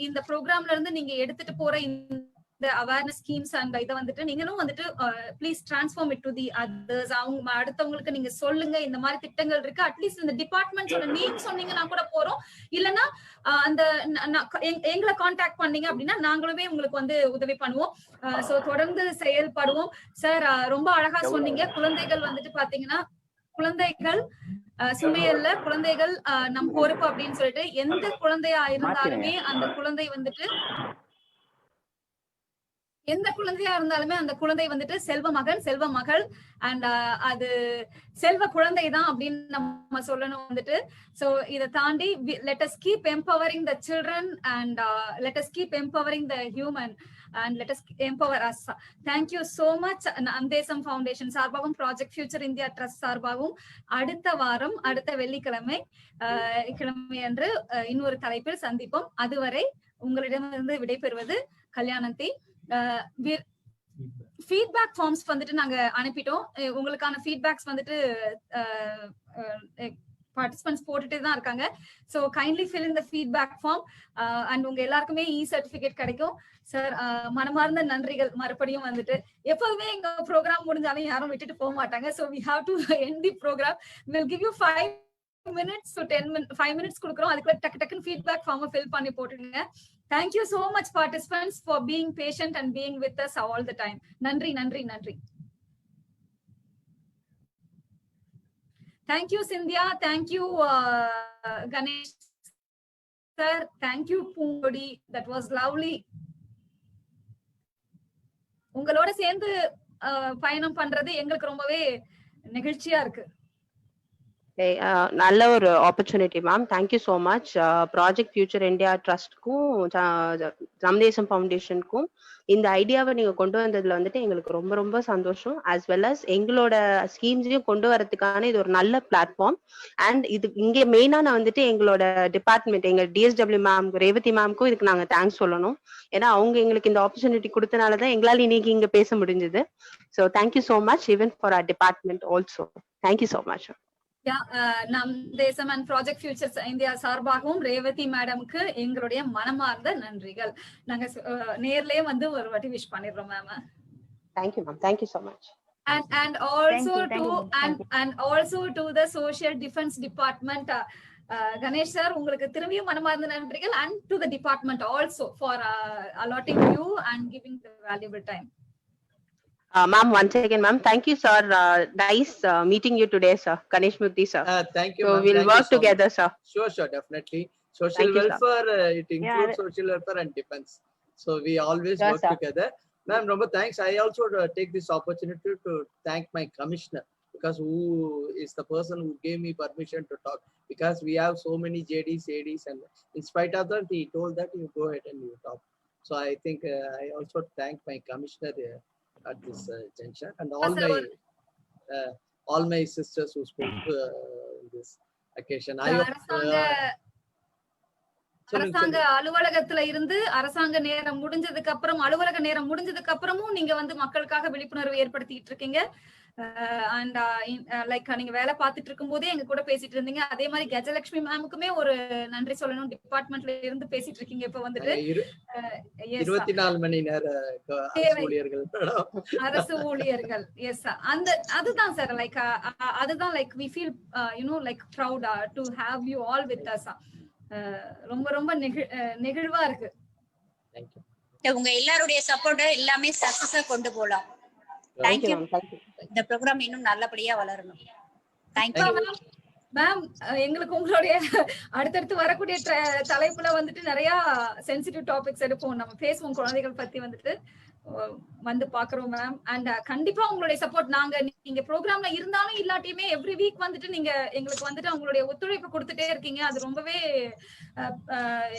இந்த ப்ரோக்ராம்ல இருந்து நீங்க எடுத்துட்டு போற இந்த அவேர்னஸ் ஸ்கீம்ஸ் அண்ட் இதை வந்துட்டு நீங்களும் வந்துட்டு please transform it to the others. அவங்க அடுத்தவங்களுக்கு நீங்க சொல்லுங்க இந்த மாதிரி திட்டங்கள் இருக்கு. அட்லீஸ்ட் இந்த டிபார்ட்மெண்ட்ஸோட நேம் சொன்னீங்கன்னா கூட போறோம், இல்லைன்னா அந்த எங்களை கான்டாக்ட் பண்ணீங்க அப்படின்னா நாங்களுமே உங்களுக்கு வந்து உதவி பண்ணுவோம். சோ தொடர்ந்து செயல்படுவோம். சார் ரொம்ப அழகா சொன்னீங்க. குழந்தைகள் வந்துட்டு பாத்தீங்கன்னா குழந்தைகள் சுமையல்ல, குழந்தைகள் நம் பொறுப்பு அப்படின்னு சொல்லிட்டு எந்த குழந்தையா இருந்தாலுமே அந்த குழந்தை வந்துட்டு எந்த குழந்தையா இருந்தாலுமே அந்த குழந்தை வந்துட்டு செல்வ மகன் செல்வ மகள் அண்ட் அது செல்வ குழந்தை தான் அப்படின்னு நம்ம சொல்லணும் வந்துட்டு. சோ இதை தாண்டி let us keep empowering the children and let us keep empowering the human and let us empower us. Thank you so much. அந்தேசம் ஃபவுண்டேஷன் சார்பாகவும் ப்ராஜெக்ட் ஃபியூச்சர் இந்தியா ட்ரஸ்ட் சார்பாகவும் அடுத்த வாரம் அடுத்த வெள்ளிக்கிழமை அன்று இன்னொரு தலைப்பில் சந்திப்போம். அதுவரை உங்களிடமிருந்து விடைபெறுவது கல்யாணந்தி. ஃபீட்பேக் ஃபார்ம்ஸ் வந்துட்டு நாங்க அனுப்பிட்டோம். உங்களுக்கான ஃபீட்பேக்ஸ் வந்துட்டு பார்ட்டிசிபென்ட்ஸ் போட்டுட்டே தான் இருக்காங்க. So kindly fill in the feedback form and உங்க எல்லாருக்குமே சர்டிபிகேட் கிடைக்கும். சார் மனமார்ந்த நன்றிகள். மறுபடியும் வந்துட்டு எப்போதுமே எங்க ப்ரோக்ராம் முடிஞ்சாலும் யாரும் விட்டுட்டு போக மாட்டாங்க. So we have to end the program. We'll give you 5 minutes to 5 minutes கொடுக்குறோம். அதுக்குள்ள டக்கு ஃபீட்பேக் ஃபார்ம் ஃபில் பண்ணி போட்டுருங்க. Thank you so much participants for being patient and being with us all the time. நன்றி நன்றி நன்றி. Thank you Cynthia, thank you Ganesh sir, thank you Pungodi, that was lovely. உங்களோட சேர்ந்து பயணம் பண்றது எங்களுக்கு ரொம்பவே நெகிழ்ச்சியா இருக்கு. நல்ல ஒரு opportunity ma'am. Thank you so much. Project future India ட்ரஸ்ட்க்கும் சம்தேசம் ஃபவுண்டேஷனுக்கும் இந்த ஐடியாவை நீங்க கொண்டு வந்ததுல வந்துட்டு எங்களுக்கு ரொம்ப ரொம்ப சந்தோஷம். ஆஸ் வெல் அஸ் எங்களோட ஸ்கீம்ஸையும் கொண்டு வரதுக்கான இது ஒரு நல்ல பிளாட்ஃபார்ம். அண்ட் இது இங்கே மெயினா நான் வந்துட்டு எங்களோட டிபார்ட்மெண்ட் எங்க டிஎஸ்டபிள்யூ மேம் ரேவதி மேம்க்கும் இதுக்கு நாங்க தேங்க்ஸ் சொல்லணும். ஏன்னா அவங்க எங்களுக்கு இந்த ஆப்பர்ச்சுனிட்டி கொடுத்தனாலதான் எங்களால் இன்னைக்கு இங்க பேச முடிஞ்சது. So thank you so much even for our department also. Thank you so much. நம் தேசம் அண்ட் ப்ராஜெக்ட் ஃபியூச்சர்ஸ் இந்தியா சார்பாகவும் ரேவதி மேடம்க்கு எங்களுடைய மனமார்ந்த நன்றிகள். நாங்க நேர்லயே வந்து ஒரு வாட்டி விஷ் பண்ணிடுறோம் ma'am. Thank you ma'am. Thank you so much. And also to the social defense department, Ganesh sir, உங்களுக்கு திரும்பியும் மனமார்ந்த நன்றிகள். And to the department also for allotting you and giving the valuable time. Ma'am, once again, ma'am, thank you, sir. Nice meeting you today, sir. Ganesh Murthy, sir. Thank you. So we'll work together, sir. Sure, definitely. Social welfare, it includes social welfare and defense. So we always work together. Ma'am, Romba, thanks. I also take this opportunity to thank my commissioner, because who is the person who gave me permission to talk, because we have so many JDs, ADs, and in spite of that, he told that you go ahead and you talk. So I think I also thank my commissioner at this juncture, and all my sisters who spoke in this occasion. அரசாங்க அலுவலகத்துல இருந்து அரசாங்க நேரம் முடிஞ்சதுக்கு அப்புறம் அலுவலக நேரம் முடிஞ்சதுக்கு அப்புறமும் நீங்க வந்து மக்களுக்காக விழிப்புணர்வு ஏற்படுத்திட்டு இருக்கீங்க. அண்ட் லைக் நீங்க வேலை பார்த்துட்டு இருக்கும் போதே எங்க கூட பேசிட்டு இருந்தீங்க. அதே மாதிரி கஜலட்சுமி மேமுக்குமே ஒரு நன்றி சொல்லணும். டிபார்ட்மெண்ட்ல இருந்து பேசிட்டு இருக்கீங்க. இப்ப வந்துட்டு 24 மணி நேர அரசு ஊழியர்கள். எஸ், அதுதான் சார். லைக் அதுதான் like we feel like proud to have you all with us. ரொம்ப ரொம்ப நெகிழ்வா இருக்கு. உங்க எல்லாருடைய சப்போர்ட் எல்லாமே சக்சஸா கொண்டு போலாம். Thank you. இந்த ப்ரோக்ராம் இன்னும் நல்லபடியா வளரணும். Thank you ma'am. எங்களுக்கு உங்களுடைய அடுத்தடுத்து வரக்கூடிய தலைப்புல வந்துட்டு நிறைய சென்சிட்டிவ் டாபிக்ஸ் எடுப்போம், நம்ம பேசுவோம். குழந்தைகள் பத்தி வந்துட்டு வந்து பாக்குறோம் மேம். அண்ட் கண்டிப்பா உங்களுடைய சப்போர்ட் நாங்க நீங்க ப்ரோக்ராம்ல இருந்தாலும் இல்லாட்டியுமே எவ்ரி வீக் வந்துட்டு நீங்க எங்களுக்கு வந்துட்டு உங்களுடைய ஒத்துழைப்பு கொடுத்துட்டே இருக்கீங்க. அது ரொம்பவே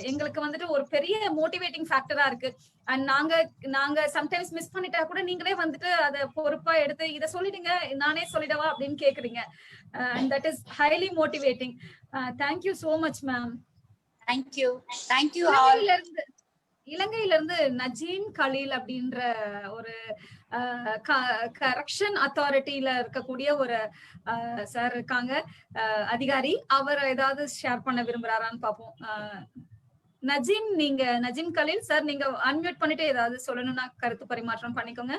எங்களுக்கு வந்துட்டு ஒரு பெரிய மோட்டிவேட்டிங் ஃபேக்டரா இருக்கு. அண்ட் நாங்க சம்டைம்ஸ் மிஸ் பண்ணிட்டா கூட நீங்களே வந்துட்டு அதை பொறுப்பா எடுத்து இதை சொல்லிடுங்க, நானே சொல்லிடவா அப்படின்னு கேக்குறீங்க. And that is highly motivating. Thank you so much ma'am. Thank you all. இலங்கையில இருந்து நஜீன் கலீல் அப்படின்ற ஒரு கரெக்ஷன் அத்தாரிட்டியில இருக்கக்கூடிய ஒரு சார் இருக்காங்க, அதிகாரி. அவர் ஏதாவது ஷேர் பண்ண விரும்புறாரான்னு பாப்போம். நஜீம் கலீல் சார், நீங்க அன்மியூட் பண்ணிட்டு ஏதாவது சொல்லணும்னா கருத்து பரிமாற்றம் பண்ணிக்கோங்க.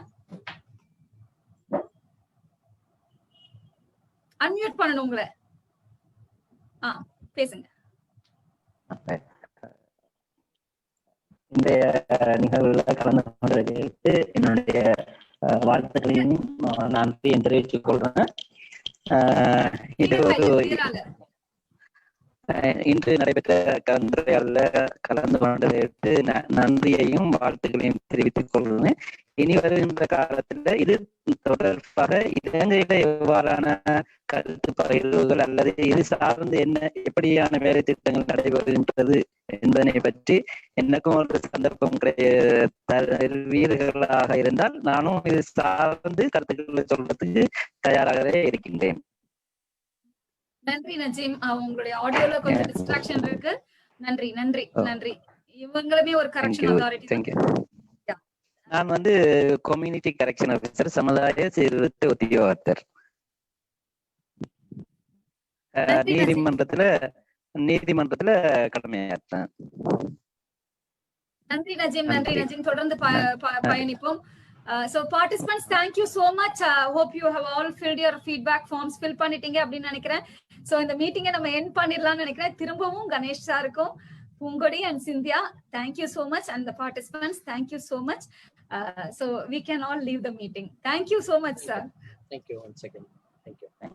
அன்மியூட் பண்ணணும் உங்களை. பேசுங்க. இந்த நிகழ்வுல கலந்து கொண்டதற்கு என்னுடைய வாழ்த்துக்களையும் நான் தெரிவித்துக் கொள்றேன். இது ஒரு இன்று நடைபெற்ற கலந்துரையாடல கலந்து கொண்டதற்கு நன்றியையும் வாழ்த்துக்களையும் தெரிவித்துக் கொள்கிறேன். இனி வருகின்ற காலத்துல இது தொடர்பாக இலங்கையில எவ்வாறான கருத்து பகிர்வுகள் அல்லது இது சார்ந்து என்ன எப்படியான வேலை திட்டங்கள் நடைபெறுகின்றது என்பதனை பற்றி எனக்கும் ஒரு சந்தர்ப்பம் தருவீர்களாக இருந்தால் நானும் இது சார்ந்து கருத்துக்களை சொல்றதுக்கு தயாராகவே இருக்கின்றேன். நன்றி நஜீம். உங்களுடைய ஆடியோல கொஞ்சம் டிஸ்ட்ராக்ஷன் இருக்கு. நன்றி நன்றி நன்றி. இவங்களுமே ஒரு கரெக்ஷன் அத்தாரிட்டி. நான் வந்து கம்யூனிட்டி கரெக்ஷன் ஆஃபீஸர், சமுதாய சீர்திருத்த உத்தியோகத்தர். நீதிமன்றத்துல கடமையாற்றேன். நன்றி நஜீம். நன்றி நஜீம். தொடர்ந்து பயணிப்போம். So participants, thank you so much. Hope you have all filled your feedback forms. Fill பண்ணிட்டீங்க அப்படின்னு நினைக்கிறேன். So இந்த மீட்டிங்கை நம்ம எண்ட் பண்ணிடலாம்னு நினைக்கிறேன். திரும்பவும் கணேஷ் சாருக்கும் பூங்கொடி and Cynthia, thank you so much, and the participants, thank you so much. So we can all leave the meeting. Thank you so much, sir. Thank you. One second. Thank you.